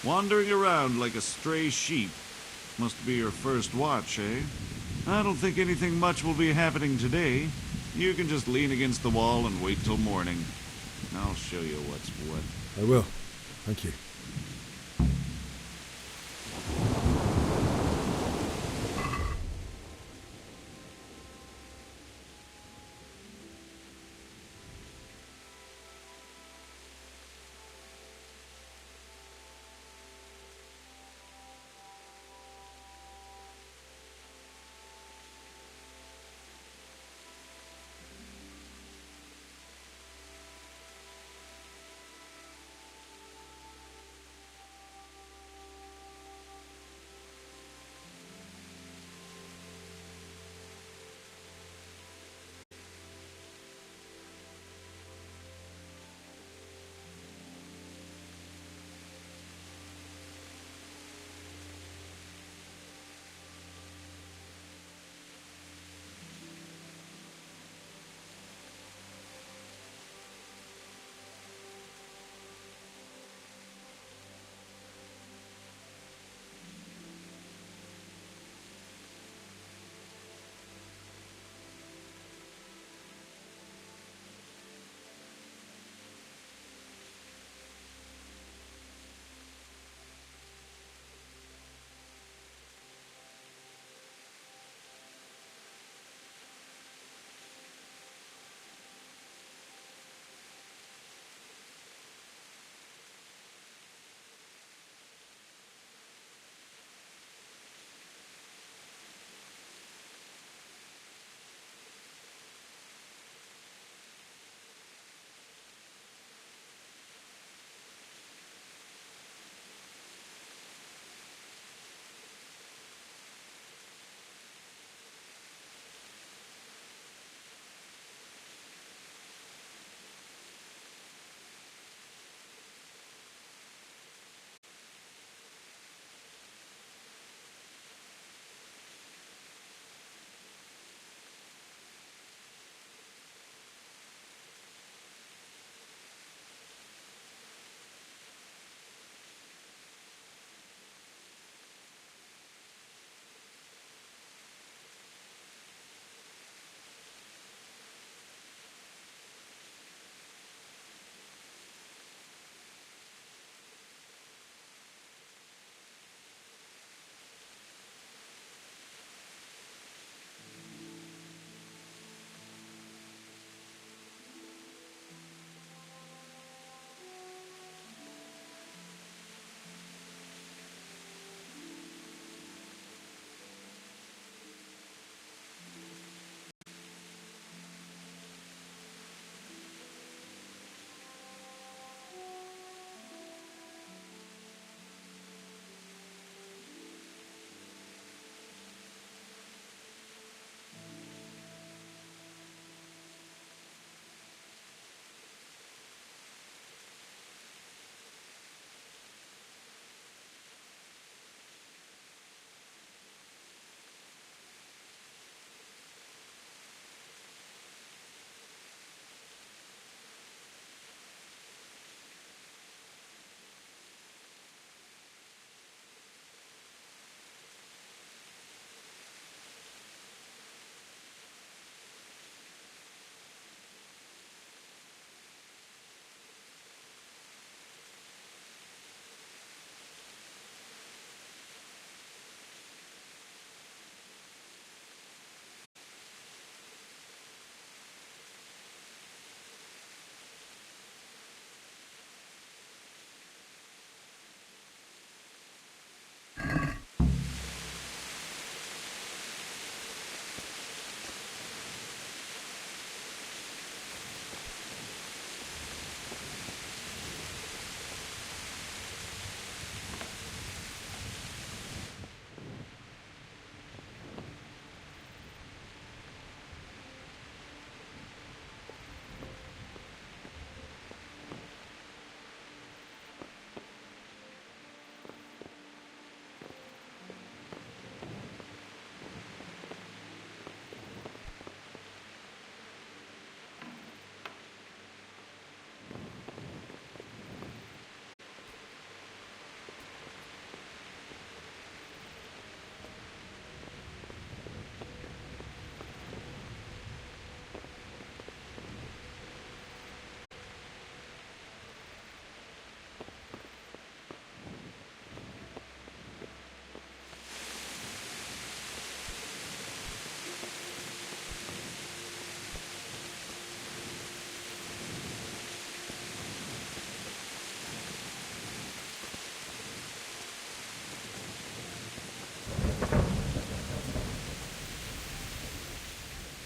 Wandering around like a stray sheep. Must be your first watch, eh? I don't think anything much will be happening today. You can just lean against the wall and wait till morning. I'll show you what's what. I will. Thank you.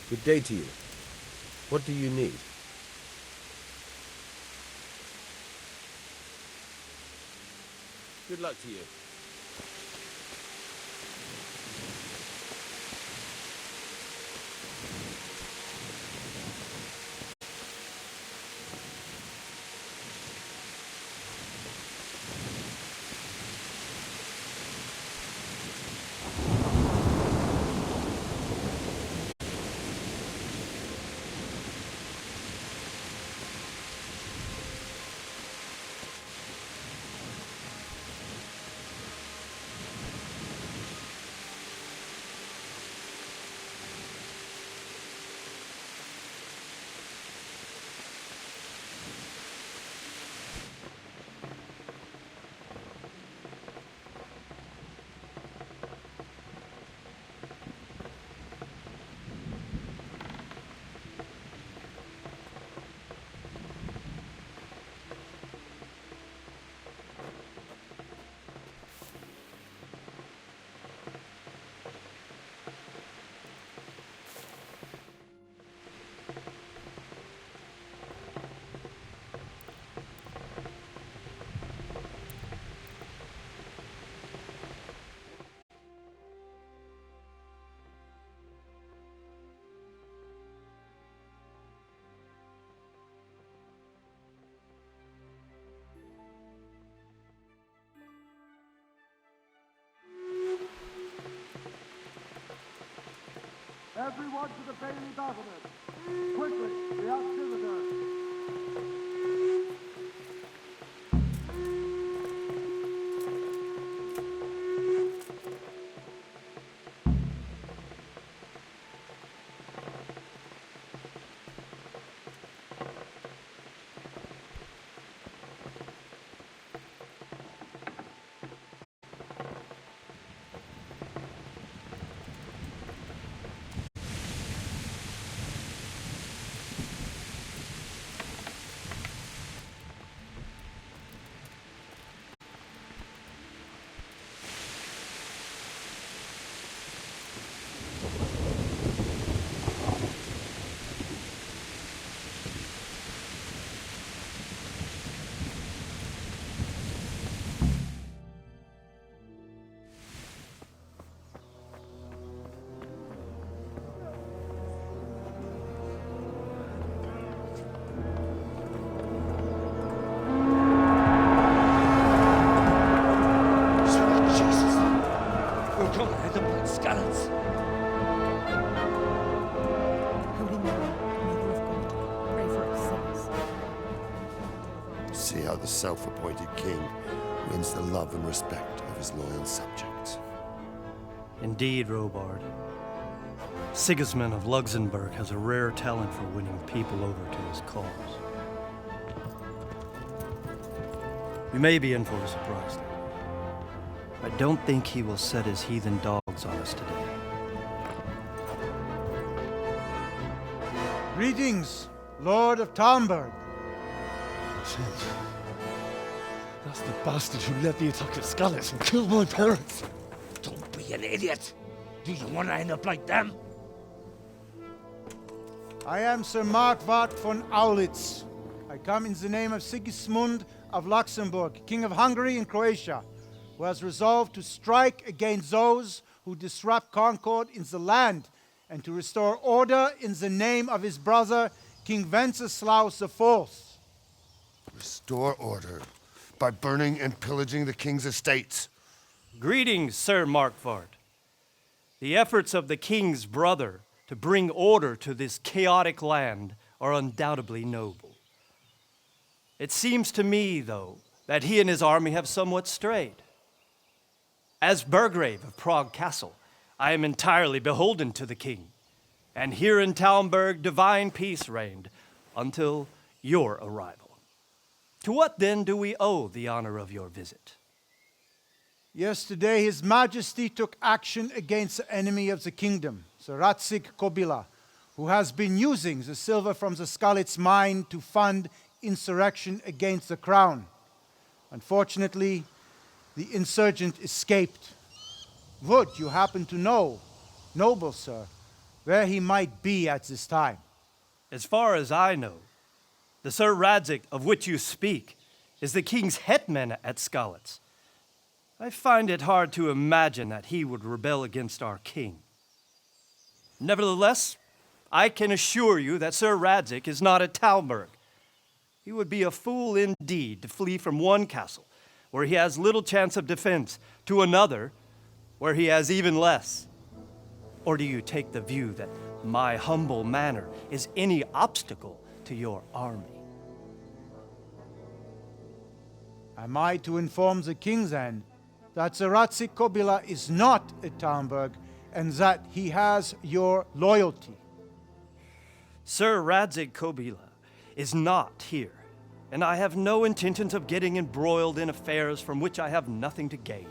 Good day to you. What do you need? Good luck to you. Everyone to the Bailey Battlement. Quickly, we have visitors. See how the self-appointed king wins the love and respect of his loyal subjects. Indeed, Robard. Sigismund of Luxembourg has a rare talent for winning people over to his cause. We may be in for a surprise, though. I don't think he will set his heathen dogs on us today. Greetings, Lord of Talmberg. That's the bastard who led the attack at Skalitz and killed my parents. Don't be an idiot. Do you want to end up like them? I am Sir Markwart von Aulitz. I come in the name of Sigismund of Luxembourg, King of Hungary and Croatia, who has resolved to strike against those who disrupt concord in the land and to restore order in the name of his brother, King Wenceslaus IV. Restore order by burning and pillaging the king's estates. Greetings, Sir Markwart. The efforts of the king's brother to bring order to this chaotic land are undoubtedly noble. It seems to me, though, that he and his army have somewhat strayed. As Burgrave of Prague Castle, I am entirely beholden to the king, and here in Talmberg divine peace reigned until your arrival. To what then do we owe the honor of your visit? Yesterday, His Majesty took action against the enemy of the kingdom, Sir Ratsig Kobila, who has been using the silver from the Skalitz mine to fund insurrection against the crown. Unfortunately, the insurgent escaped. Would you happen to know, noble sir, where he might be at this time? As far as I know, the Sir Radzik of which you speak is the king's hetman at Skalitz. I find it hard to imagine that he would rebel against our king. Nevertheless, I can assure you that Sir Radzik is not at Talmberg. He would be a fool indeed to flee from one castle, where he has little chance of defense, to another, where he has even less. Or do you take the view that my humble manner is any obstacle to your army? Am I to inform the king then that Sir Radzik Kobila is not at Talmberg and that he has your loyalty? Sir Radzik Kobila is not here, and I have no intentions of getting embroiled in affairs from which I have nothing to gain.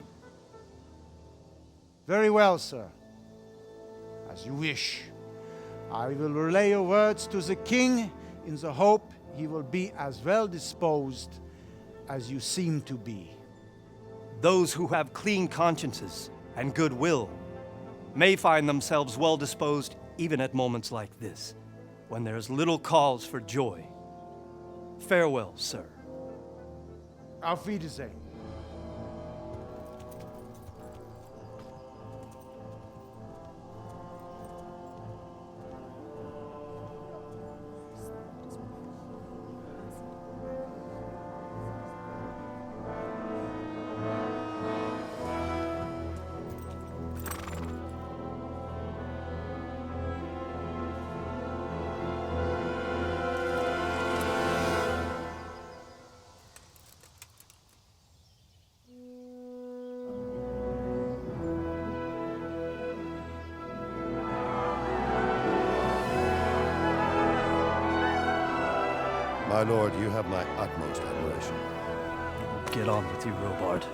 Very well, sir. As you wish. I will relay your words to the king in the hope he will be as well disposed as you seem to be. Those who have clean consciences and goodwill may find themselves well disposed even at moments like this, when there is little cause for joy. Farewell, sir. Auf Wiedersehen. My lord, you have my utmost admiration. Get on with you, Robard.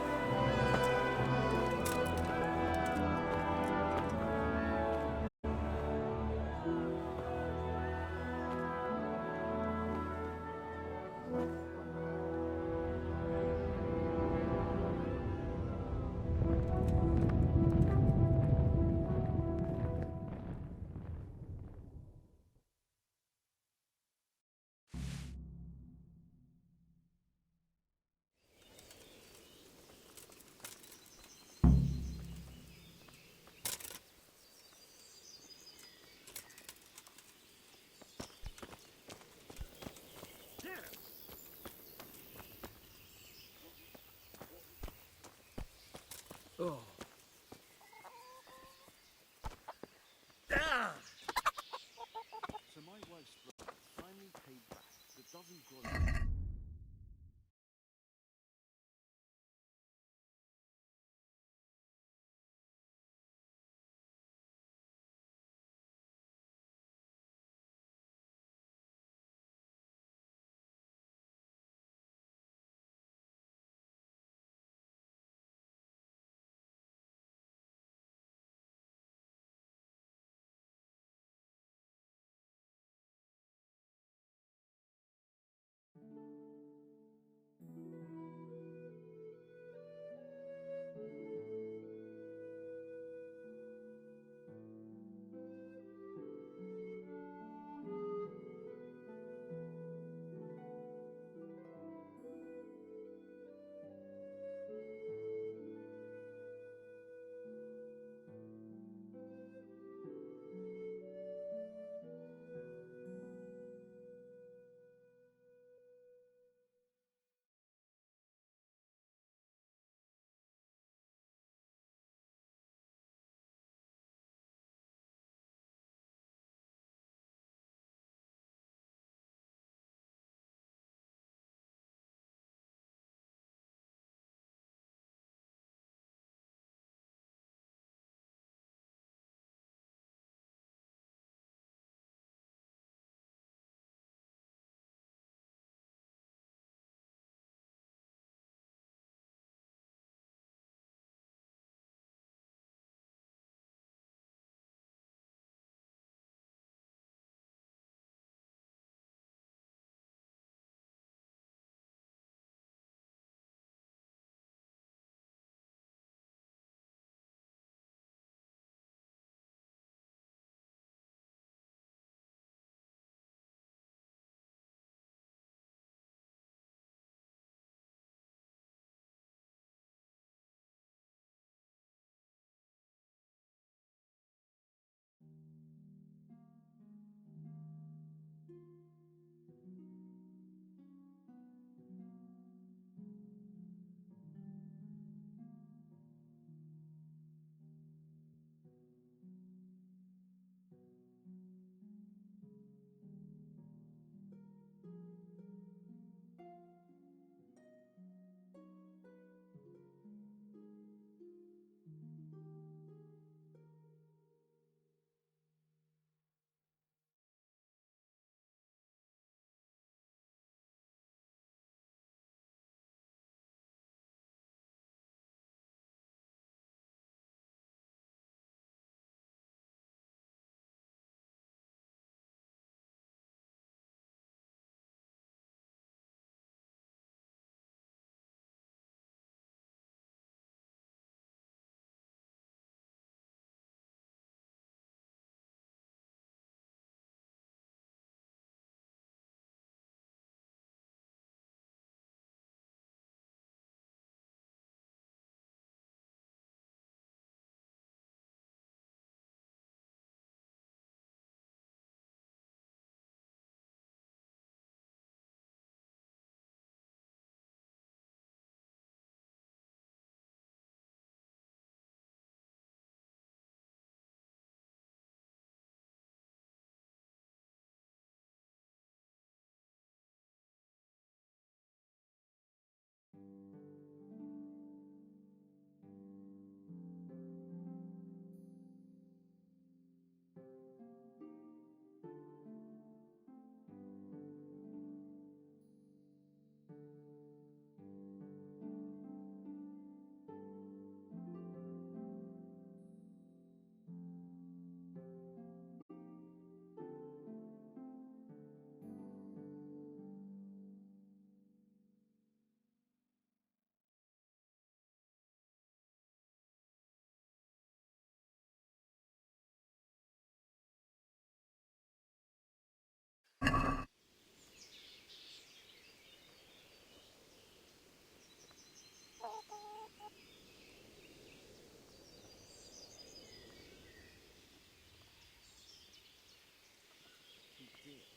here.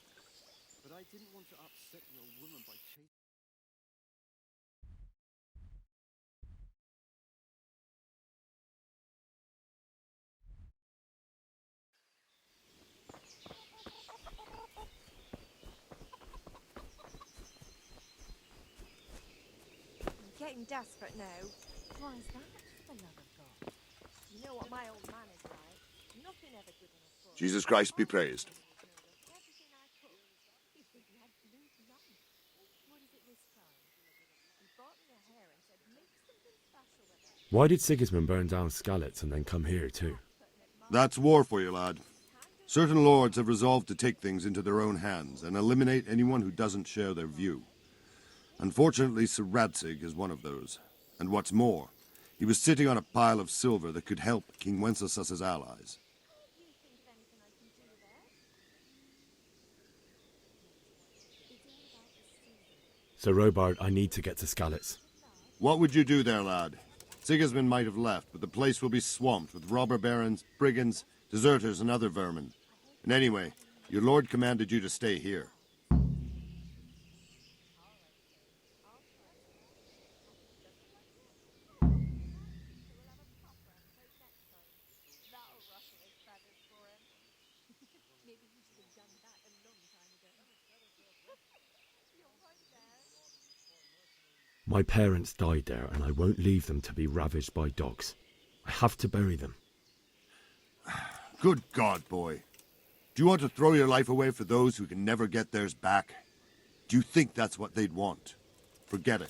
But I didn't want to upset your woman by chasing. I'm getting desperate now. Why is that, for the love of God? You know what my old man is like. Nothing ever good enough for him. Jesus Christ be praised. Everything I cook. You'd think he had blue blood. What is it this time? He bought me a hare and said, make something special with it. Why did Sigismund burn down Skalitz and then come here too? That's war for you, lad. Certain lords have resolved to take things into their own hands and eliminate anyone who doesn't share their view. Unfortunately, Sir Radzig is one of those. And what's more, he was sitting on a pile of silver that could help King Wenceslaus's allies. Sir Robard, I need to get to Skalitz. What would you do there, lad? Sigismund might have left, but the place will be swamped with robber barons, brigands, deserters, and other vermin. And anyway, your lord commanded you to stay here. Maybe he should have done that a long time ago. You're right there. My parents died there, and I won't leave them to be ravaged by dogs. I have to bury them. Good God, boy. Do you want to throw your life away for those who can never get theirs back? Do you think that's what they'd want? Forget it.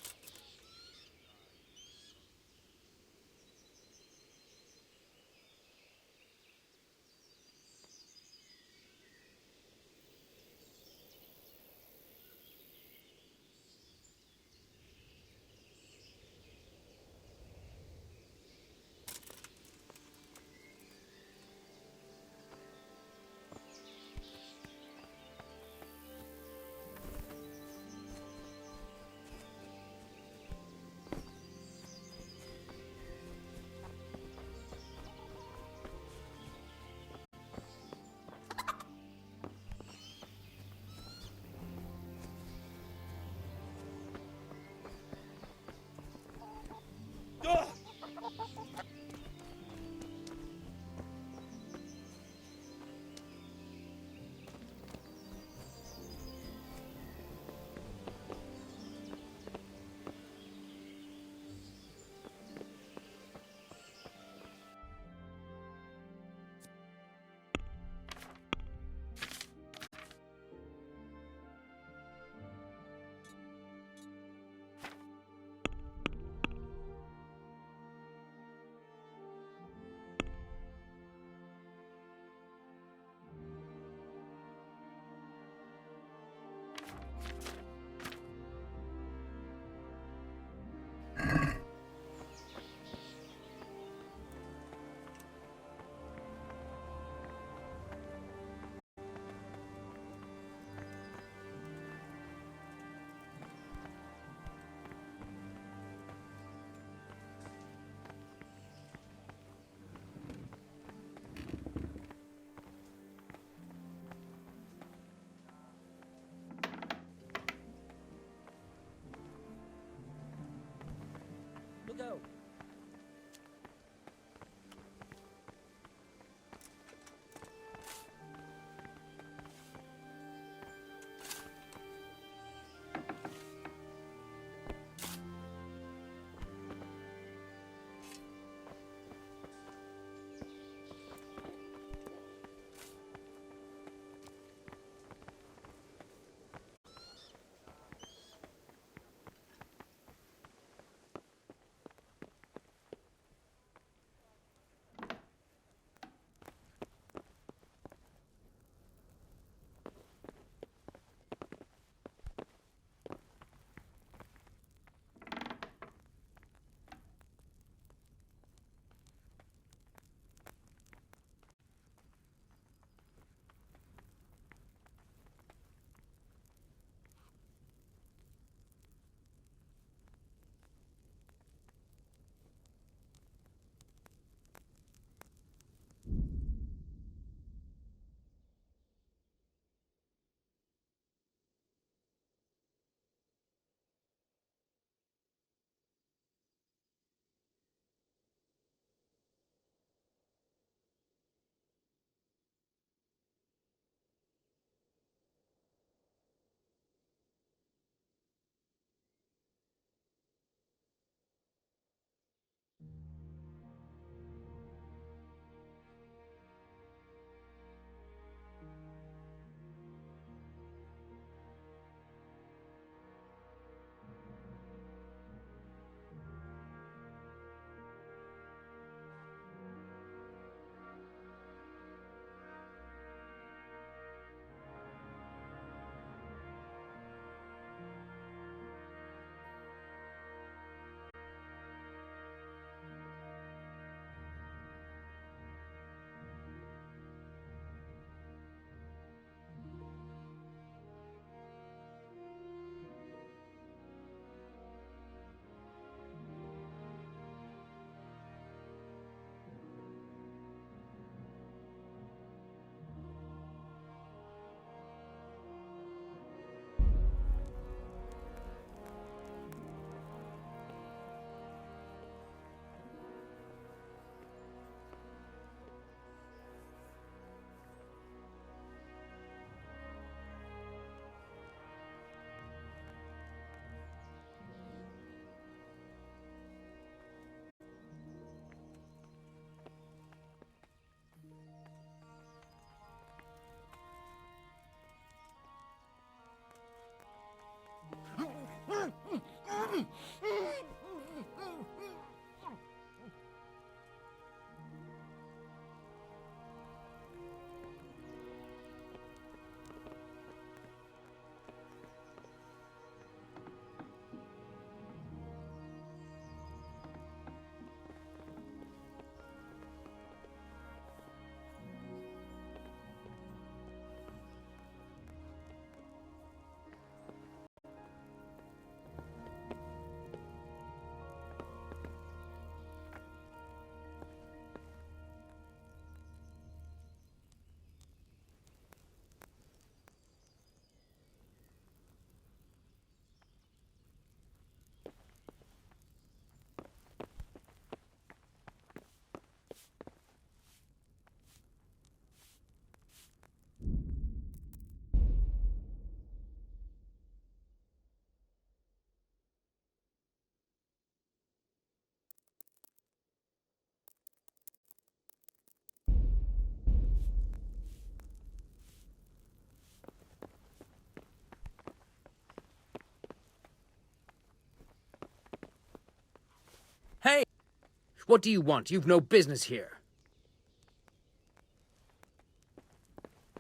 What do you want? You've no business here.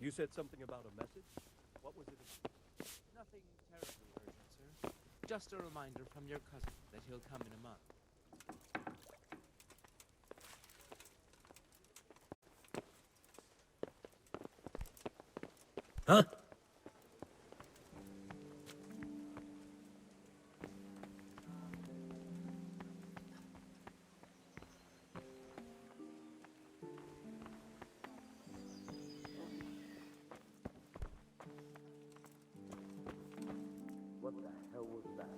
You said something about a message? What was it? Nothing terribly urgent, sir. Just a reminder from your cousin that he'll come in a month. Huh? What the hell was that?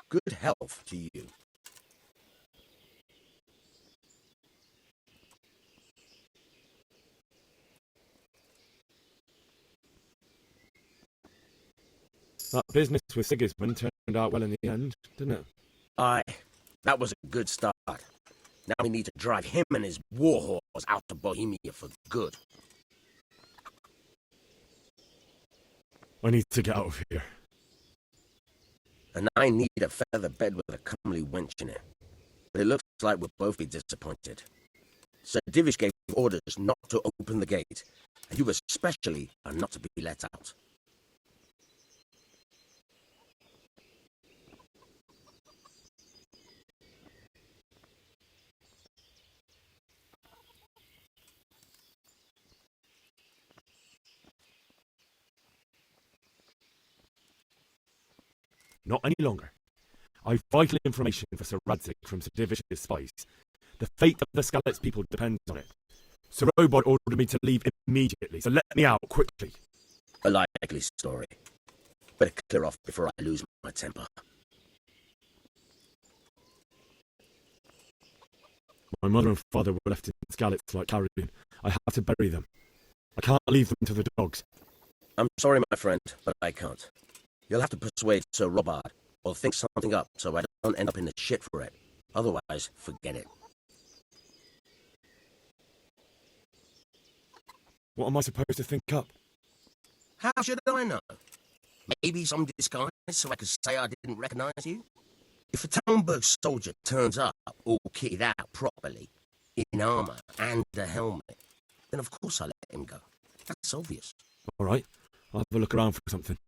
Good health to you. That business with Sigismund turned out well in the end, didn't it? Aye, that was a good start. Now we need to drive him and his war whores out of Bohemia for good. I need to get out of here. And I need a feather bed with a comely wench in it. But it looks like we'll both be disappointed. Sir Divish gave orders not to open the gate, and you especially are not to be let out. Not any longer. I've vital information for Sir Radzik from Sir Divish's spies. The fate of the Skalitz people depends on it. Sir Robot ordered me to leave immediately, so let me out quickly. A likely story. Better clear off before I lose my temper. My mother and father were left in Skalitz like carrion. I have to bury them. I can't leave them to the dogs. I'm sorry, my friend, but I can't. You'll have to persuade Sir Robard, or think something up so I don't end up in the shit for it. Otherwise, forget it. What am I supposed to think up? How should I know? Maybe some disguise so I could say I didn't recognize you? If a Talmberg soldier turns up all kitted out properly, in armor and a helmet, then of course I let him go. That's obvious. All right, I'll have a look around for something.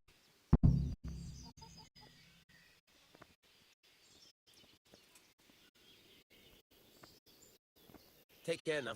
Take care now.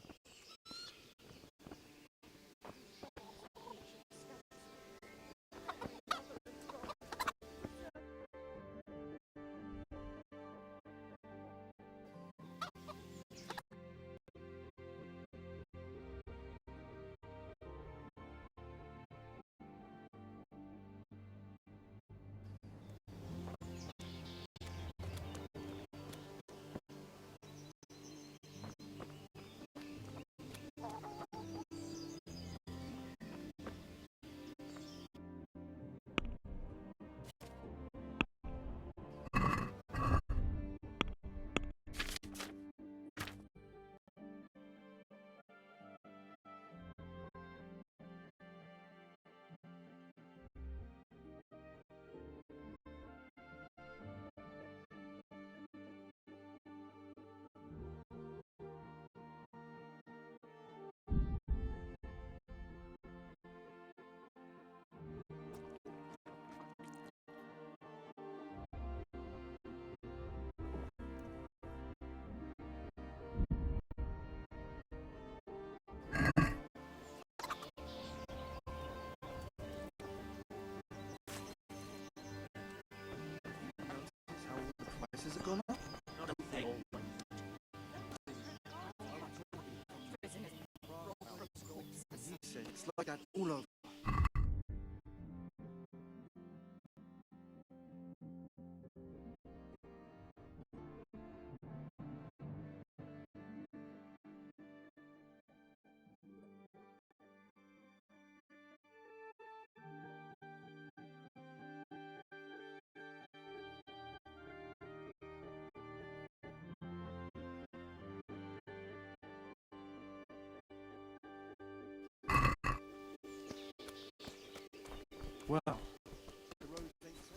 It's like that all over. Well, the road thinks so.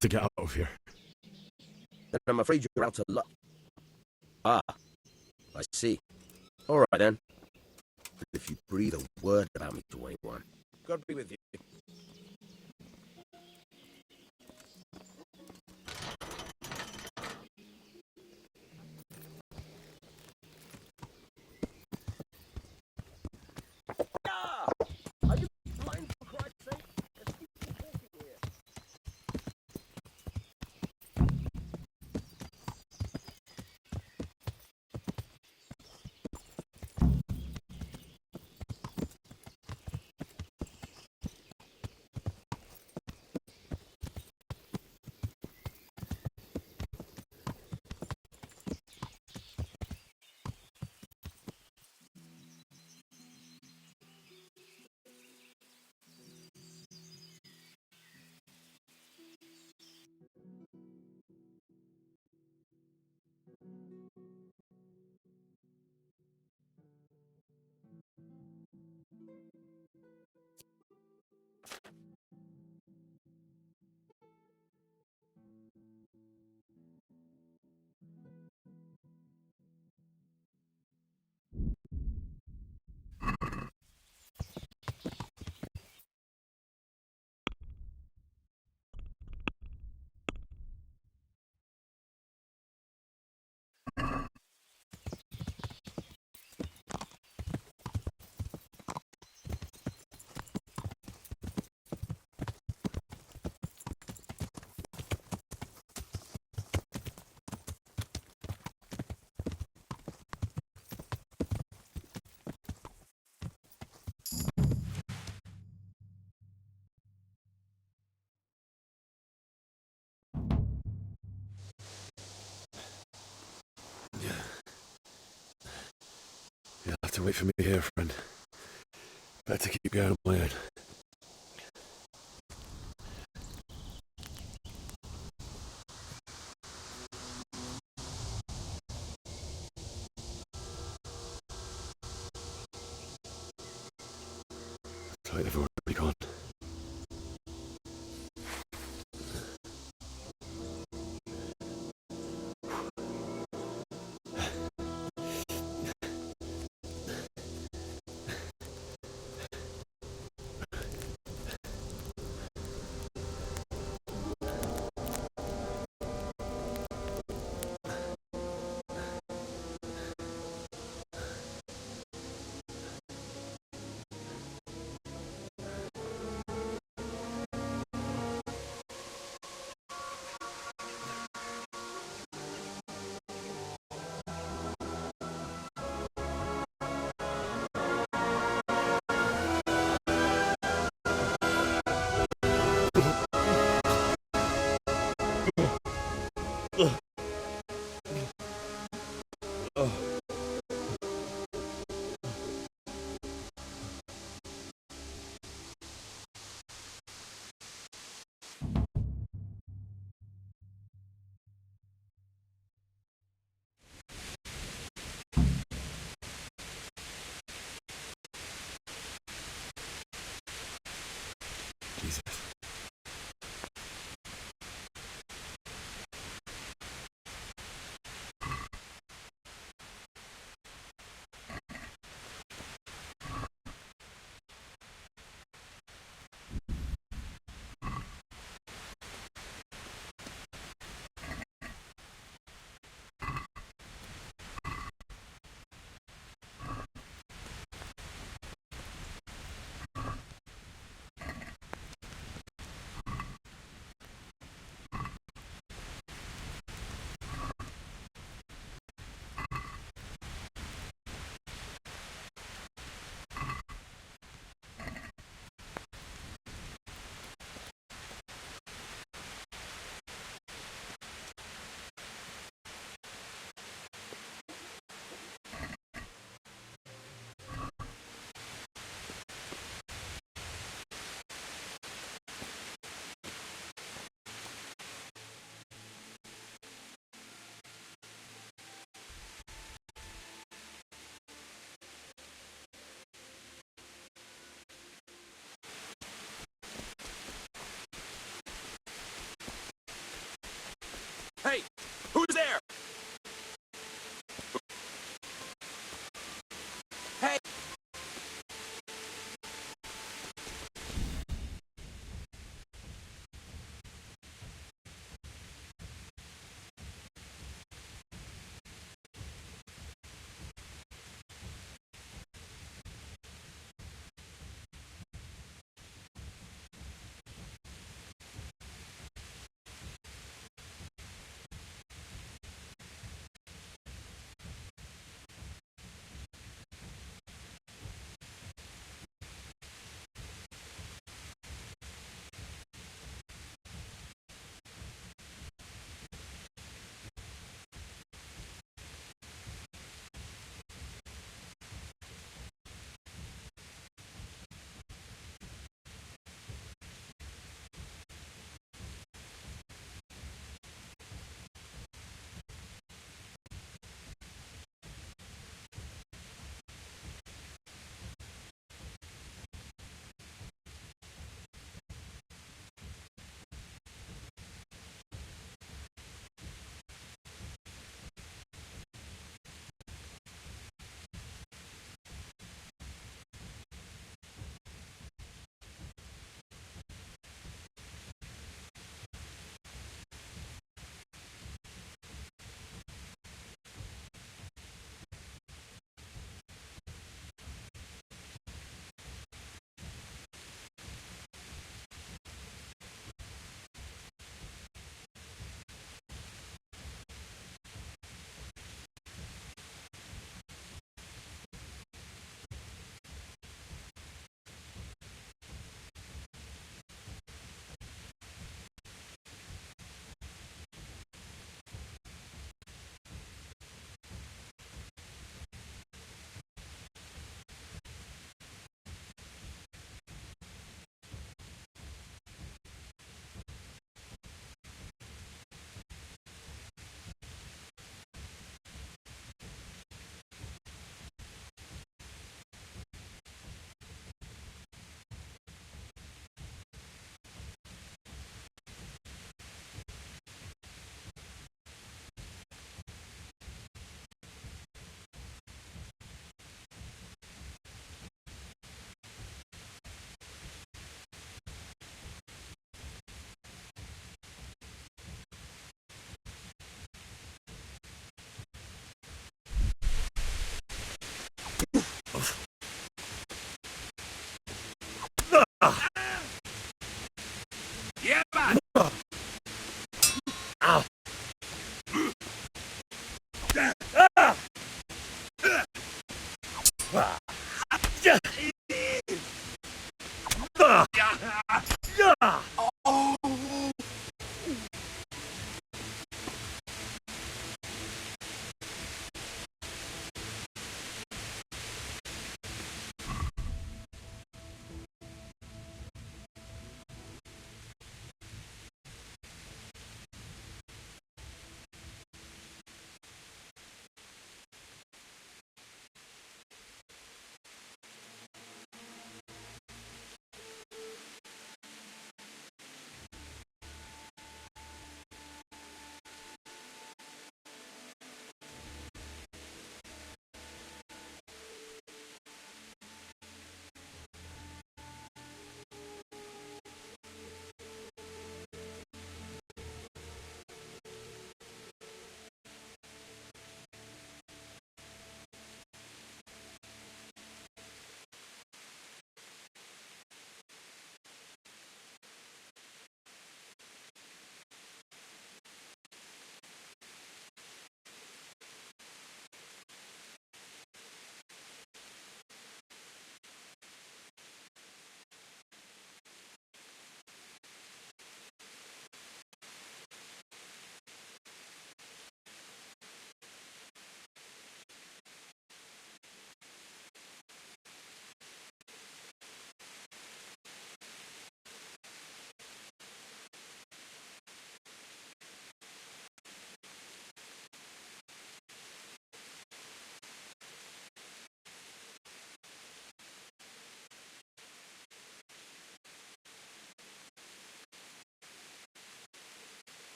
to get out of here. Then I'm afraid you're out of luck. Ah, I see. All right, then. But if you breathe a word about me to anyone, God be with you. Are you blind, for Christ's sake? There's people talking here. You'll have to wait for me here, friend. Better keep going on my own. Looks like they've already gone. Jesus.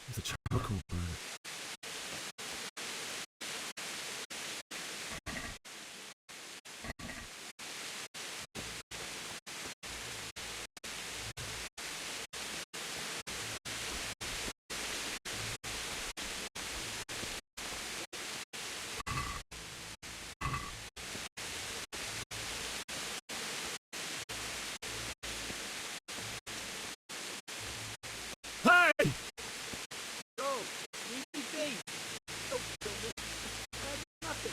There's a charcoal burner. Hey! Go! Leave me be! Don't kill me! I did nothing!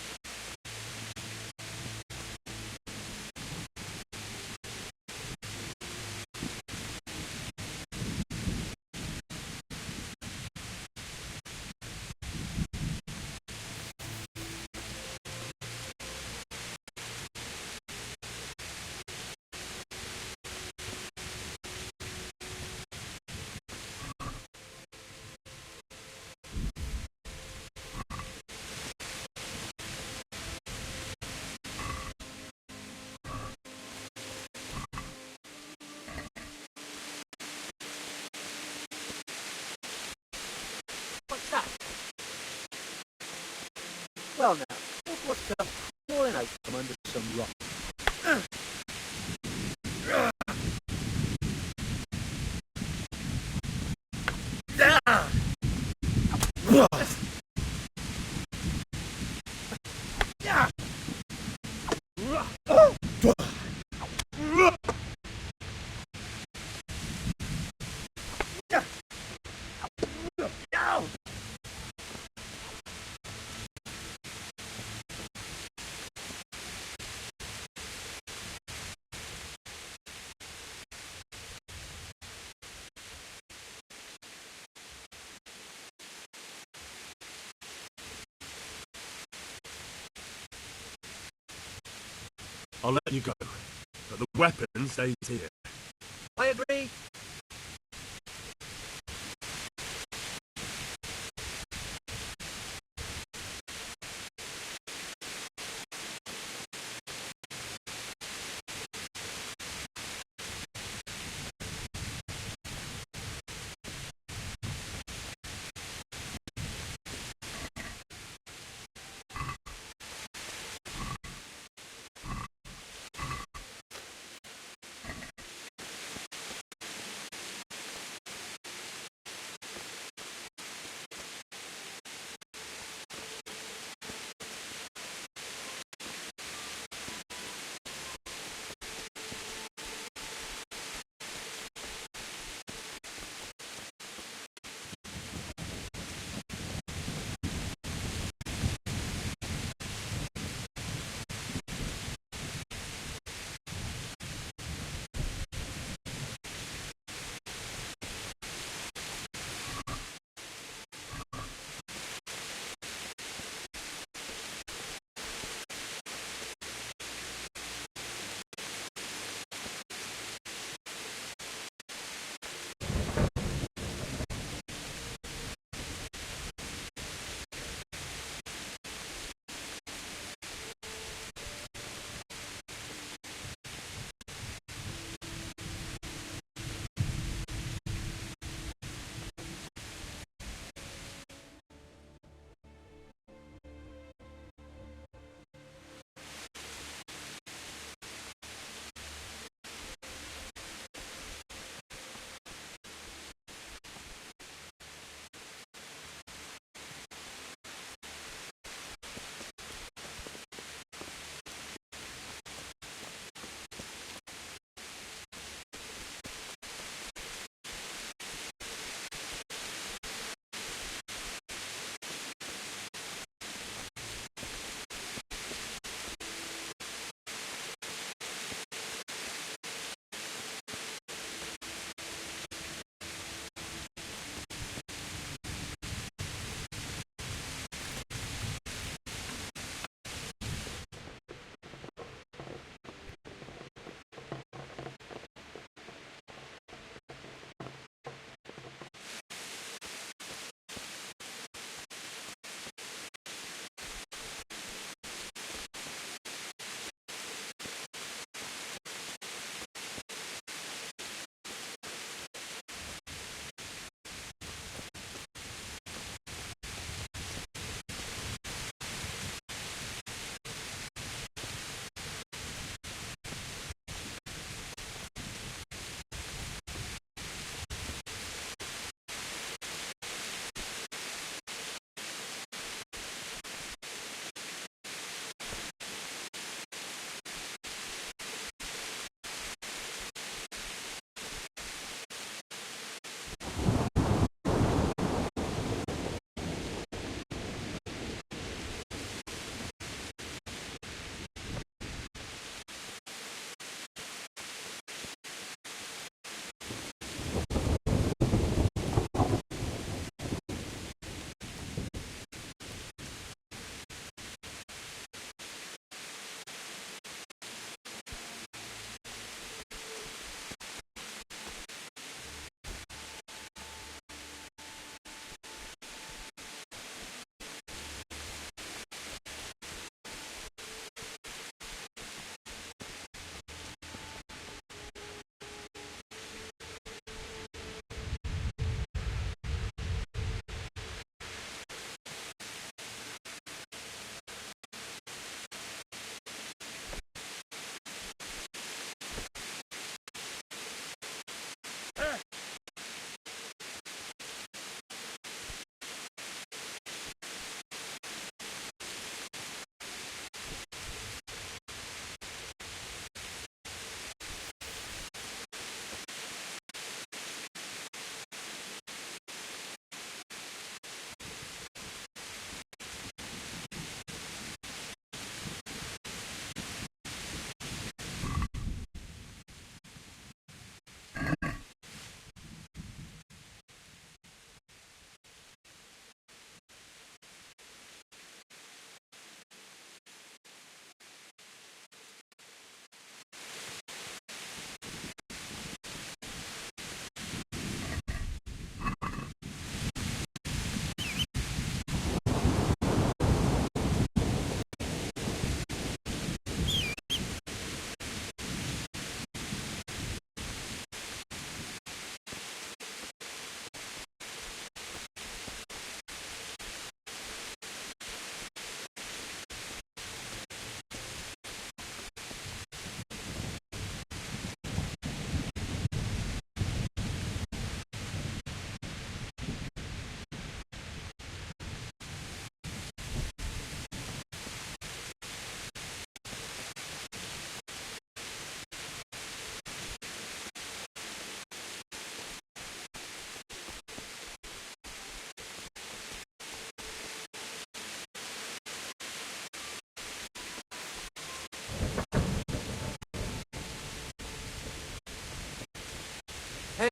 What's that? Well now, look what's come pouring out from under some rock. I'll let you go, but the weapon stays here. I agree.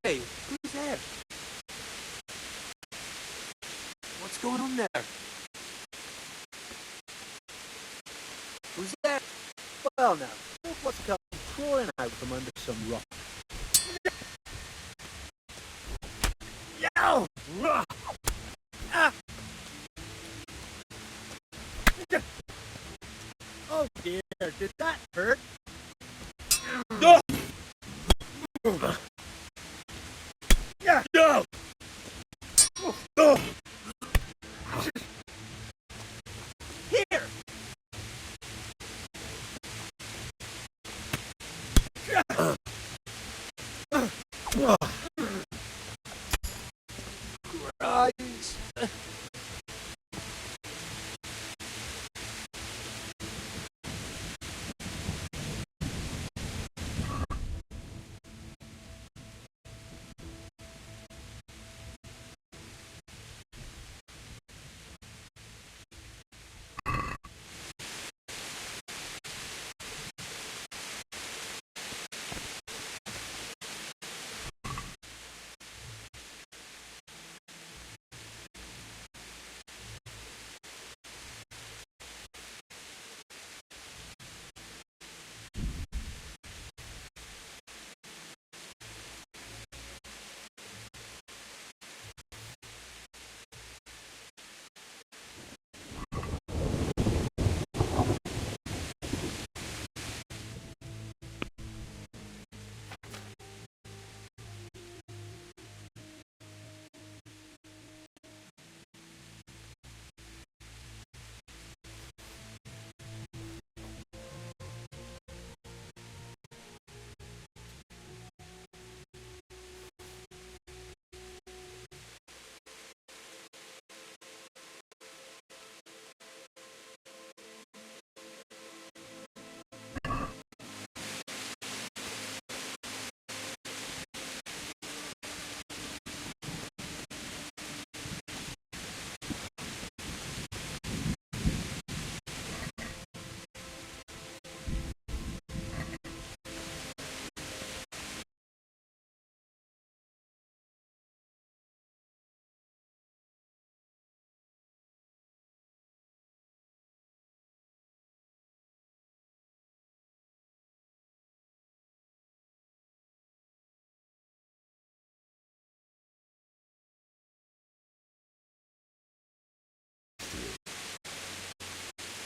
Hey, who's there? What's going on there? Who's there? Well now, look what's come crawling out from under some rock. Yow! Ah! Oh dear, did that hurt? No! Yeah! No! No! Here! Christ!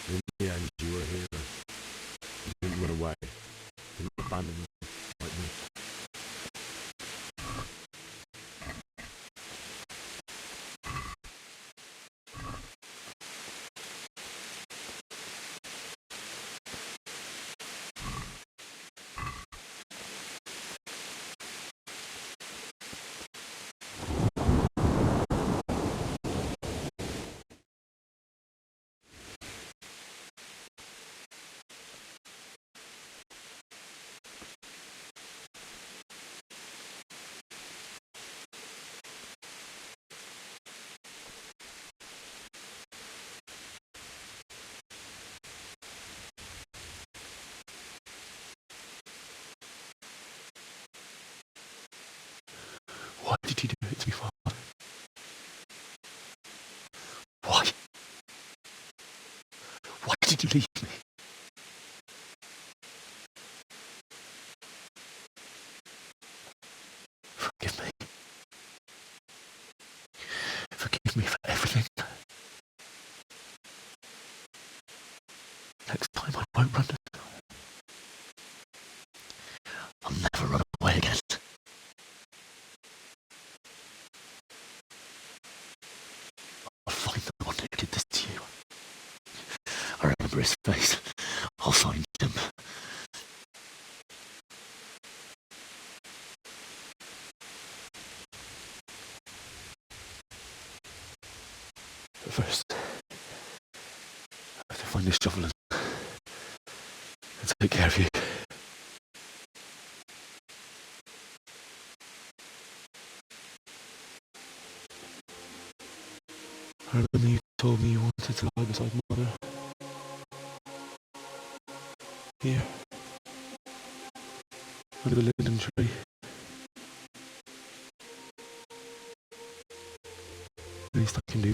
In the end, you were a hero. You didn't run away. You didn't abandon me like me. Why did you do it to me, Father? Why? Why did you leave me? Forgive me. Forgive me for everything. Next time I won't run. I'll never run away again. I'll find the one who did this to you. I remember his face. I'll find him. But first, I have to find this shovel and take care of you. I remember you told me you wanted to lie beside Mother. Here. Under the linden tree.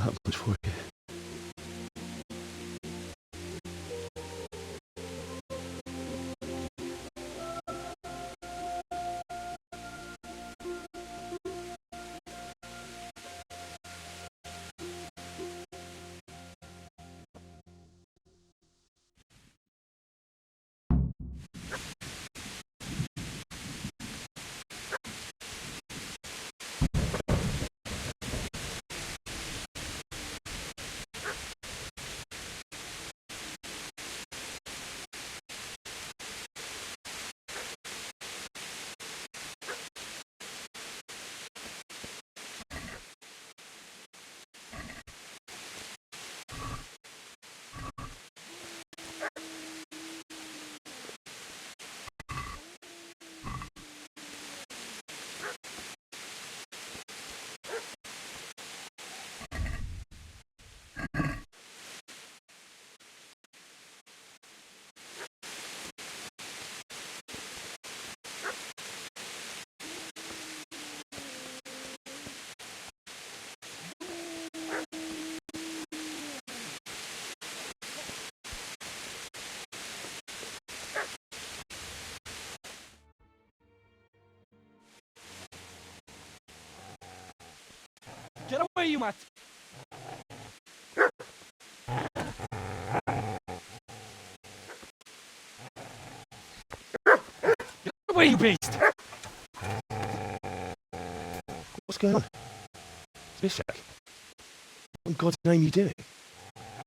that much for you. Get away, you mutt! Get away, you beast! What's going on? Bishak? What in God's name are you doing?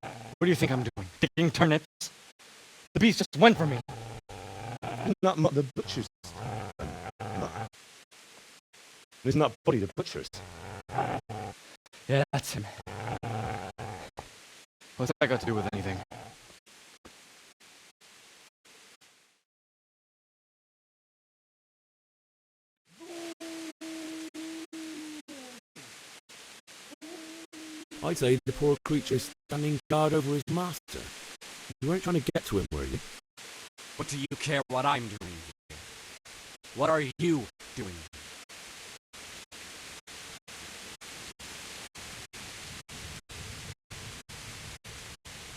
What do you think I'm doing? Digging turnips? The beast just went for me. Not the butcher's. Isn't that body the butcher's? Yeah, that's him. What's that got to do with anything? I'd say the poor creature is standing guard over his master. You weren't trying to get to him, were you? What do you care what I'm doing here? What are you doing?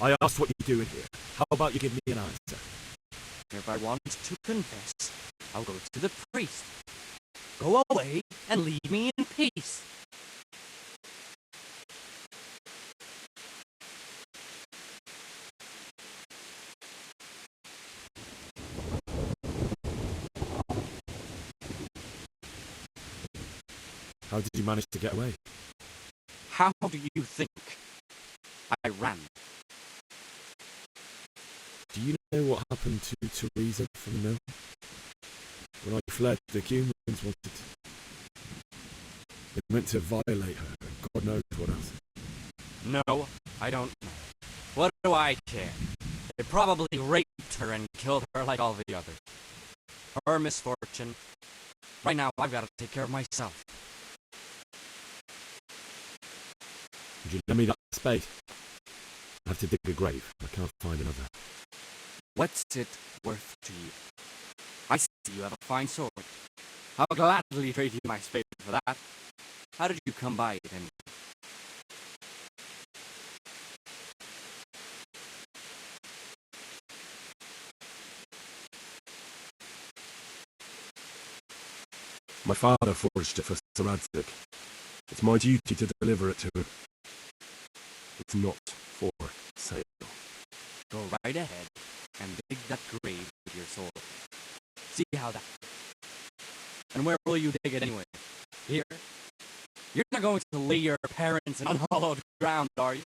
I asked what you're doing here. How about you give me an answer? If I want to confess, I'll go to the priest. Go away and leave me in peace. How did you manage to get away? How do you think I ran? Do you know what happened to Teresa from the mill? When I fled, the humans wanted... They meant to violate her, and God knows what else. No, I don't know. What do I care? They probably raped her and killed her like all the others. Her misfortune. Right now, I've got to take care of myself. Would you lend me that spade? I have to dig a grave. I can't find another. What's it worth to you? I see you have a fine sword. I'll gladly trade you my spade for that. How did you come by it anyway? My father forged it for Sir Radzik. It's my duty to deliver it to him. It's not for sale. Go right ahead and dig that grave with your sword. See how that... And where will you dig it anyway? Here? You're not going to lay your parents in unhallowed ground, are you?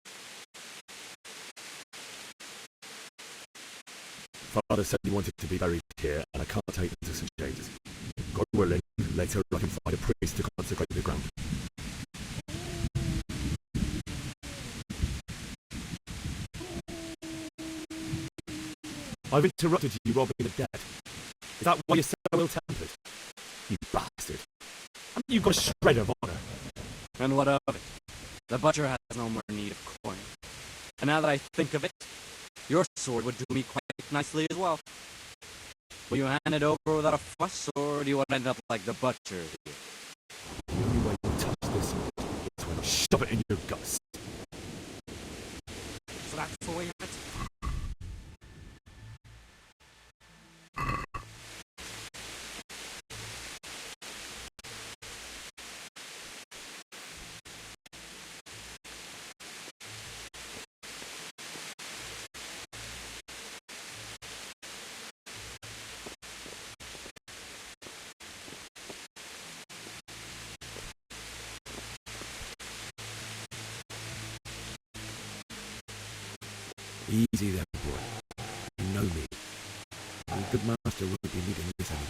Father said he wanted to be buried here, and I can't take them to St. James's. God willing, later I can find a priest to consecrate the ground. I've interrupted you robbing the dead. Is that why you're so ill-tempered? You bastard. You've got a shred of honor. And what of it? The butcher has no more need of coin. And now that I think of it, your sword would do me quite nicely as well. Will you hand it over without a fuss, or do you want to end up like the butcher here? The only way to touch this is when I shove it in your guts. So that's the way it's. Easy there, boy. You know me. My good master won't be needing this anymore.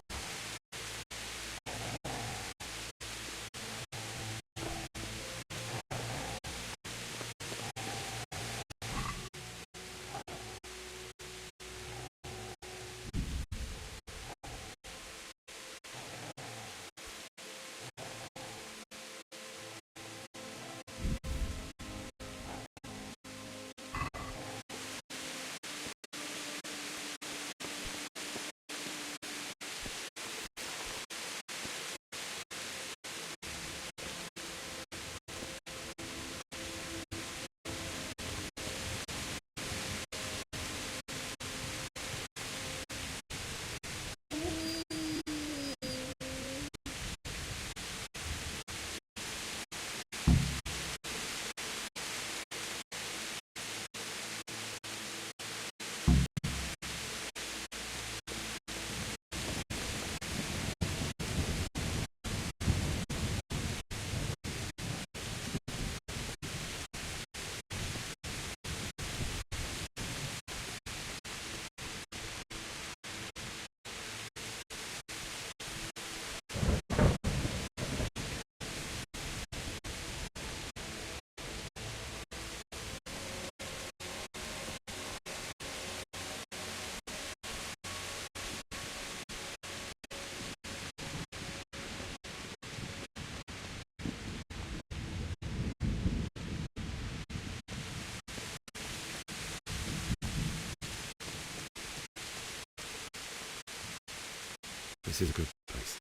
This is a good place.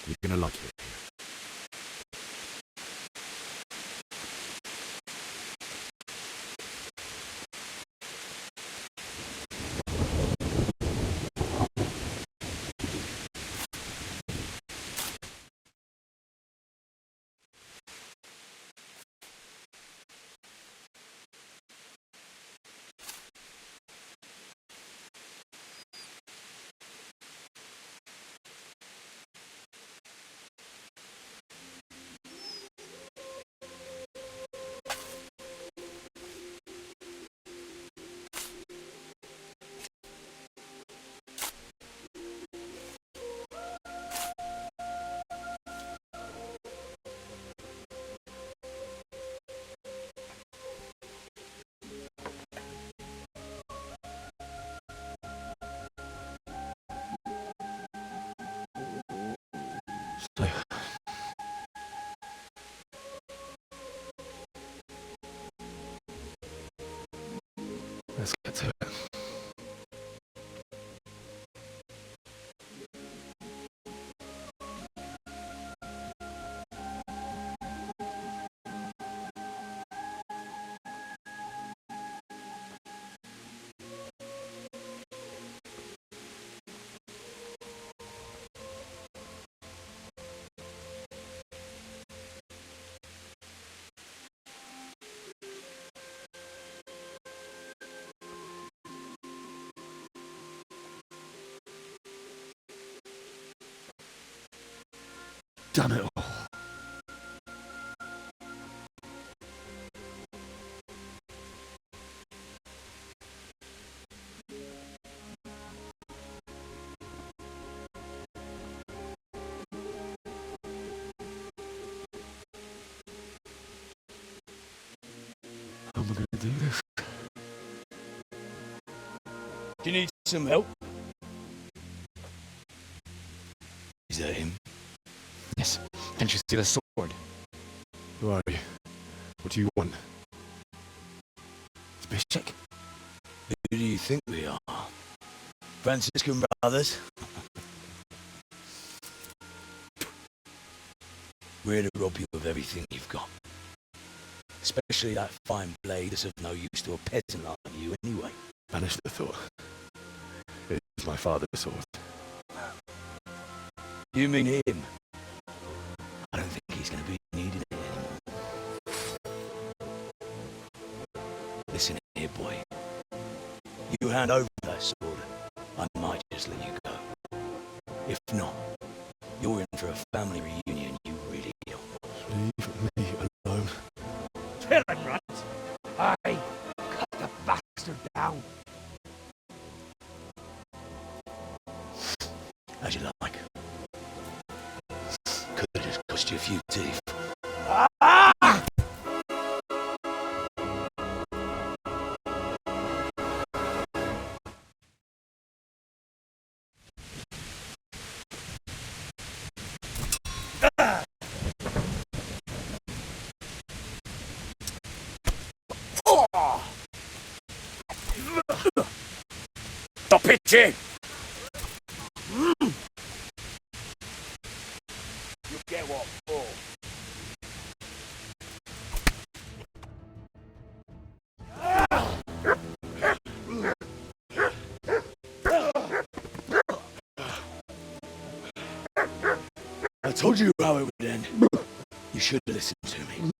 You're gonna like it. So, let's get to it. Damn it all. How am I going to do this? Do you need some help? Is that him? Yes. Can't you see the sword? Who are you? What do you want? Zbyszek? Who do you think we are? Franciscan brothers? We're here to rob you of everything you've got. Especially that fine blade that's of no use to a peasant like you anyway. Banish the thought. It is my father's sword. You mean him? I don't think he's going to be needing it anymore. Listen here, boy. You hand over that sword, I might just let you go. If not, you're in for a family reunion you really don't want. Leave me alone. Kill him, right? Aye, cut the bastard down. As you like. Could have just cost you a few teeth. Stop pitching! You get what for? I told you how it would end. You should listen to me.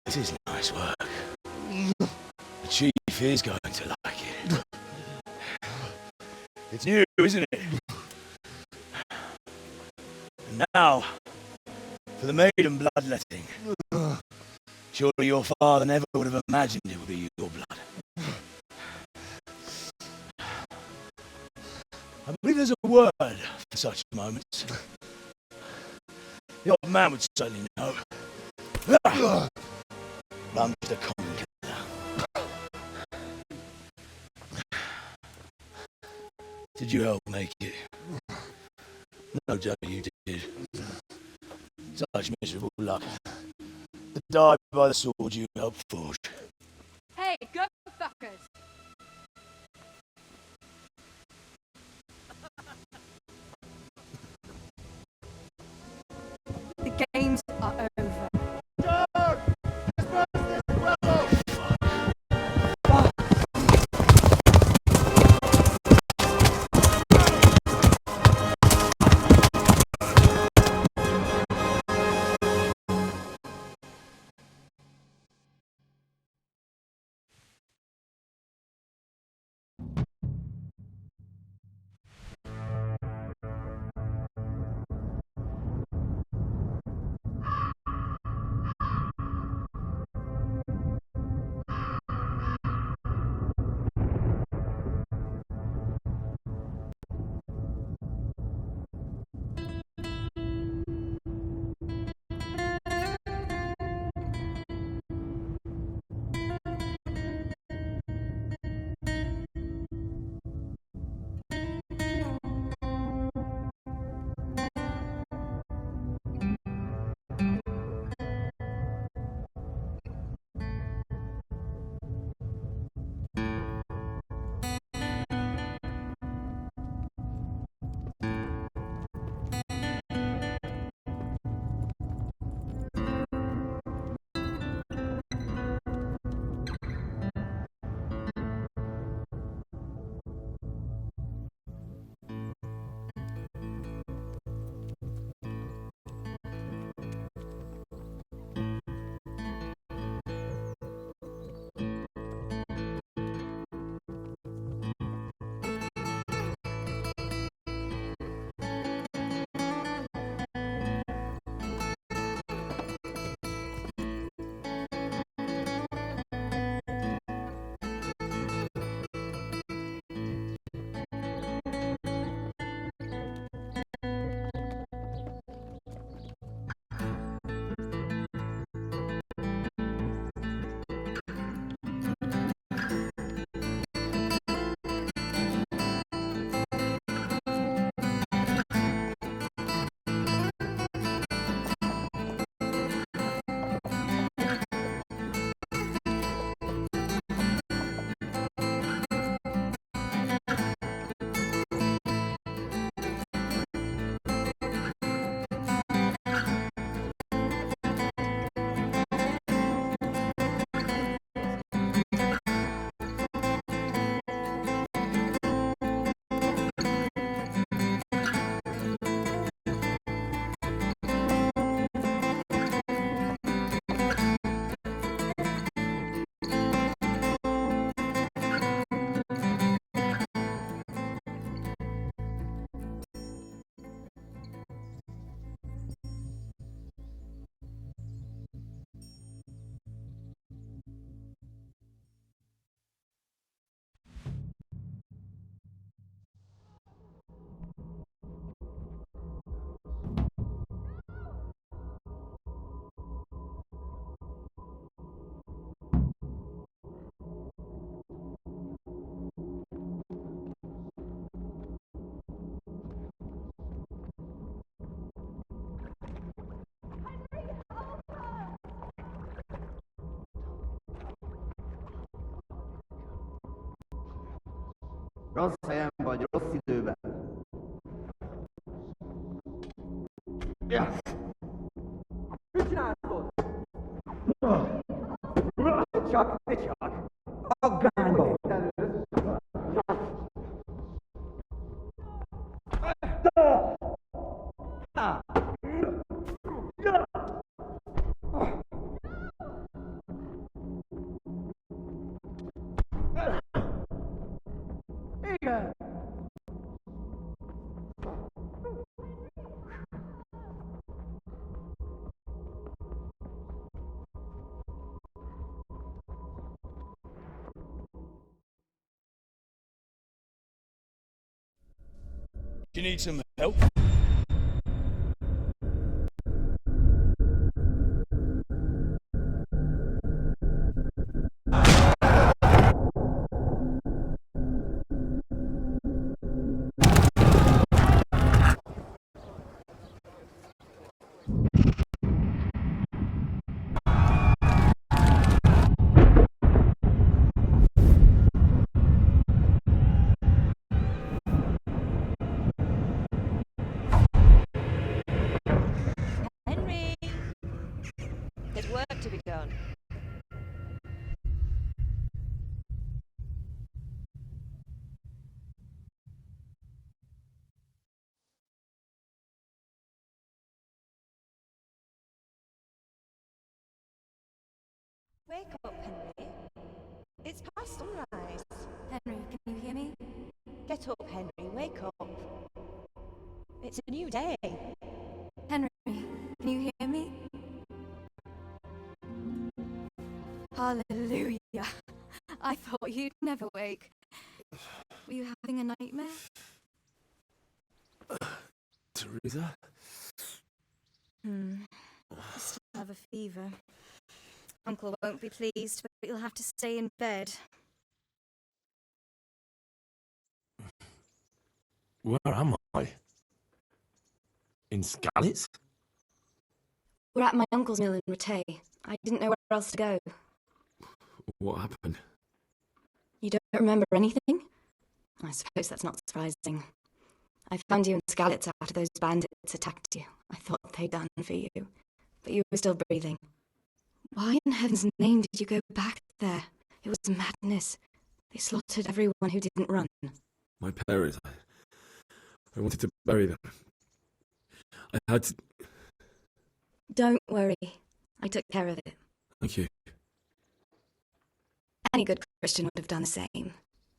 This is nice work. The chief is going to like it. It's new, isn't it? And now, for the maiden bloodletting. Surely your father never would have imagined it would be your blood. I believe there's a word for such moments. The old man would certainly know. But I'm just a common killer. Did you help make it? No doubt you did. Such miserable luck. To die by the sword you helped forge. Hey, go fuckers! The games are over. Rossi voglio Rossi dove? Yeah. Chuck the chuck. Oh, God. Do you need some help? Henry! There's work to be done. Wake up, Henry. It's past sunrise. Henry, can you hear me? Get up, Henry. Wake up. It's a new day. Henry, can you hear me? Hallelujah. I thought you'd never wake. Were you having a nightmare? Teresa? I still have a fever. Uncle won't be pleased, but you'll have to stay in bed. Where am I? In Skalitz? We're at my uncle's mill in Rattay. I didn't know where else to go. What happened? You don't remember anything? I suppose that's not surprising. I found you in Skalitz after those bandits attacked you. I thought they'd done for you, but you were still breathing. Why in heaven's name did you go back there? It was madness. They slaughtered everyone who didn't run. My parents. I wanted to bury them. I had to... Don't worry. I took care of it. Thank you. Any good Christian would have done the same.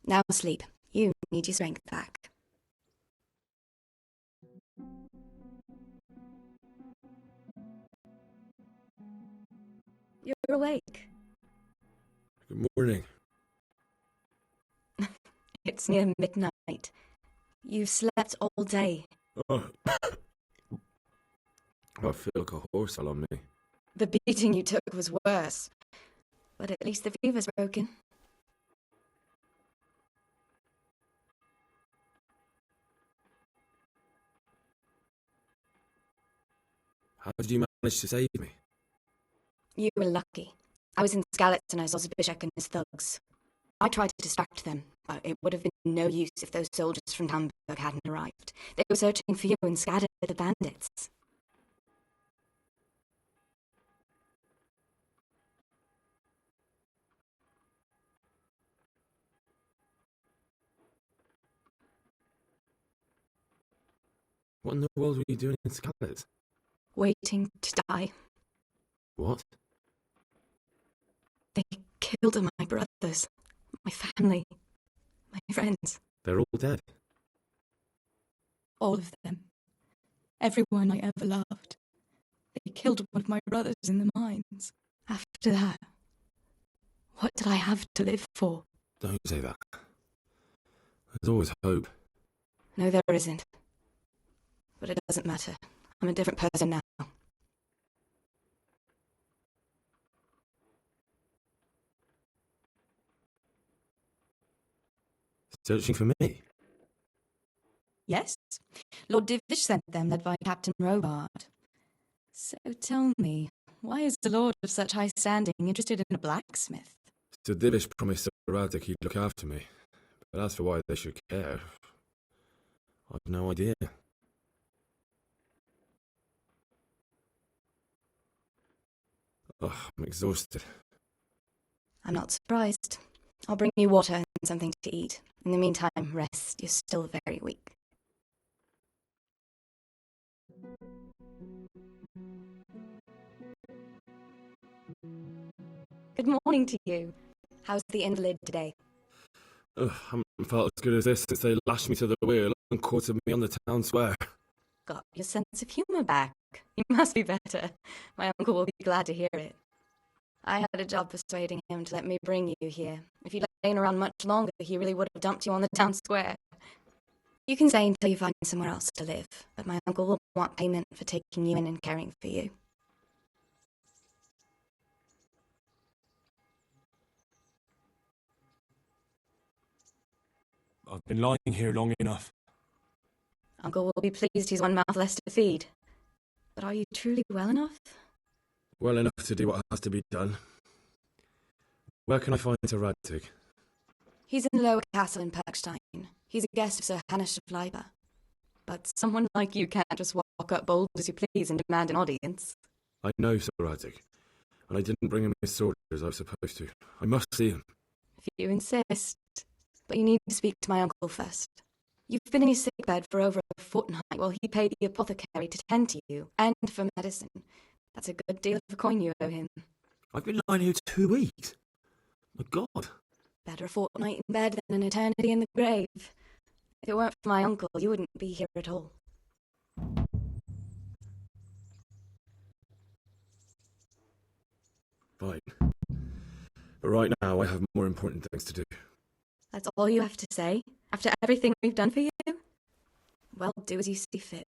Now sleep. You need your strength back. You're awake. Good morning. It's near midnight. You've slept all day. Oh. I feel like a horse fell on me. The beating you took was worse. But at least the fever's broken. How did you manage to save me? You were lucky. I was in Skalitz and I saw Zbyszek and his thugs. I tried to distract them, but it would have been no use if those soldiers from Hamburg hadn't arrived. They were searching for you and scattered the bandits. What in the world were you doing in Skalitz? Waiting to die. What? They killed my brothers, my family, my friends. They're all dead. All of them. Everyone I ever loved. They killed one of my brothers in the mines. After that, what did I have to live for? Don't say that. There's always hope. No, there isn't. But it doesn't matter. I'm a different person now. Searching for me? Yes. Lord Divish sent them, led by Captain Robard. So tell me, why is the Lord of such high standing interested in a blacksmith? So Divish promised Sir Radek he'd look after me. But as for why they should care, I've no idea. Ugh, I'm exhausted. I'm not surprised. I'll bring you water and something to eat. In the meantime, rest. You're still very weak. Good morning to you. How's the invalid today? Ugh, I haven't felt as good as this since they lashed me to the wheel and quartered me on the town square. Got your sense of humour back. You must be better. My uncle will be glad to hear it. I had a job persuading him to let me bring you here. If you'd lain around much longer, he really would have dumped you on the town square. You can stay until you find somewhere else to live, but my uncle will want payment for taking you in and caring for you. I've been lying here long enough. Uncle will be pleased he's one mouth less to feed. But are you truly well enough? Well enough to do what has to be done. Where can I find Sir Radtig? He's in the lower castle in Perkstein. He's a guest of Sir Hanush of Leiber. But someone like you can't just walk up bold as you please and demand an audience. I know Sir Raddig, and I didn't bring him his sword as I was supposed to. I must see him. If you insist. But you need to speak to my uncle first. You've been in his sickbed for over a fortnight while he paid the apothecary to tend to you, and for medicine. That's a good deal of a coin you owe him. I've been lying here 2 weeks. My God. Better a fortnight in bed than an eternity in the grave. If it weren't for my uncle, you wouldn't be here at all. Fine. But right now, I have more important things to do. That's all you have to say? After everything we've done for you? Well, do as you see fit.